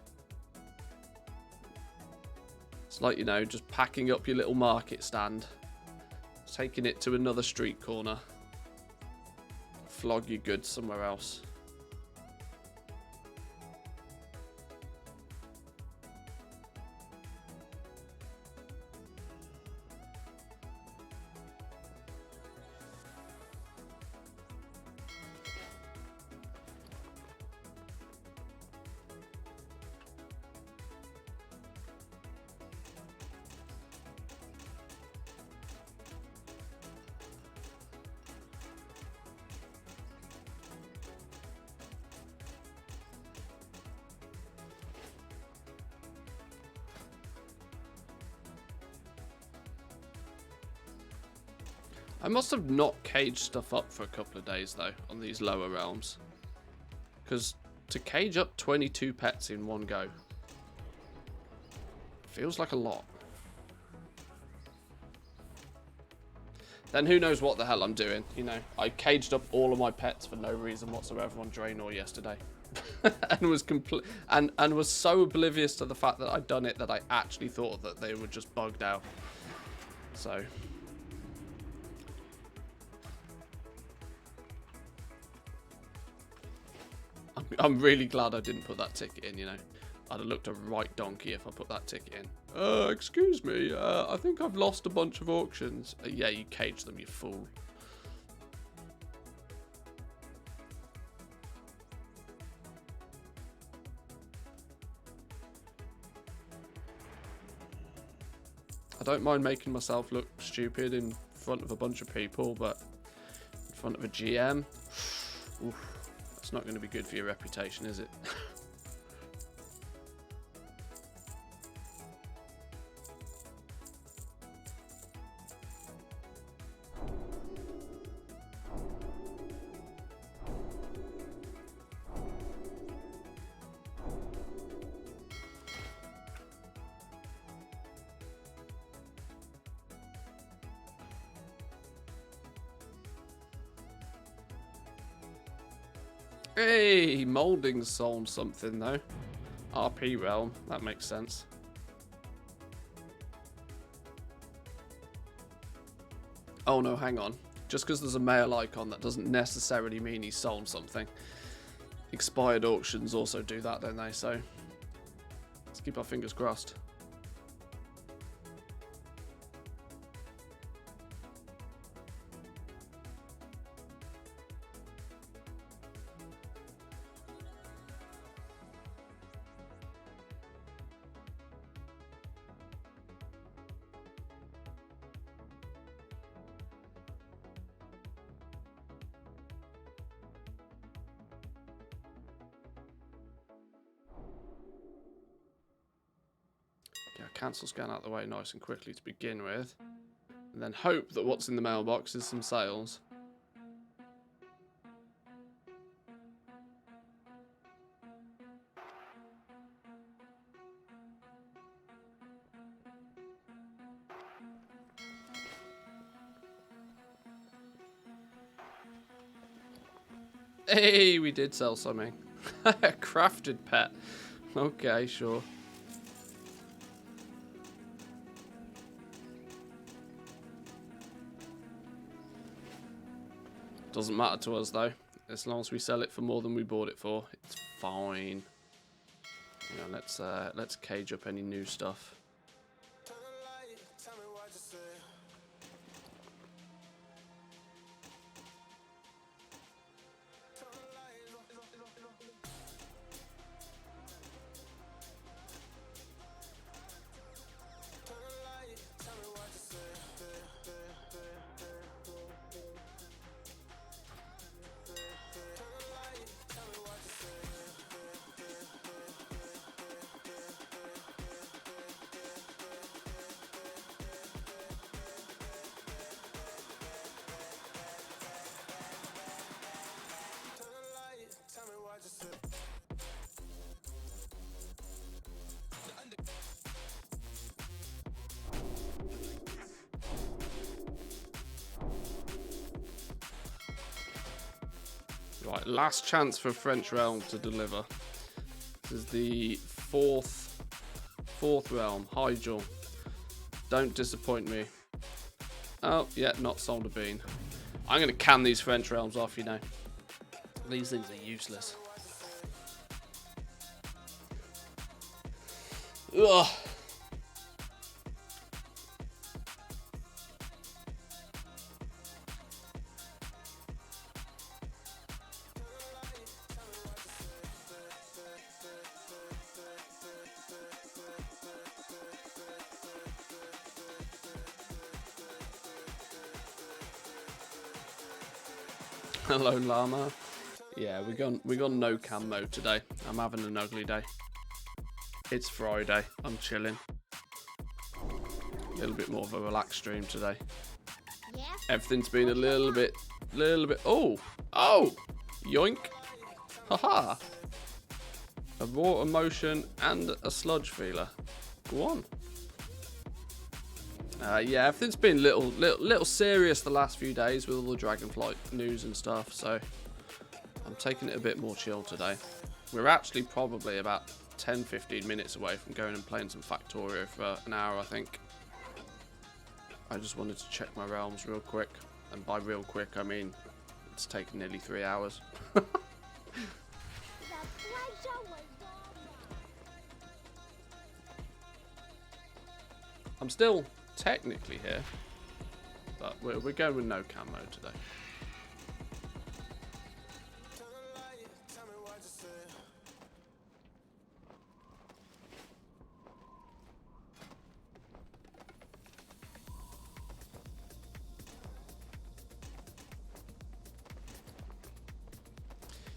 It's like, you know, just packing up your little market stand, taking it to another street corner, flog your goods somewhere else. I must have not caged stuff up for a couple of days though on these lower realms, because to cage up 22 pets in one go feels like a lot. Then who knows what the hell I'm doing, you know. I caged up all of my pets for no reason whatsoever on Draenor yesterday. and was so oblivious to the fact that I'd done it that I actually thought that they were just bugged out. So I'm really glad I didn't put that ticket in, you know. I'd have looked a right donkey if I put that ticket in. Excuse me, I think I've lost a bunch of auctions. Yeah, you caged them, you fool. I don't mind making myself look stupid in front of a bunch of people, but in front of a GM, oof, that's not going to be good for your reputation, is it? Hey, Molding's sold something though. RP realm, that makes sense. Oh no, hang on. Just because there's a male icon, that doesn't necessarily mean he's sold something. Expired auctions also do that, don't they? So let's keep our fingers crossed. cancel scan out the way nice and quickly to begin with. And then hope that what's in the mailbox is some sales. Hey, we did sell something. A crafted pet. Okay, sure. Doesn't matter to us though. As long as we sell it for more than we bought it for, it's fine. You know, let's cage up any new stuff. Right, last chance for French Realm to deliver. This is the fourth realm, Hyjal. Don't disappoint me. Oh, yeah, not sold a bean. I'm going to can these French Realms off, you know. These things are useless. Ugh. Hello, llama. Yeah, we're gone no cam mode today. I'm having an ugly day. It's Friday. I'm chilling. A little bit more of a relaxed stream today. Yeah. Everything's been a little bit. Oh, yoink, haha. A raw emotion and a sludge feeler. Go on. Yeah, everything's been little serious the last few days with all the Dragonflight news and stuff, so I'm taking it a bit more chill today. We're actually probably about 10-15 minutes away from going and playing some Factorio for an hour, I think. I just wanted to check my realms real quick, and by real quick I mean it's taken nearly 3 hours. I'm still technically here, but we're going with no cam mode today.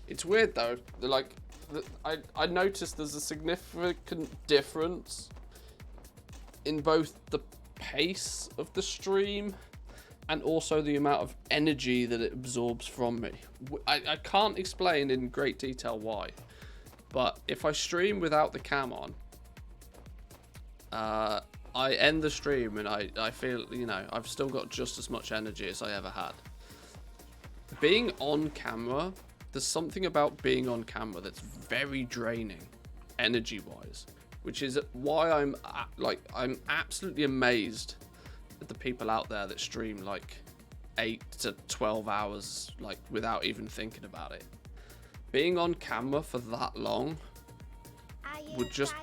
It's weird though, like I noticed there's a significant difference in both the pace of the stream and also the amount of energy that it absorbs from me. I can't explain in great detail why, but if I stream without the cam on, I end the stream and I feel, you know, I've still got just as much energy as I ever had. Being on camera, there's something about being on camera that's very draining energy wise, which is why I'm absolutely amazed at the people out there that stream like 8 to 12 hours like without even thinking about it. Being on camera for that long would just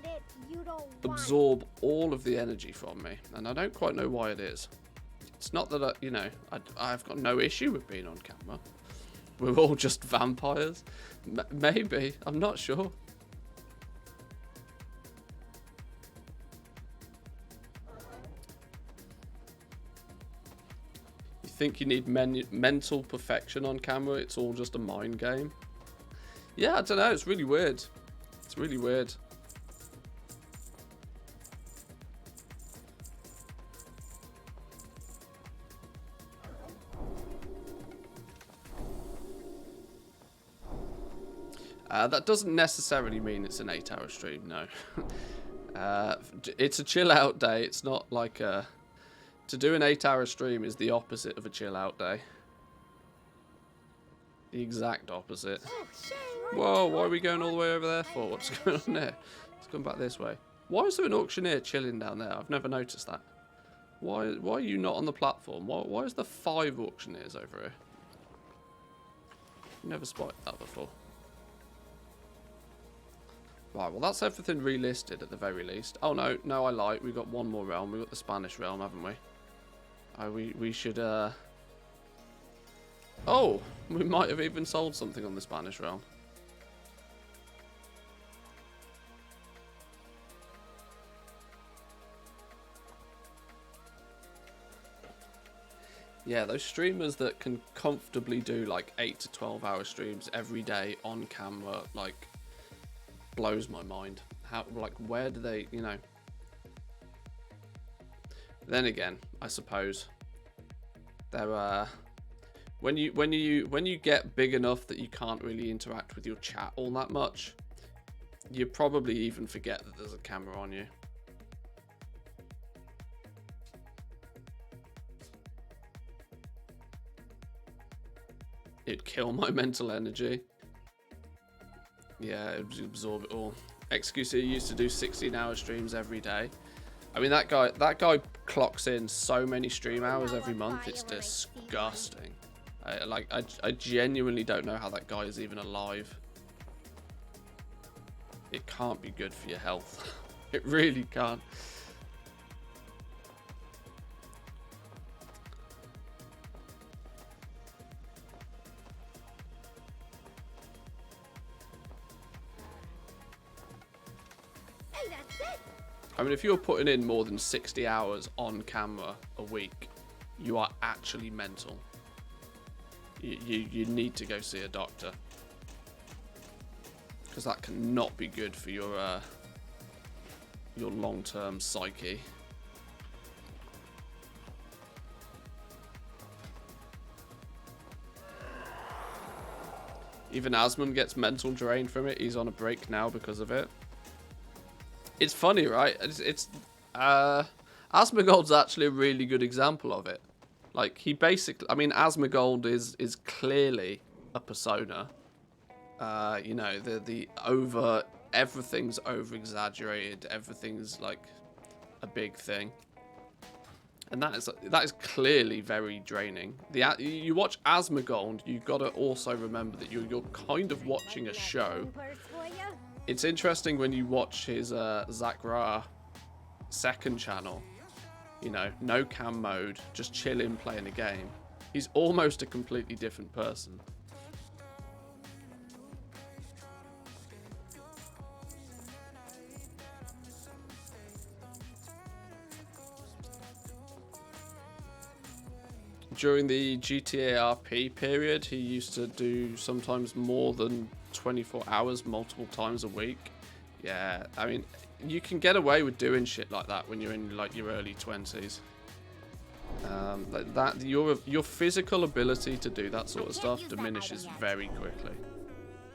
absorb all of the energy from me, and I don't quite know why it is. It's not that I've got no issue with being on camera. We're all just vampires. Maybe, I'm not sure. You think you need mental perfection on camera? It's all just a mind game? Yeah, I don't know. It's really weird. It's really weird. That doesn't necessarily mean it's an 8-hour stream, no. It's a chill out day. It's not like a... To do an 8-hour stream is the opposite of a chill out day. The exact opposite. Whoa, why are we going all the way over there for? What's going on there? Let's come back this way. Why is there an auctioneer chilling down there? I've never noticed that. Why are you not on the platform? Why is there 5 auctioneers over here? Never spotted that before. Right, well that's everything relisted at the very least. Oh no, I lied. We've got one more realm. We've got the Spanish realm, haven't we? Oh, we should, Oh, we might have even sold something on the Spanish realm. Yeah, those streamers that can comfortably do like 8 to 12-hour streams every day on camera, like, blows my mind. How, like, where do they, you know? Then again, I suppose there when you get big enough that you can't really interact with your chat all that much, you probably even forget that there's a camera on you. It'd kill my mental energy. Yeah, it would absorb it all. XQC used to do 16-hour streams every day. I mean, that guy clocks in so many stream hours every month. It's disgusting. I genuinely don't know how that guy is even alive. It can't be good for your health. It really can't. I mean, if you're putting in more than 60 hours on camera a week, you are actually mental. You need to go see a doctor. Because that cannot be good for your long-term psyche. Even Asmund gets mental drain from it. He's on a break now because of it. It's funny, right? Asmongold's actually a really good example of it. Like, he basically... I mean, Asmongold is clearly a persona. You know, everything's over-exaggerated. Everything's, like, a big thing. And that is clearly very draining. You watch Asmongold, you've got to also remember that you're kind of watching a show. It's interesting when you watch his Zach Ra second channel, you know, no cam mode, just chilling playing a game. He's almost a completely different person. During the GTA RP period, he used to do sometimes more than 24 hours multiple times a week. Yeah, I mean, you can get away with doing shit like that when you're in like your early 20s. Like that, your physical ability to do that sort of stuff diminishes very quickly.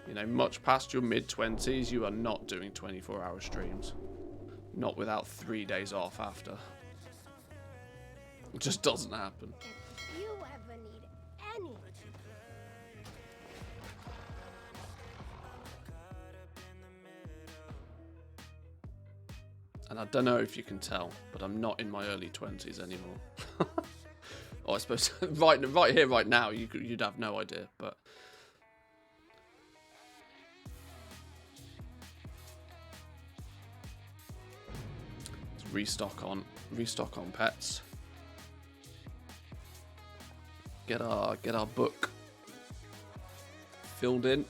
You know, much past your mid-20s, you are not doing 24-hour streams. Not without 3 days off after. It just doesn't happen. If you ever need any... And I don't know if you can tell, but I'm not in my early 20s anymore. Oh, I suppose right here, right now, you'd have no idea, but... Let's restock on pets. Get our book filled in.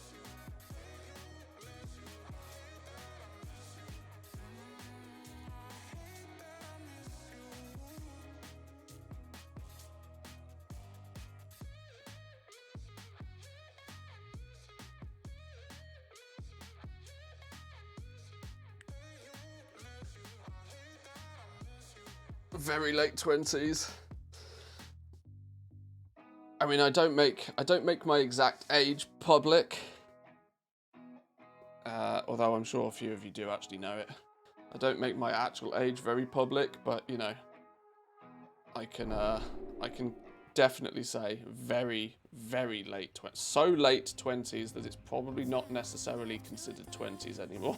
Very late 20s. I mean, I don't make my exact age public. Although I'm sure a few of you do actually know it. I don't make my actual age very public, but you know, I can definitely say very, very late 20s. So late 20s that it's probably not necessarily considered 20s anymore.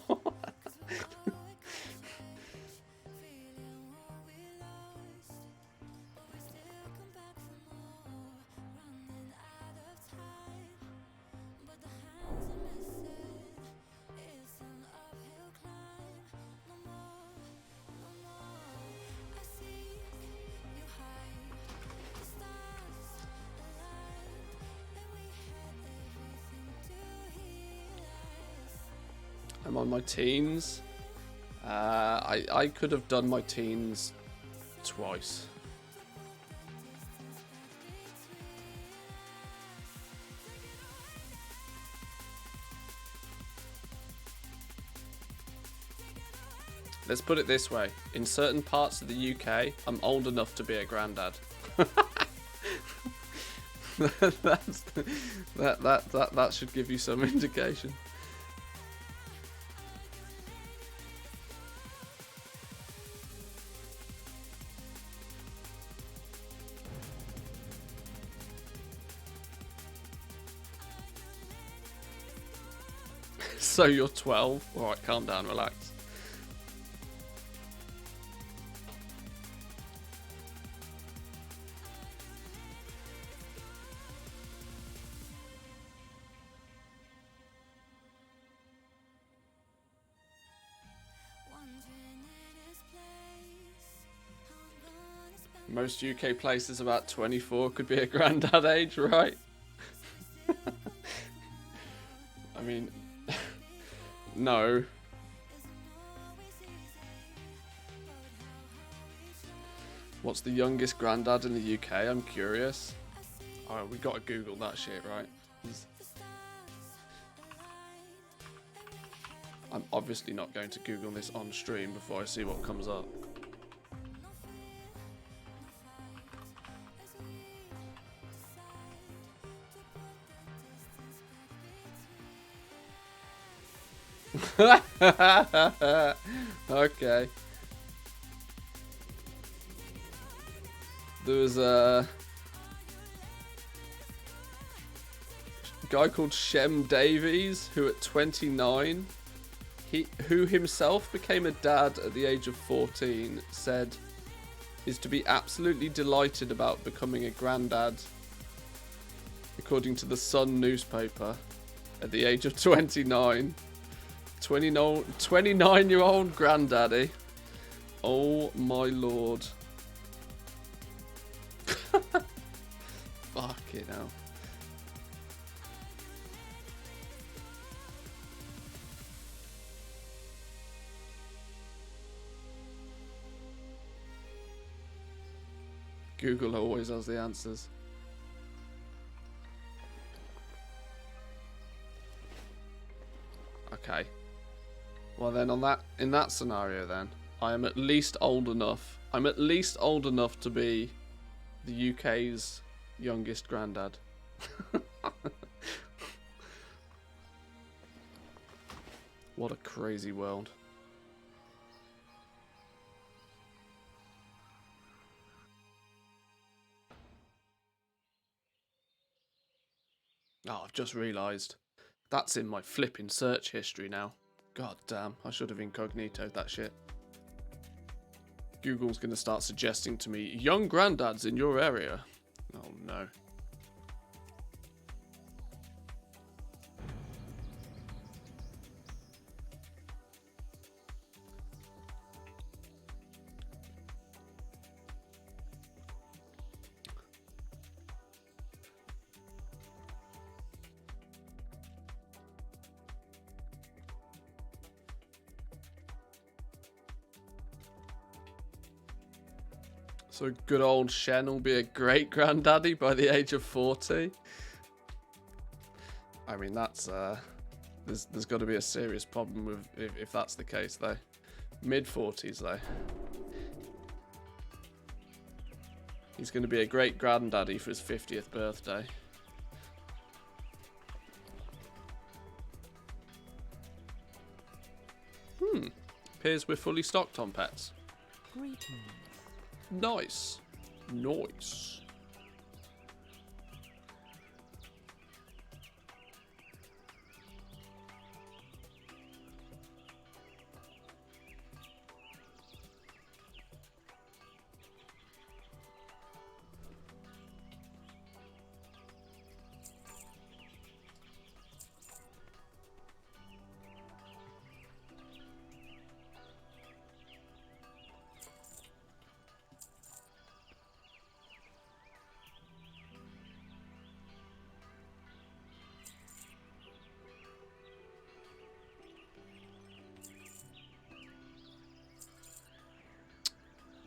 I'm on my teens. I could have done my teens twice. Let's put it this way. In certain parts of the UK, I'm old enough to be a granddad. That should give you some indication. So you're 12? Alright, calm down, relax. Most UK places about 24 could be a granddad age, right? I mean, no. What's the youngest granddad in the UK? I'm curious. Oh, we gotta Google that shit, right? I'm obviously not going to Google this on stream before I see what comes up. Okay. There was a guy called Shem Davies who at 29, who himself became a dad at the age of 14, said is to be absolutely delighted about becoming a granddad, according to the Sun newspaper, at the age of 29. 29-year-old granddaddy. Oh my lord. Fucking hell. Google always has the answers. Okay. Well then, in that scenario, then I am at least old enough. I'm at least old enough to be the UK's youngest granddad. What a crazy world. Oh, I've just realised. That's in my flipping search history now. God damn, I should have incognitoed that shit. Google's gonna start suggesting to me, young granddads in your area. Oh no. So good old Shen will be a great granddaddy by the age of 40. I mean, that's there's got to be a serious problem with if that's the case though. Mid-40s though. He's going to be a great granddaddy for his 50th birthday. appears we're fully stocked on pets. Greetings. Nice. Nice.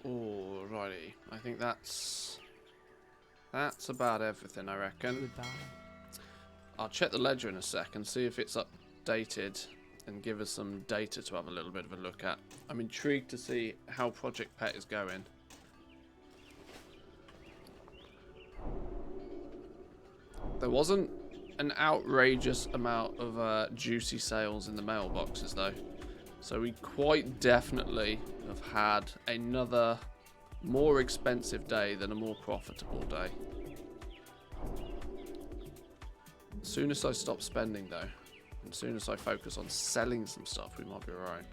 Alrighty, I think that's about everything, I reckon. Goodbye. I'll check the ledger in a second, see if it's updated, and give us some data to have a little bit of a look at. I'm intrigued to see how Project Pet is going. There wasn't an outrageous amount of juicy sales in the mailboxes, though. So we quite definitely have had another more expensive day than a more profitable day. As soon as I stop spending, though, and as soon as I focus on selling some stuff, we might be alright.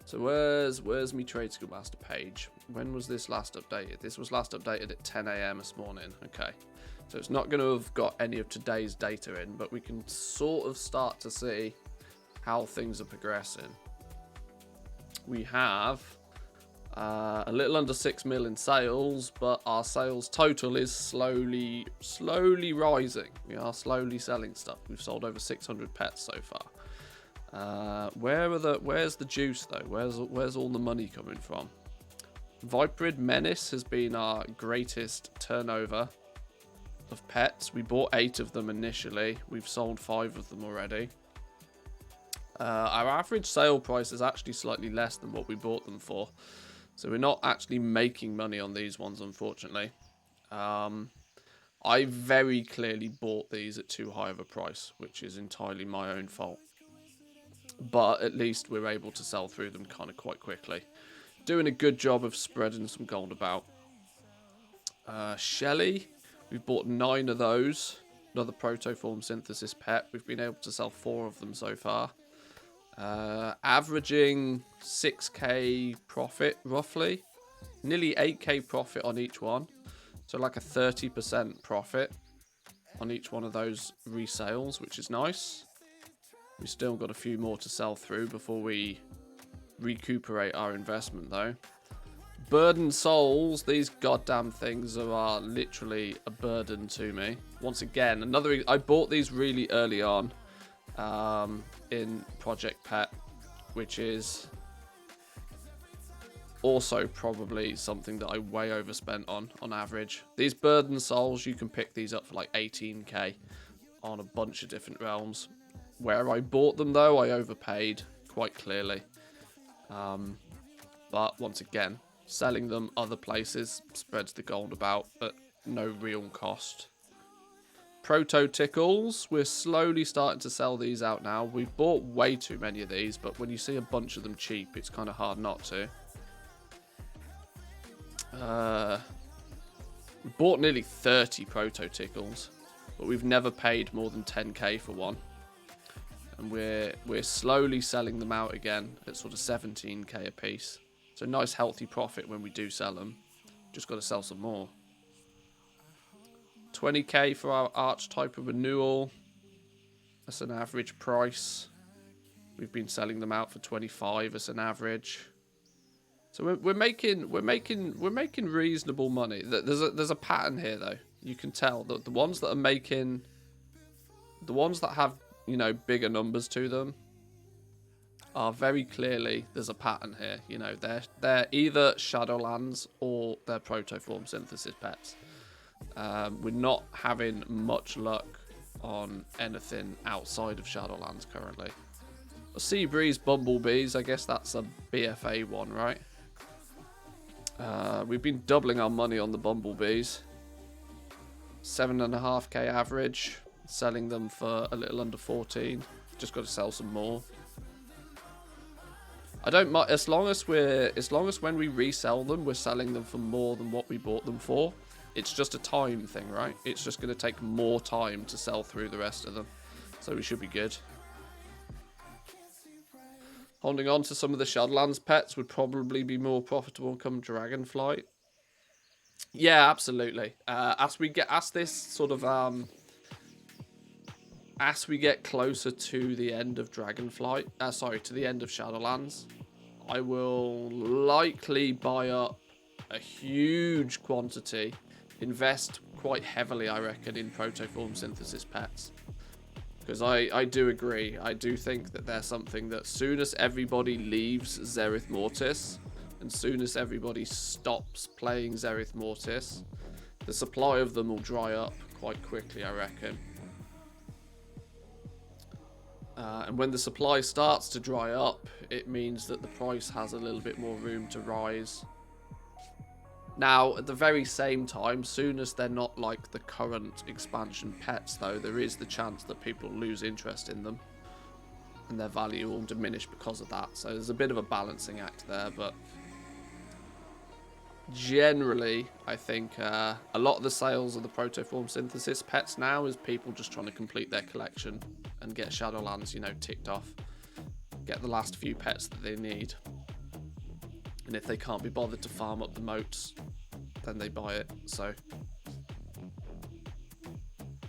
So where's me Trade Skill Master page? When was this last updated? This was last updated at 10 AM this morning. Okay. So it's not going to have got any of today's data in, but we can sort of start to see how things are progressing. We have a little under 6 mil in sales, but our sales total is slowly rising. We are slowly selling stuff. We've sold over 600 pets so far. Where's the juice though? Where's all the money coming from? Viperid Menace has been our greatest turnover of pets. We bought 8 of them initially. We've sold 5 of them already. Our average sale price is actually slightly less than what we bought them for. So we're not actually making money on these ones, unfortunately. I very clearly bought these at too high of a price, which is entirely my own fault. But at least we're able to sell through them kind of quite quickly. Doing a good job of spreading some gold about. Shelly, we've bought 9 of those. Another protoform synthesis pet. We've been able to sell 4 of them so far. Averaging 6k profit roughly, nearly 8k profit on each one, so like a 30% profit on each one of those resales, which is nice. We still got a few more to sell through before we recuperate our investment though. Burden souls, these goddamn things are literally a burden to me. Once again, I bought these really early on in Project Pet, which is also probably something that I way overspent on average. These burden souls, you can pick these up for like 18k on a bunch of different realms. Where I bought them though, I overpaid quite clearly. But once again, selling them other places spreads the gold about at no real cost. Proto Tickles, we're slowly starting to sell these out now. We've bought way too many of these, but when you see a bunch of them cheap, it's kind of hard not to. We bought nearly 30 Proto Tickles, but we've never paid more than 10k for one. And we're slowly selling them out again at sort of 17k a piece. So nice healthy profit when we do sell them. Just got to sell some more. 20k for our archetype of renewal. That's an average price. We've been selling them out for 25 as an average. So we're making reasonable money. There's a pattern here though. You can tell that the ones that have, you know, bigger numbers to them are very clearly, there's a pattern here. You know, they're either Shadowlands or they're protoform synthesis pets. We're not having much luck on anything outside of Shadowlands currently. Seabreeze Bumblebees, I guess that's a BFA one, right? We've been doubling our money on the Bumblebees. 7.5k average, selling them for a little under 14. Just got to sell some more. I don't mind as long as when we resell them, we're selling them for more than what we bought them for. It's just a time thing, right? It's just going to take more time to sell through the rest of them. So we should be good. Holding on to some of the Shadowlands pets would probably be more profitable come Dragonflight. Yeah, absolutely. As we get closer to the end of Dragonflight, to the end of Shadowlands, I will likely buy up a huge quantity, invest quite heavily, I reckon, in protoform synthesis pets. Because I do agree. I do think that there's something that soon as everybody leaves Zereth Mortis, and soon as everybody stops playing Zereth Mortis, the supply of them will dry up quite quickly, I reckon. And when the supply starts to dry up, it means that the price has a little bit more room to rise. Now, at the very same time, soon as they're not like the current expansion pets, though, there is the chance that people lose interest in them. And their value will diminish because of that. So there's a bit of a balancing act there, but generally, I think a lot of the sales of the protoform synthesis pets now is people just trying to complete their collection and get Shadowlands, ticked off. Get the last few pets that they need. And if they can't be bothered to farm up the moats, then they buy it. So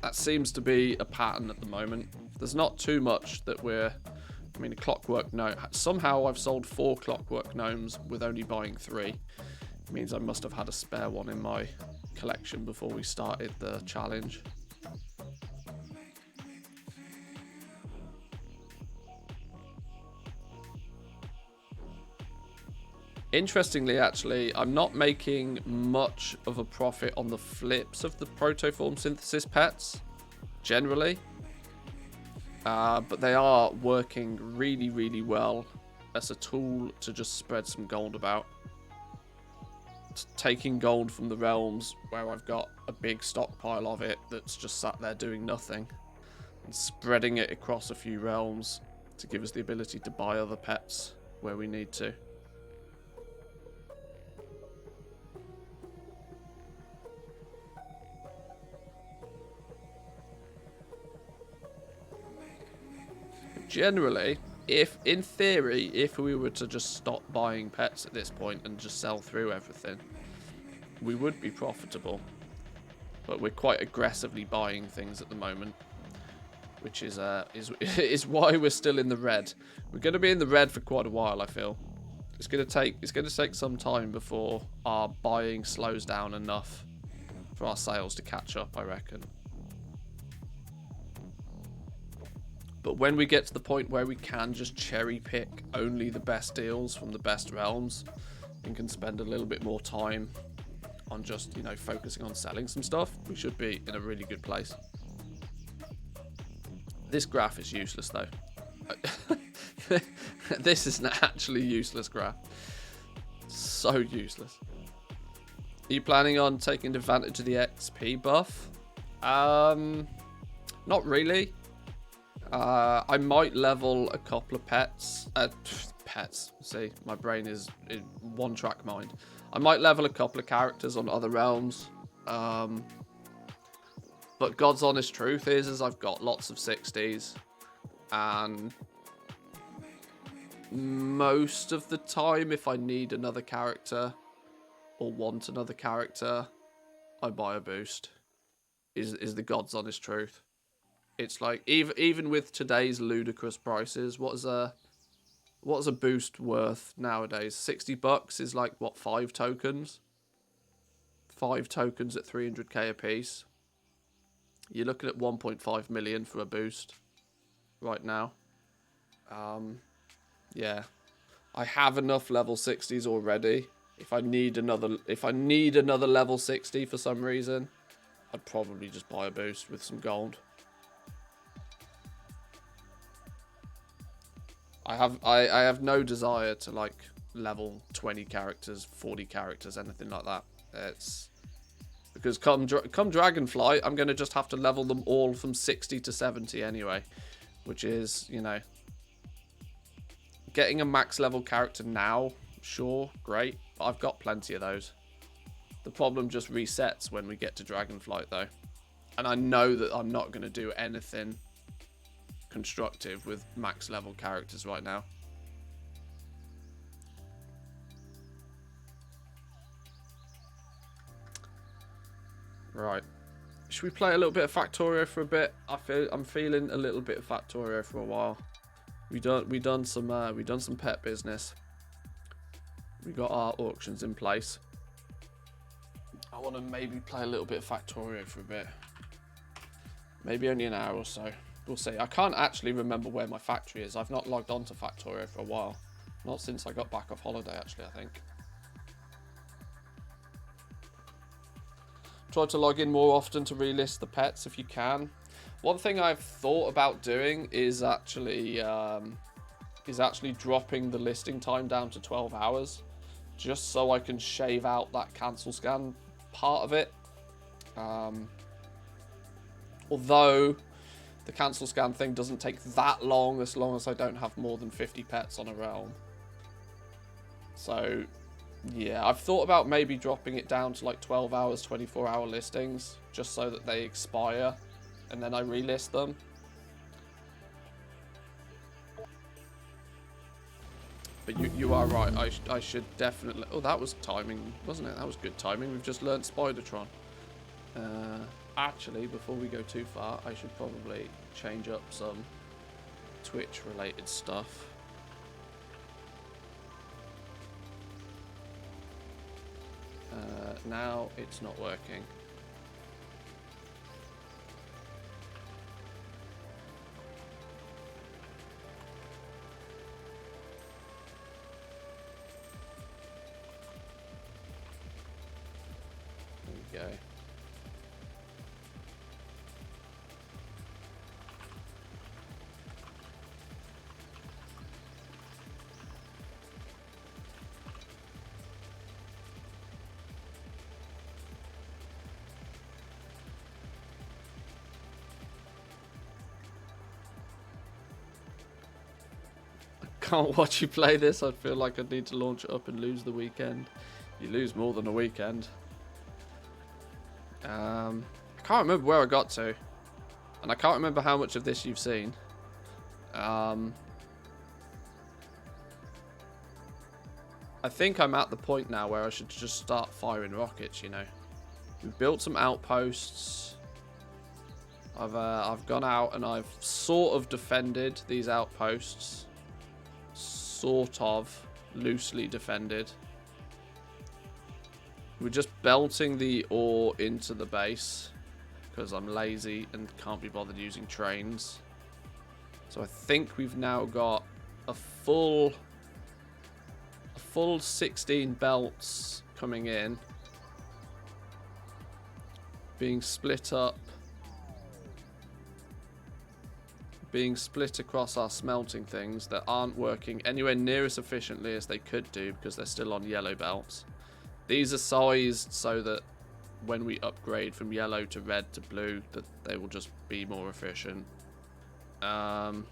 that seems to be a pattern at the moment. There's not too much that a clockwork gnome. Somehow I've sold 4 clockwork gnomes with only buying 3. It means I must have had a spare one in my collection before we started the challenge. Interestingly, actually, I'm not making much of a profit on the flips of the protoform synthesis pets, generally. But they are working really, really well as a tool to just spread some gold about. Taking gold from the realms where I've got a big stockpile of it that's just sat there doing nothing, and spreading it across a few realms to give us the ability to buy other pets where we need to. Generally, in theory, if we were to just stop buying pets at this point and just sell through everything, we would be profitable. But we're quite aggressively buying things at the moment, which is why we're still in the red. We're going to be in the red for quite a while, I feel. It's going to take some time before our buying slows down enough for our sales to catch up, I reckon. But when we get to the point where we can just cherry pick only the best deals from the best realms and can spend a little bit more time on just, focusing on selling some stuff, we should be in a really good place. This graph is useless, though. This is an actually useless graph. So useless. Are you planning on taking advantage of the XP buff? Not really. I might level a couple of pets. See, my brain is in one-track mind. I might level a couple of characters on other realms. But God's honest truth is I've got lots of 60s. And most of the time, if I need another character or want another character, I buy a boost. Is the God's honest truth. It's like even with today's ludicrous prices, what is a boost worth nowadays? $60 is like what, 5 tokens? 5 tokens at 300k a piece. You're looking at 1.5 million for a boost right now. Yeah, I have enough level 60s already. If I need another level 60 for some reason, I'd probably just buy a boost with some gold. I have no desire to like level 20 characters, 40 characters, anything like that. It's because come Dragonflight, I'm going to just have to level them all from 60 to 70 anyway, which is, getting a max level character now, sure, great. But I've got plenty of those. The problem just resets when we get to Dragonflight, though. And I know that I'm not going to do anything constructive with max level characters right now. Right. Should we play a little bit of Factorio for a bit? I'm feeling a little bit of Factorio for a while. We done some pet business. We got our auctions in place. I want to maybe play a little bit of Factorio for a bit. Maybe only an hour or so. We'll see. I can't actually remember where my factory is. I've not logged on to Factorio for a while. Not since I got back off holiday, actually, I think. Try to log in more often to relist the pets if you can. One thing I've thought about doing is actually dropping the listing time down to 12 hours. Just so I can shave out that cancel scan part of it. Although the cancel scan thing doesn't take that long as I don't have more than 50 pets on a realm. So yeah, I've thought about maybe dropping it down to like 12 hours, 24-hour listings, just so that they expire and then I relist them. But you are right, I should definitely... Oh, that was timing, wasn't it? That was good timing. We've just learnt Spidertron. Actually, before we go too far, I should probably change up some Twitch-related stuff. Now it's not working. There we go. Can't watch you play this. I feel like I need to launch it up and lose the weekend. You lose more than a weekend. I can't remember where I got to, and I can't remember how much of this you've seen. I think I'm at the point now where I should just start firing rockets. You know, we've built some outposts. I've gone out and I've sort of defended these outposts. Sort of loosely defended. We're just belting the ore into the base because I'm lazy and can't be bothered using trains. So I think we've now got a full 16 belts coming in, being split up, being split across our smelting things that aren't working anywhere near as efficiently as they could do because they're still on yellow belts. These are sized so that when we upgrade from yellow to red to blue, that they will just be more efficient. So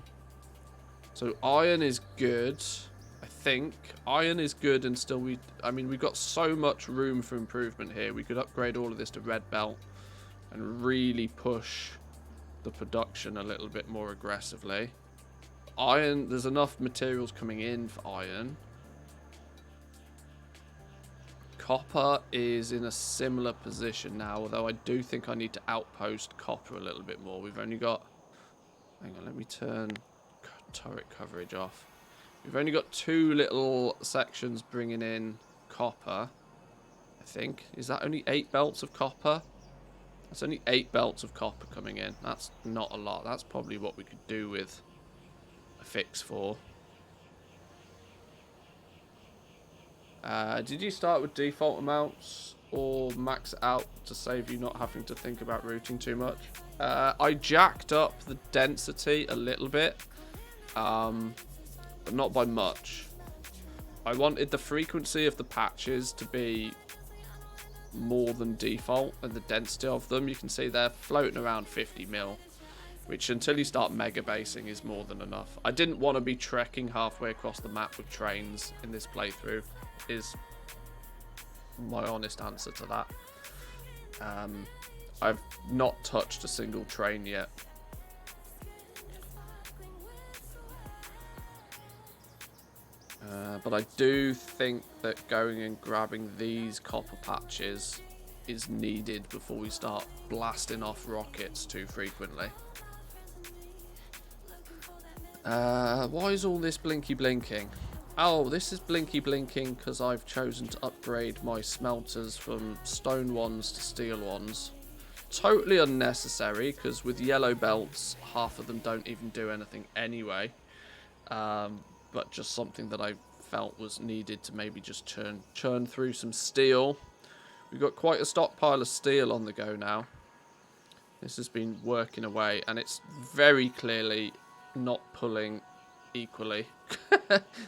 iron is good, I think. Iron is good, and still we've got so much room for improvement here. We could upgrade all of this to red belt and really push the production a little bit more aggressively. Iron, there's enough materials coming in for iron. Copper is in a similar position now, although I do think I need to outpost copper a little bit more. We've only got... Hang on, let me turn turret coverage off. We've only got 2 little sections bringing in copper, I think. Is that only 8 belts of copper? That's only 8 belts of copper coming in. That's not a lot. That's probably what we could do with a fix for. Did you start with default amounts or max out to save you not having to think about routing too much? I jacked up the density a little bit, but not by much. I wanted the frequency of the patches to be more than default, and the density of them, you can see they're floating around 50 mil, which until you start mega basing is more than enough. I didn't want to be trekking halfway across the map with trains in this playthrough, is my honest answer to that. I've not touched a single train yet. But I do think that going and grabbing these copper patches is needed before we start blasting off rockets too frequently. Why is all this blinky blinking? Oh, this is blinky blinking because I've chosen to upgrade my smelters from stone ones to steel ones. Totally unnecessary because with yellow belts, half of them don't even do anything anyway. But just something that I felt was needed to maybe just churn through some steel. We've got quite a stockpile of steel on the go now. This has been working away, and it's very clearly not pulling equally.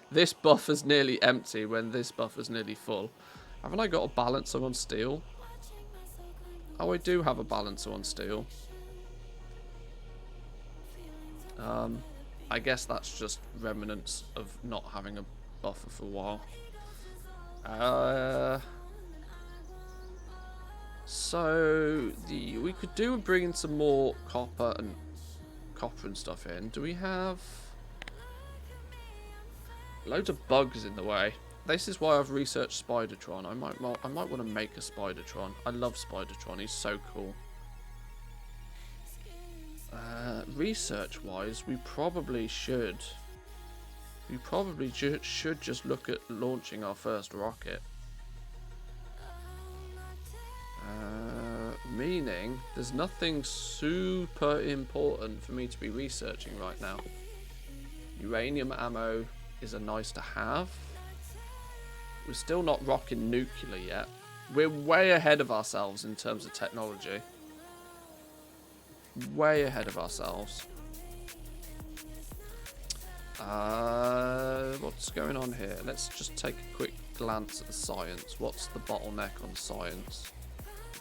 This buffer's nearly empty when this buffer's nearly full. Haven't I got a balancer on steel? Oh, I do have a balancer on steel. I guess that's just remnants of not having a buffer for a while. So we could do with bringing some more copper and stuff in. Do we have loads of bugs in the way? This is why I've researched Spidertron. I might want to make a Spidertron. I love Spidertron. He's so cool. Research-wise, we probably should just look at launching our first rocket. Meaning, there's nothing super important for me to be researching right now. Uranium ammo is a nice to have. We're still not rocking nuclear yet. We're way ahead of ourselves in terms of technology. Way ahead of ourselves. What's going on here? Let's just take a quick glance at the science. What's the bottleneck on science?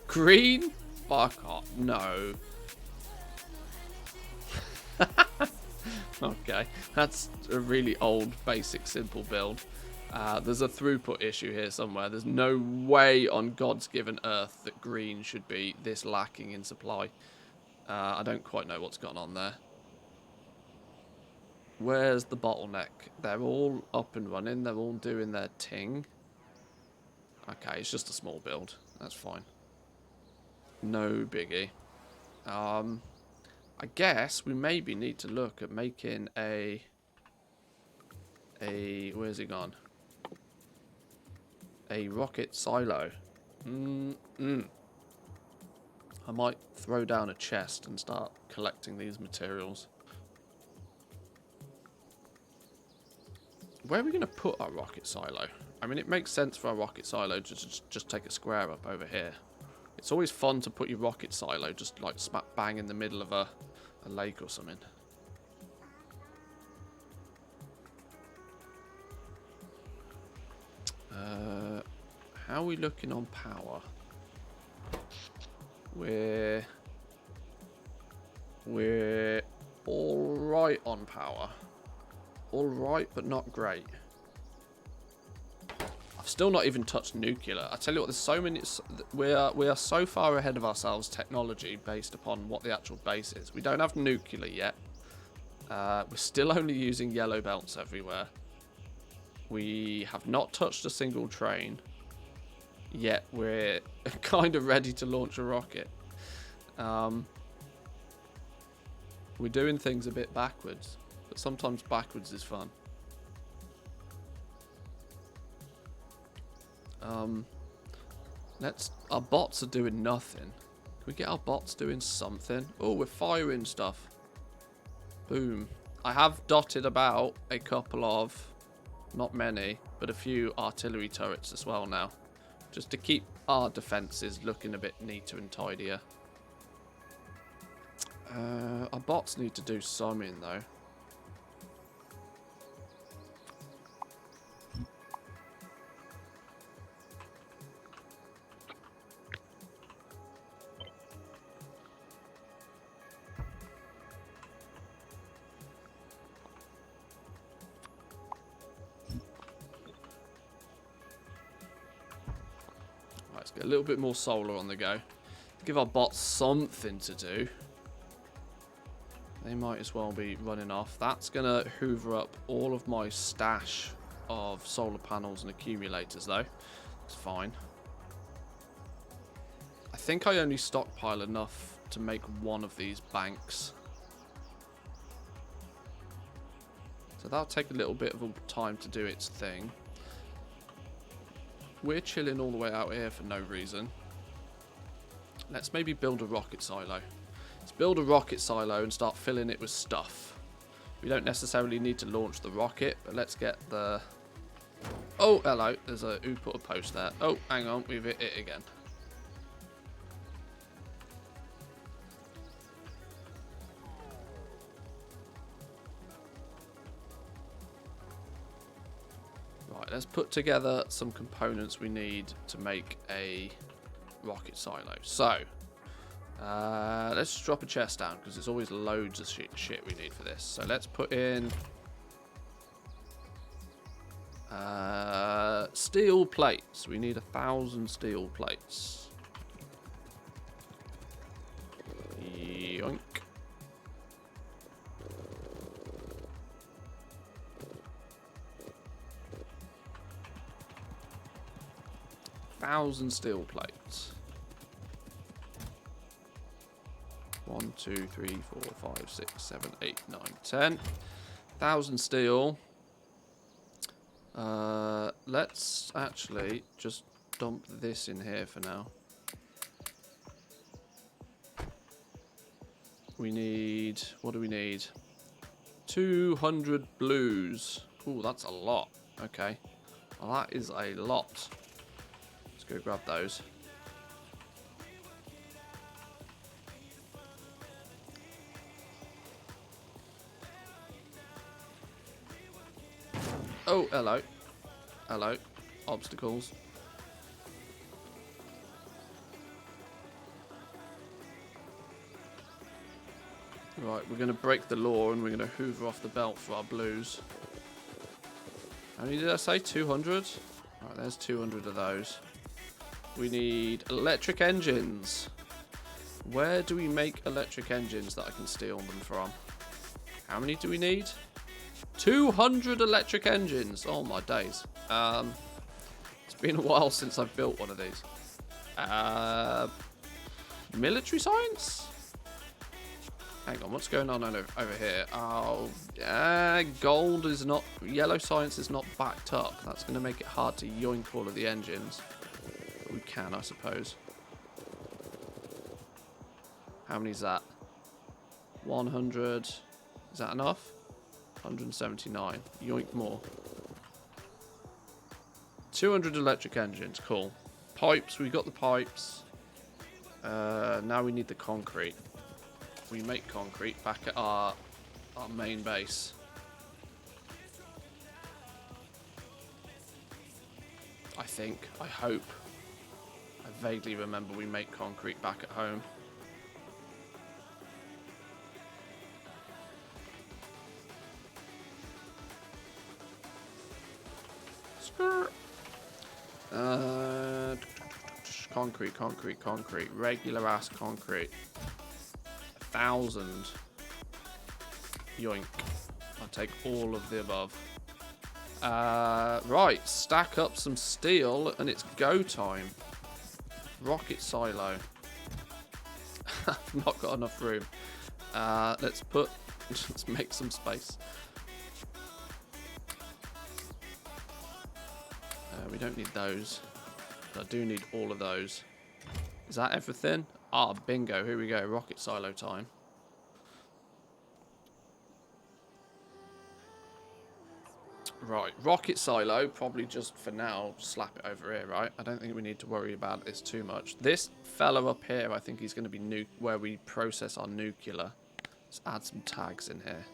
Green? Fuck off. No. Okay. That's a really old, basic, simple build. There's a throughput issue here somewhere. There's no way on God's given earth that green should be this lacking in supply. I don't quite know what's gone on there. Where's the bottleneck? They're all up and running. They're all doing their ting. Okay, it's just a small build. That's fine. No biggie. I guess we maybe need to look at making a where's he gone? A rocket silo. I might throw down a chest and start collecting these materials. Where are we going to put our rocket silo? I mean, it makes sense for our rocket silo to just take a square up over here. It's always fun to put your rocket silo just like smack bang in the middle of a lake or something. How are we looking on power? We're all right on power. All right, but not great. I've still not even touched nuclear. I tell you what, there's so many. We are so far ahead of ourselves technology based upon what the actual base is. We don't have nuclear yet. We're still only using yellow belts everywhere. We have not touched a single train. Yet we're kind of ready to launch a rocket. We're doing things a bit backwards, but sometimes backwards is fun. Our bots are doing nothing. Can we get our bots doing something? Oh, we're firing stuff. Boom. I have dotted about a couple of, not many, but a few artillery turrets as well now. Just to keep our defences looking a bit neater and tidier. Our bots need to do something though. Get a little bit more solar on the go. Give our bots something to do. They might as well be running off. That's going to hoover up all of my stash of solar panels and accumulators, though. It's fine. I think I only stockpile enough to make one of these banks. So that'll take a little bit of time to do its thing. We're chilling all the way out here for no reason. Let's maybe build a rocket silo. Let's build a rocket silo and start filling it with stuff. We don't necessarily need to launch the rocket, but let's get the... Oh, hello. There's a... Who put a post there? Oh, hang on. We've hit it again. Right, let's put together some components we need to make a rocket silo. So, let's just drop a chest down because there's always loads of shit we need for this. So let's put in steel plates. We need 1,000 steel plates. Yoink. Thousand steel plates. 1, 2, 3, 4, 5, 6, 7, 8, 9, 10. 1,000 steel. Let's actually just dump this in here for now. We need... What do we need? 200 blues. Ooh, that's a lot. Okay. Well, that is a lot. Let's go grab those. Oh, hello. Hello. Obstacles. Right, we're going to break the law and we're going to hoover off the belt for our blues. How many did I say? 200? Right, there's 200 of those. We need electric engines. Where do we make electric engines that I can steal them from? How many do we need? 200 electric engines. Oh my days. It's been a while since I've built one of these. Military science? Hang on, what's going on over here? Oh, gold is not... Yellow science is not backed up. That's going to make it hard to yoink all of the engines. We can, I suppose. How many is that? 100. Is that enough? 179. Yoink more. 200 electric engines. Cool. Pipes. We got the pipes. Now we need the concrete. We make concrete back at our main base. I think. I hope. I vaguely remember we make concrete back at home. Concrete. Regular ass concrete. 1,000. Yoink. I'll take all of the above. Right, stack up some steel and it's go time. Rocket silo. I've not got enough room. Let's make some space. We don't need those. But I do need all of those. Is that everything? Ah, bingo. Here we go. Rocket silo time. Right. Rocket silo. Probably just for now, slap it over here, right? I don't think we need to worry about this too much. This fella up here, I think he's going to be where we process our nuclear. Let's add some tags in here.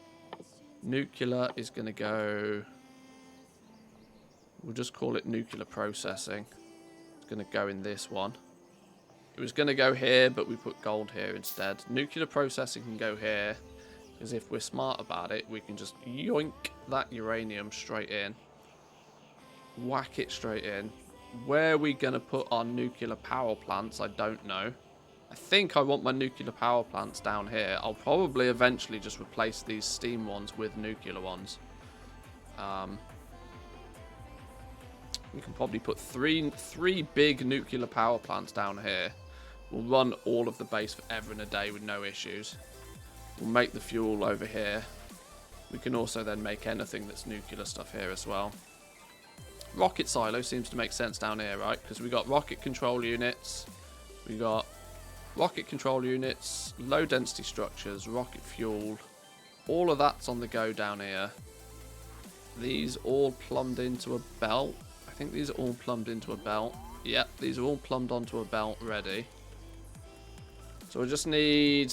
Nuclear is going to go... We'll just call it nuclear processing. It's going to go in this one. It was going to go here, but we put gold here instead. Nuclear processing can go here, because if we're smart about it, we can just yoink that uranium straight in. Whack it straight in. Where are we going to put our nuclear power plants? I don't know. I think I want my nuclear power plants down here. I'll probably eventually just replace these steam ones with nuclear ones. We can probably put three big nuclear power plants down here. We'll run all of the base forever and a day with no issues. We'll make the fuel over here. We can also then make anything that's nuclear stuff here as well. Rocket silo seems to make sense down here, right? Because we got rocket control units. We got rocket control units, low density structures, rocket fuel. All of that's on the go down here. These all plumbed into a belt. I think these are all plumbed into a belt. Yep, these are all plumbed onto a belt ready. So we just need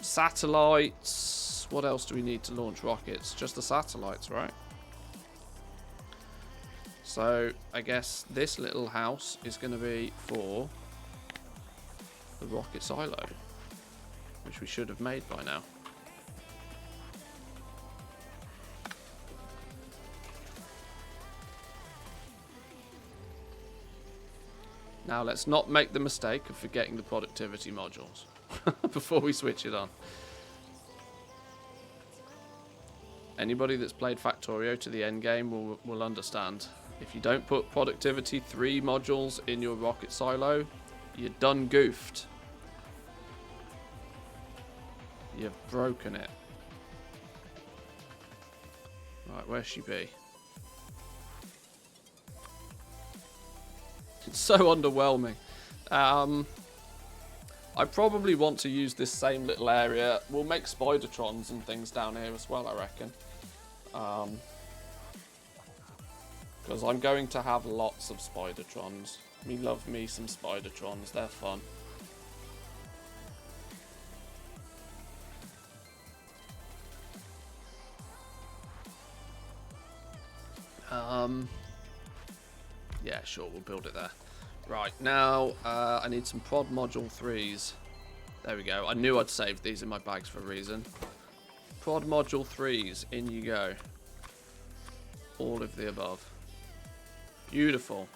satellites. What else do we need to launch rockets? Just the satellites, right? So I guess this little house is going to be for the rocket silo, which we should have made by now. Now let's not make the mistake of forgetting the productivity modules before we switch it on. Anybody that's played Factorio to the end game will understand. If you don't put productivity 3 modules in your rocket silo, you're done goofed. You've broken it. Right, where's she be? It's so underwhelming. I probably want to use this same little area. We'll make Spidertrons and things down here as well, I reckon. Because I'm going to have lots of Spidertrons. Me love me some Spidertrons, they're fun. Yeah, sure, we'll build it there. Right, now I need some prod module 3s. There we go. I knew I'd saved these in my bags for a reason. Prod module 3s, in you go. All of the above. Beautiful.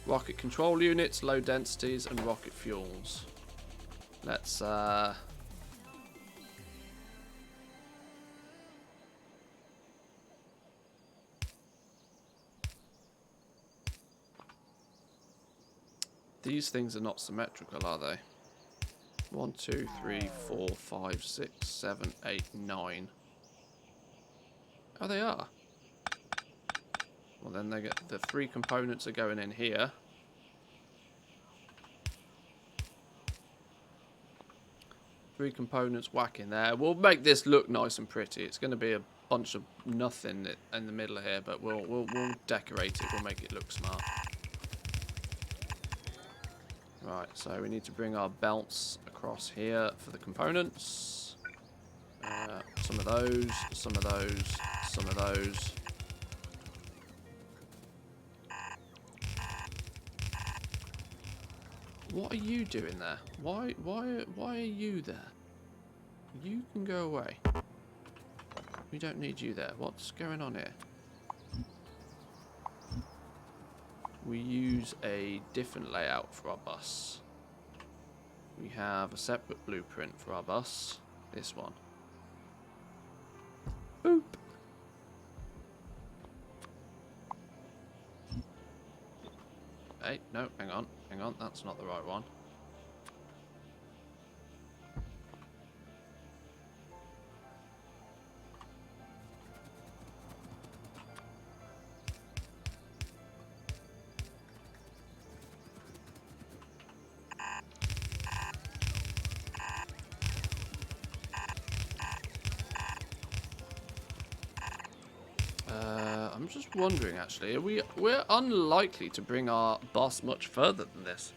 Rocket control units, low densities, and rocket fuels. Let's these things are not symmetrical, are they? 1, 2, 3, 4, 5, 6, 7, 8, 9. Oh, they are. Well, then they get the 3 components are going in here. Three components whack in there. We'll make this look nice and pretty. It's going to be a bunch of nothing in the middle here, but we'll decorate it. We'll make it look smart. Right, so we need to bring our belts across here for the components. Some of those, some of those, some of those. What are you doing there? Why are you there? You can go away. We don't need you there. What's going on here? We use a different layout for our bus. We have a separate blueprint for our bus. This one. Boop. Hey, no, hang on, that's not the right one. I'm just wondering, actually, we're unlikely to bring our bus much further than this.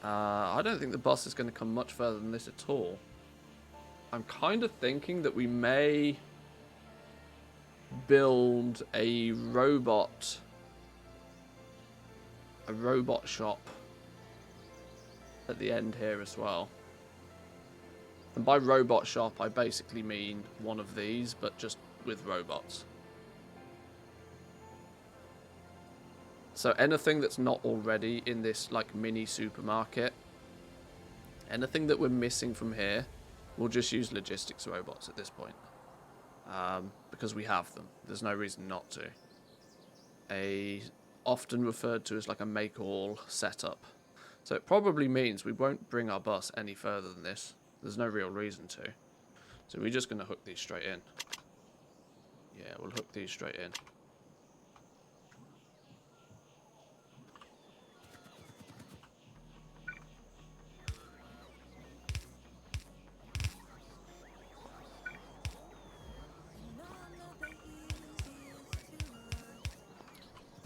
I don't think the bus is going to come much further than this at all. I'm kind of thinking that we may build a robot shop at the end here as well. And by robot shop, I basically mean one of these, but just with robots. So anything that's not already in this like mini supermarket, anything that we're missing from here, we'll just use logistics robots at this point. Because we have them. There's no reason not to. Often referred to as like a make-all setup. So it probably means we won't bring our bus any further than this. There's no real reason to. So we're just going to hook these straight in. Yeah, we'll hook these straight in.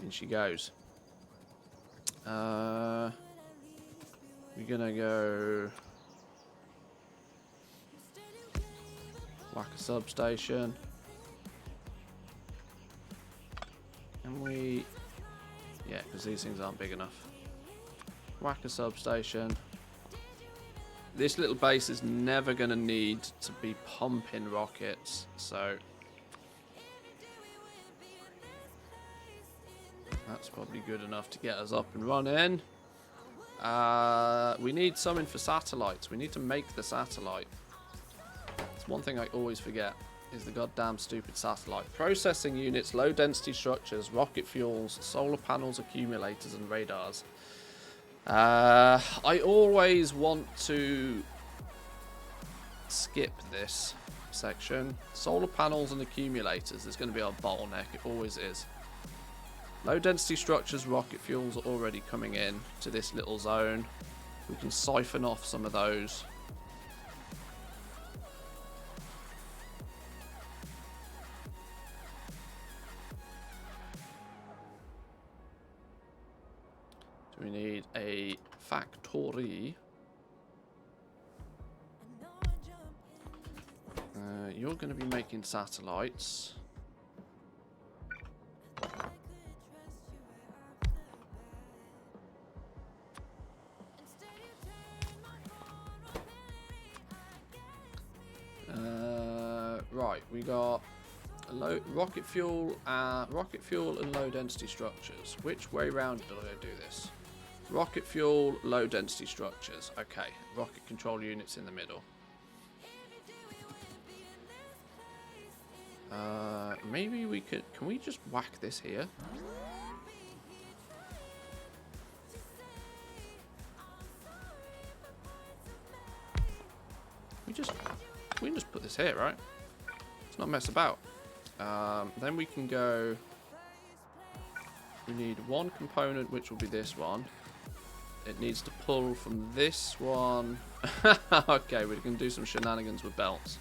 In she goes. We're gonna go whack a substation. Can we? Yeah, because these things aren't big enough. Whack a substation. This little base is never gonna need to be pumping rockets, so that's probably good enough to get us up and running. We need something for satellites. We need to make the satellite. It's one thing I always forget, is the goddamn stupid satellite. Processing units, low density structures, rocket fuels, solar panels, accumulators, and radars. I always want to skip this section. Solar panels and accumulators is going to be our bottleneck. It always is. Low density structures, rocket fuels are already coming in to this little zone. We can siphon off some of those. So we need a factory. You're going to be making satellites. Right, we got rocket fuel and low density structures. Which way round did I do this? Rocket fuel, low density structures. Okay, rocket control units in the middle. Maybe we could. Can we just whack this here? We can just put this here, right? Let's not mess about. Then we can go. We need one component, which will be this one. It needs to pull from this one. Okay, we can do some shenanigans with belts.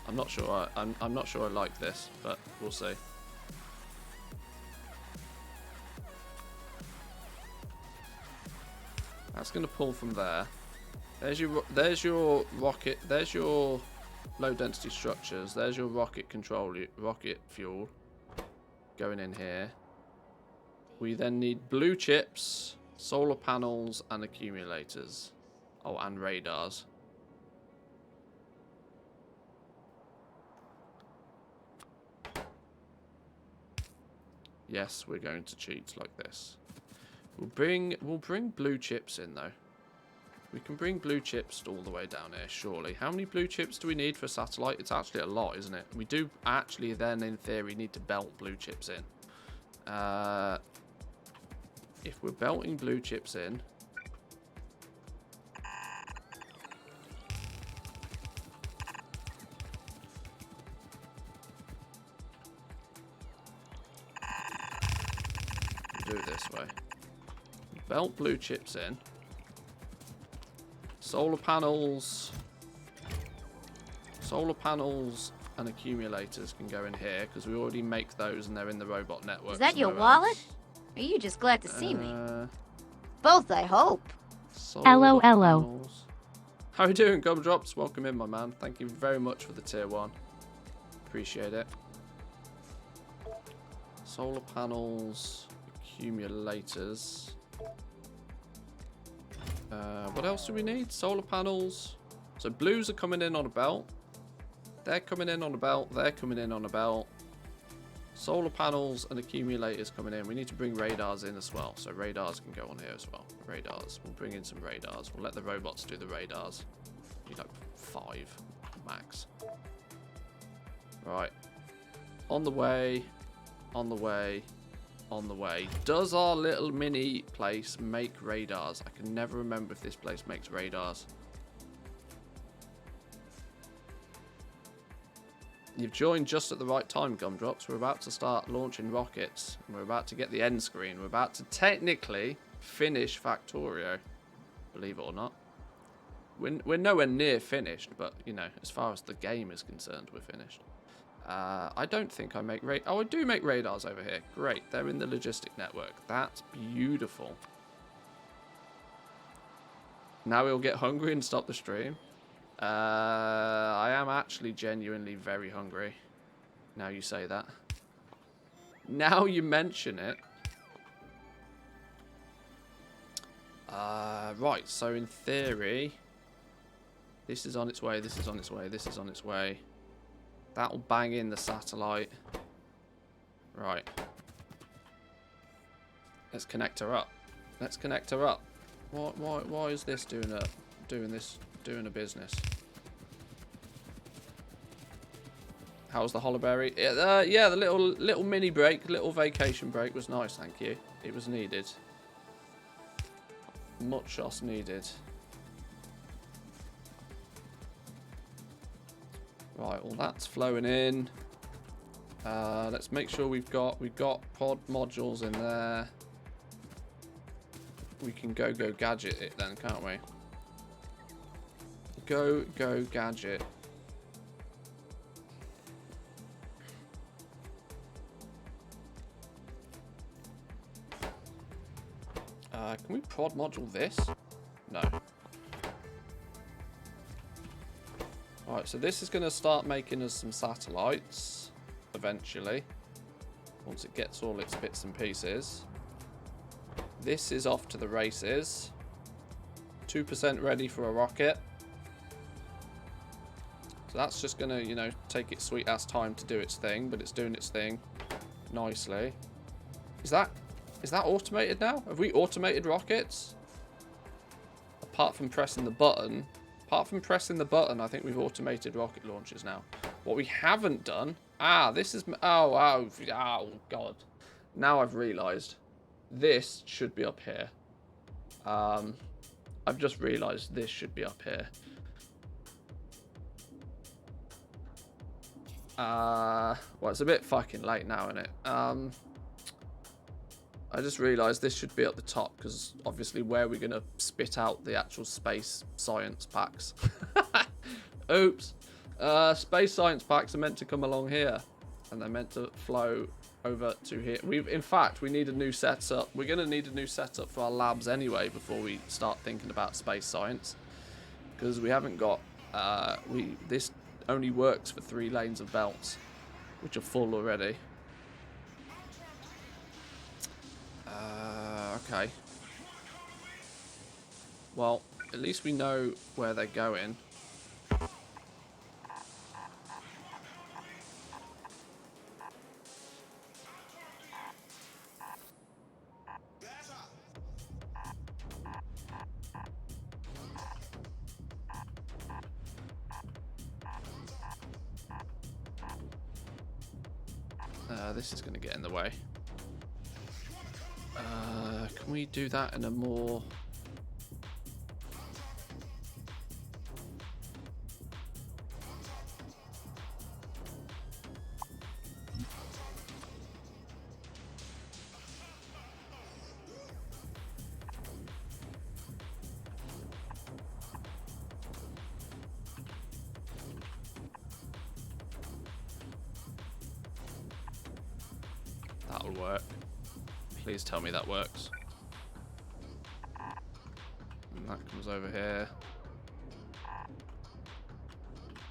I'm not sure. I'm not sure I like this, but we'll see. That's going to pull from there. There's your rocket. There's your low density structures. There's your rocket fuel going in here. We then need blue chips, solar panels, and accumulators. Oh, and radars. Yes, we're going to cheat like this. We'll bring blue chips in though. We can bring blue chips all the way down here, surely. How many blue chips do we need for a satellite? It's actually a lot, isn't it? We do actually then, in theory, need to belt blue chips in. If we're belting blue chips in... do it this way. Belt blue chips in. Solar panels and accumulators can go in here because we already make those and they're in the robot network. Is that your wallet? Or are you just glad to see me? Both, I hope. Hello. How are you doing, Gumdrops? Welcome in, my man. Thank you very much for the tier 1. Appreciate it. Solar panels, accumulators. What else do we need? Solar panels. So blues are coming in on a belt. They're coming in on a belt. They're coming in on a belt. Solar panels and accumulators coming in. We need to bring radars in as well. So radars can go on here as well. Radars. We'll bring in some radars. We'll let the robots do the radars. You know, 5 max. Right. On the way. On the way. On the way. Does our little mini place make radars? I can never remember if this place makes radars. You've joined just at the right time, Gumdrops. We're about to start launching rockets. And we're about to get the end screen. We're about to technically finish Factorio. Believe it or not. We're nowhere near finished, but, you know, as far as the game is concerned, we're finished. I don't think I make oh, I do make radars over here. Great. They're in the logistic network. That's beautiful. Now we'll get hungry and stop the stream. I am actually genuinely very hungry. Now you say that. Now you mention it. Right, so in theory, this is on its way, this is on its way, this is on its way. That'll bang in the satellite. Right. Let's connect her up. Let's connect her up. Why is this doing a business? How's the holoberry? Yeah, the little mini break, little vacation break was nice, thank you. It was needed. Much else needed. Right, well that's flowing in. Let's make sure we've got pod modules in there. We can go gadget it then, can't we? Go gadget. Can we prod module this? No. Alright, so this is going to start making us some satellites eventually. Once it gets all its bits and pieces. This is off to the races. 2% ready for a rocket. So that's just going to, you know, take its sweet ass time to do its thing, but it's doing its thing nicely. Is that automated now? Have we automated rockets? Apart from pressing the button. Apart from pressing the button, I think we've automated rocket launchers now. What we haven't done... this is... Oh, God. Now I've realised. This should be up here. I've just realised this should be up here. Well, it's a bit fucking late now, isn't it? I just realised this should be at the top, because obviously where we're going to spit out the actual space science packs. Oops. Space science packs are meant to come along here, and they're meant to flow over to here. In fact, we need a new setup. We're going to need a new setup for our labs anyway before we start thinking about space science, because we haven't got... this only works for 3 lanes of belts, which are full already. Okay. Well, at least we know where they're going. This is going to get in the way. Can we do that in a more... That'll work. Please tell me that works. And that comes over here.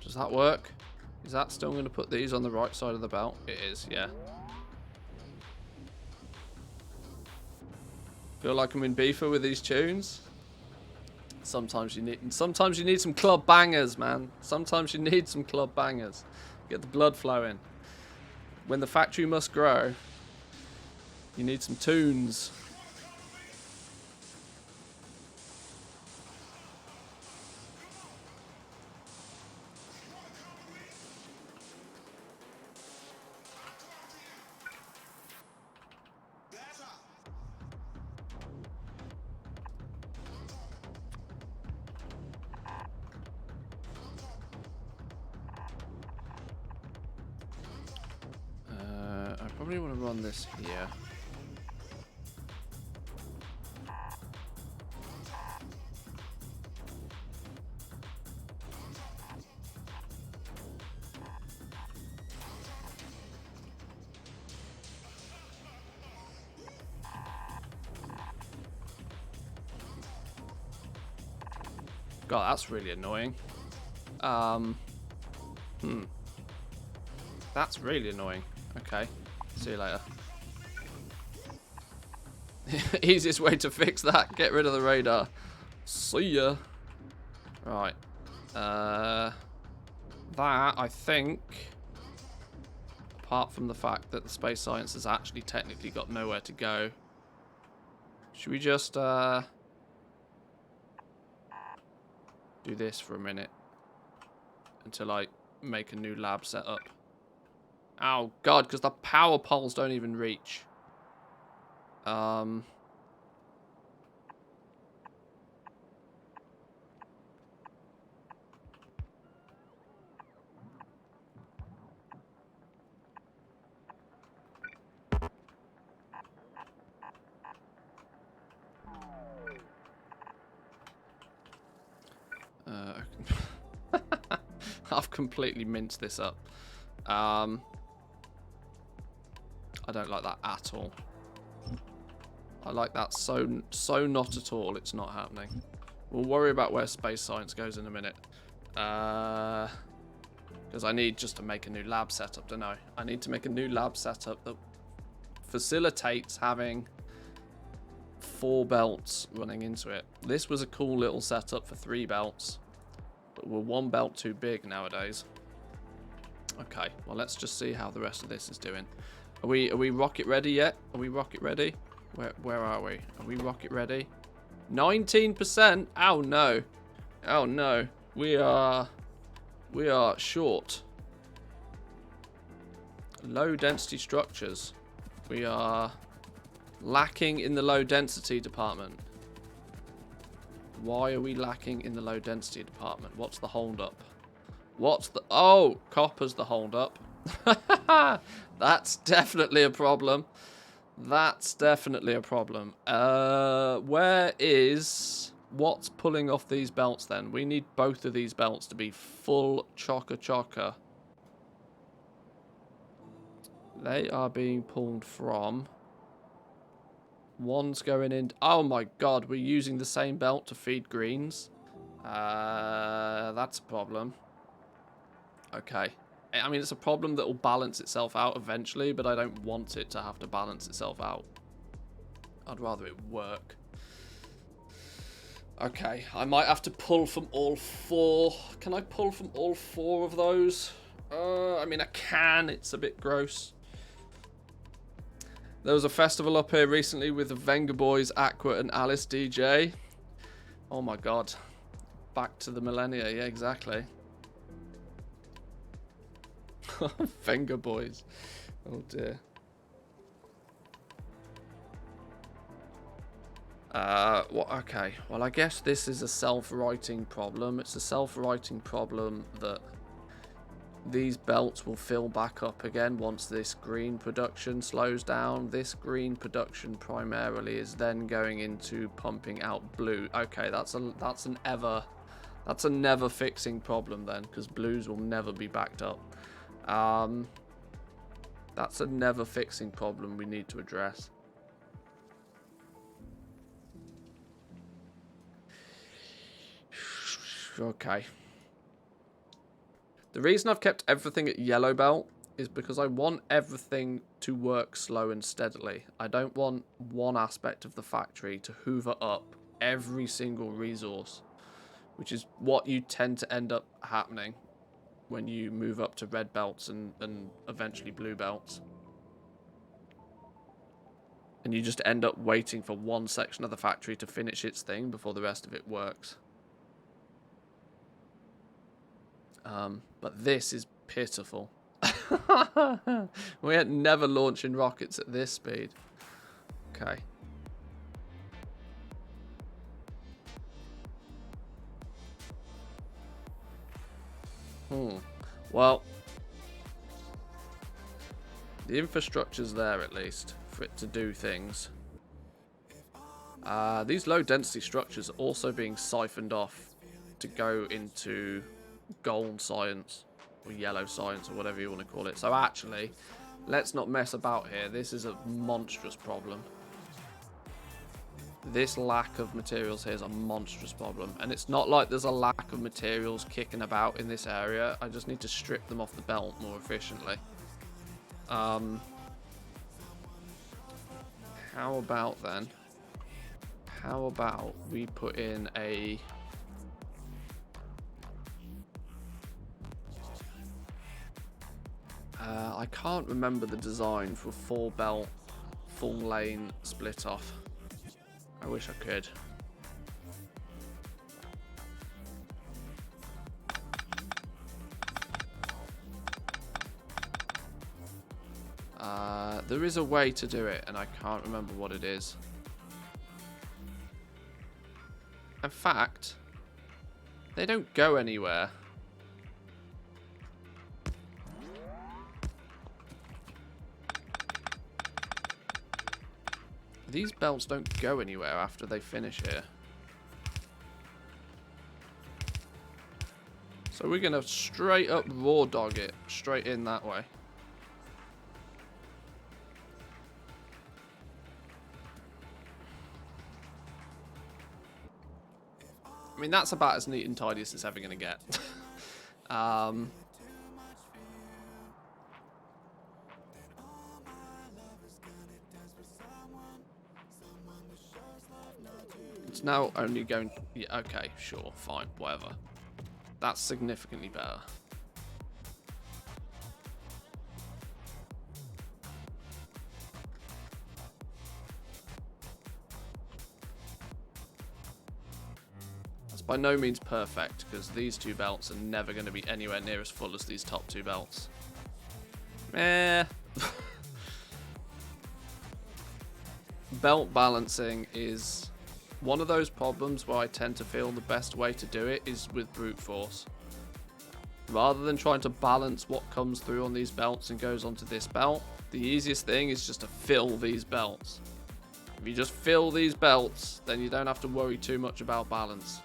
Does that work? Is that still going to put these on the right side of the belt? It is, yeah. Feel like I'm in beefer with these tunes. Sometimes you need some club bangers, man. Sometimes you need some club bangers. Get the blood flowing. When the factory must grow, you need some tunes. I probably want to run this here. God, that's really annoying. That's really annoying. Okay. See you later. Easiest way to fix that, get rid of the radar. See ya. Right. That, I think, apart from the fact that the space science has actually technically got nowhere to go, should we just do this for a minute until I make a new lab setup? Oh god, because the power poles don't even reach. I've completely minced this up. I don't like that at all. I like that so not at all. It's not happening. We'll worry about where space science goes in a minute. Because I need just to make a new lab setup, don't I? I need to make a new lab setup that facilitates having 4 belts running into it. This was a cool little setup for 3 belts. But we're 1 belt too big nowadays. Okay, well let's just see how the rest of this is doing. Are we rocket ready yet? Are we rocket ready? Where are we? Are we rocket ready? 19%? Oh no. Oh no. We are short. Low density structures. We are lacking in the low density department. Why are we lacking in the low density department? What's the hold up? What's the... Oh, copper's the hold up. That's definitely a problem. That's definitely a problem. Where is... What's pulling off these belts then? We need both of these belts to be full chocker. They are being pulled from... One's going in... Oh my god, we're using the same belt to feed greens. That's a problem. Okay. I mean, it's a problem that will balance itself out eventually, but I don't want it to have to balance itself out. I'd rather it work. Okay, I might have to pull from all 4. Can I pull from all 4 of those? I mean, I can. It's a bit gross. There was a festival up here recently with the Venga Boys, Aqua, and Alice DJ. Oh my god. Back to the millennia. Yeah, exactly. Venga Boys. Oh dear. Okay. Well, I guess this is a self-writing problem. It's a self-writing problem that these belts will fill back up again once this green production slows down. This green production primarily is then going into pumping out blue. Okay, that's a never fixing problem then, because blues will never be backed up. That's a never fixing problem we need to address. Okay. The reason I've kept everything at yellow belt is because I want everything to work slow and steadily. I don't want one aspect of the factory to hoover up every single resource, which is what you tend to end up happening when you move up to red belts and eventually blue belts. And you just end up waiting for one section of the factory to finish its thing before the rest of it works. But this is pitiful. We ain't never launching rockets at this speed. Okay. Well, the infrastructure's there at least for it to do things. These low density structures are also being siphoned off to go into gold science or yellow science or whatever you want to call it. So actually, let's not mess about here. This is a monstrous problem. This lack of materials here is a monstrous problem. And it's not like there's a lack of materials kicking about in this area. I just need to strip them off the belt more efficiently. How about then? How about we put in a... I can't remember the design for a 4-belt, full lane split off. I wish I could. There is a way to do it, and I can't remember what it is. In fact, they don't go anywhere. These belts don't go anywhere after they finish here. So we're going to straight up raw dog it straight in that way. I mean, that's about as neat and tidy as it's ever going to get. It's now only going... Yeah, okay, sure, fine, whatever. That's significantly better. It's by no means perfect, because these two belts are never going to be anywhere near as full as these top two belts. Belt balancing is one of those problems where I tend to feel the best way to do it is with brute force. Rather than trying to balance what comes through on these belts and goes onto this belt, the easiest thing is just to fill these belts. If you just fill these belts, then you don't have to worry too much about balance.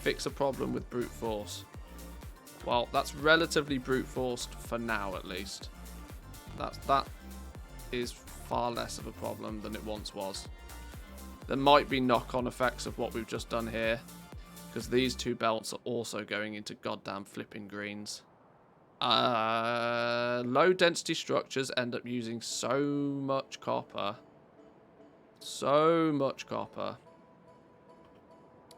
Fix a problem with brute force. Well, that's relatively brute forced for now, at least. That is far less of a problem than it once was. There might be knock-on effects of what we've just done here, because these two belts are also going into goddamn flipping greens. Low density structures end up using so much copper. So much copper.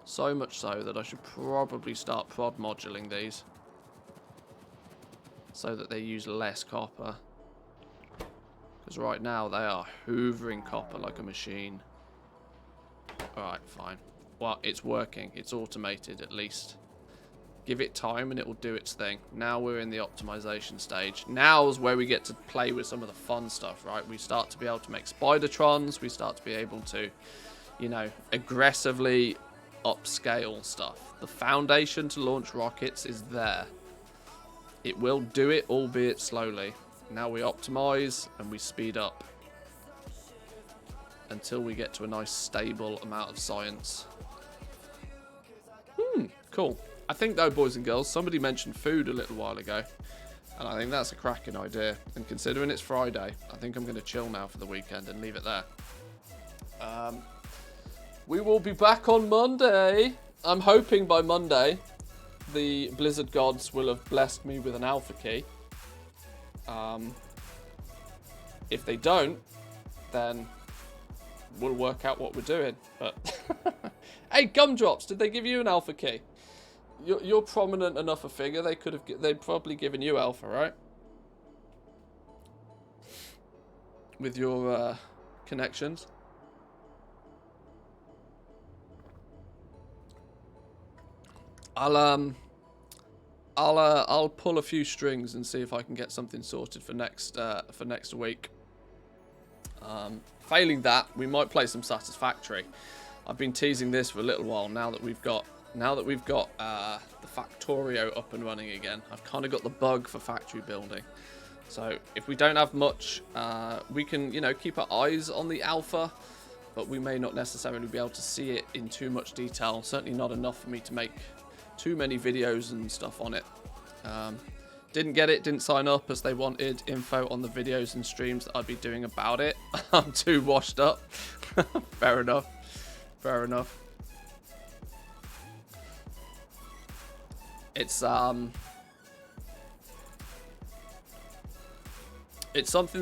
So much so that I should probably start prod moduling these, so that they use less copper. Because right now they are hoovering copper like a machine. Alright, fine. Well, it's working. It's automated, at least. Give it time and it will do its thing. Now we're in the optimization stage. Now is where we get to play with some of the fun stuff, right? We start to be able to make Spidertrons. We start to be able to, you know, aggressively upscale stuff. The foundation to launch rockets is there. It will do it, albeit slowly. Now we optimize and we speed up until we get to a nice stable amount of science. Cool. I think though, boys and girls, somebody mentioned food a little while ago, and I think that's a cracking idea. And considering it's Friday, I think I'm going to chill now for the weekend and leave it there. We will be back on Monday. I'm hoping by Monday the Blizzard gods will have blessed me with an alpha key. If they don't, then we'll work out what we're doing. But hey, Gumdrops, did they give you an alpha key? you're prominent enough a figure. They'd probably given you alpha, right? With your connections. I'll pull a few strings and see if I can get something sorted for next week. Failing that, we might play some Satisfactory. I've been teasing this for a little while now that we've got the Factorio up and running again. I've kind of got the bug for factory building. So if we don't have much, we can, you know, keep our eyes on the alpha, but we may not necessarily be able to see it in too much detail. Certainly not enough for me to make too many videos and stuff on it. Didn't sign up as they wanted info on the videos and streams that I'd be doing about it. I'm too washed up. Fair enough. Fair enough. It's something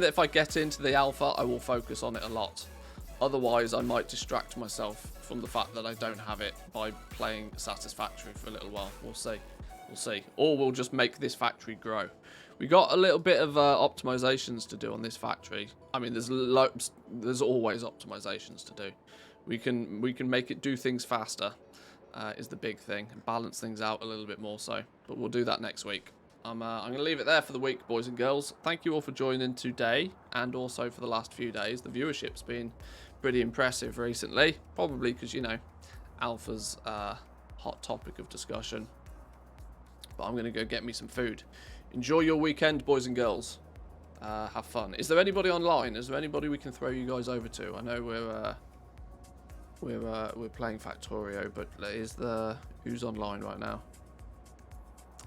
that if I get into the alpha, I will focus on it a lot. Otherwise, I might distract myself from the fact that I don't have it by playing Satisfactory for a little while. We'll see. We'll see. Or we'll just make this factory grow. We got a little bit of optimizations to do on this factory. I mean, there's always optimizations to do. We can make it do things faster. Is the big thing, and balance things out a little bit more so. But we'll do that next week. I'm going to leave it there for the week, boys and girls. Thank you all for joining today, and also for the last few days. The viewership's been pretty impressive recently, probably because, you know, alpha's hot topic of discussion. But I'm going to go get me some food. Enjoy your weekend, boys and girls. Have fun. Is there anybody online? Is there anybody we can throw you guys over to? I know we're playing Factorio, but who's online right now?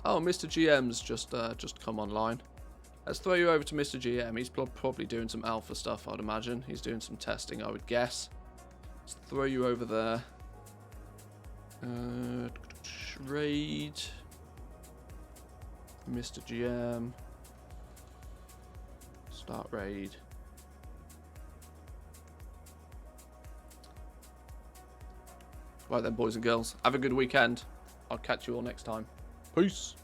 Oh, Mr. GM's just come online. Let's throw you over to Mr. GM. He's probably doing some alpha stuff, I'd imagine. He's doing some testing, I would guess. Let's throw you over there. Raid. Mr. GM. Start raid. Right then, boys and girls. Have a good weekend. I'll catch you all next time. Peace.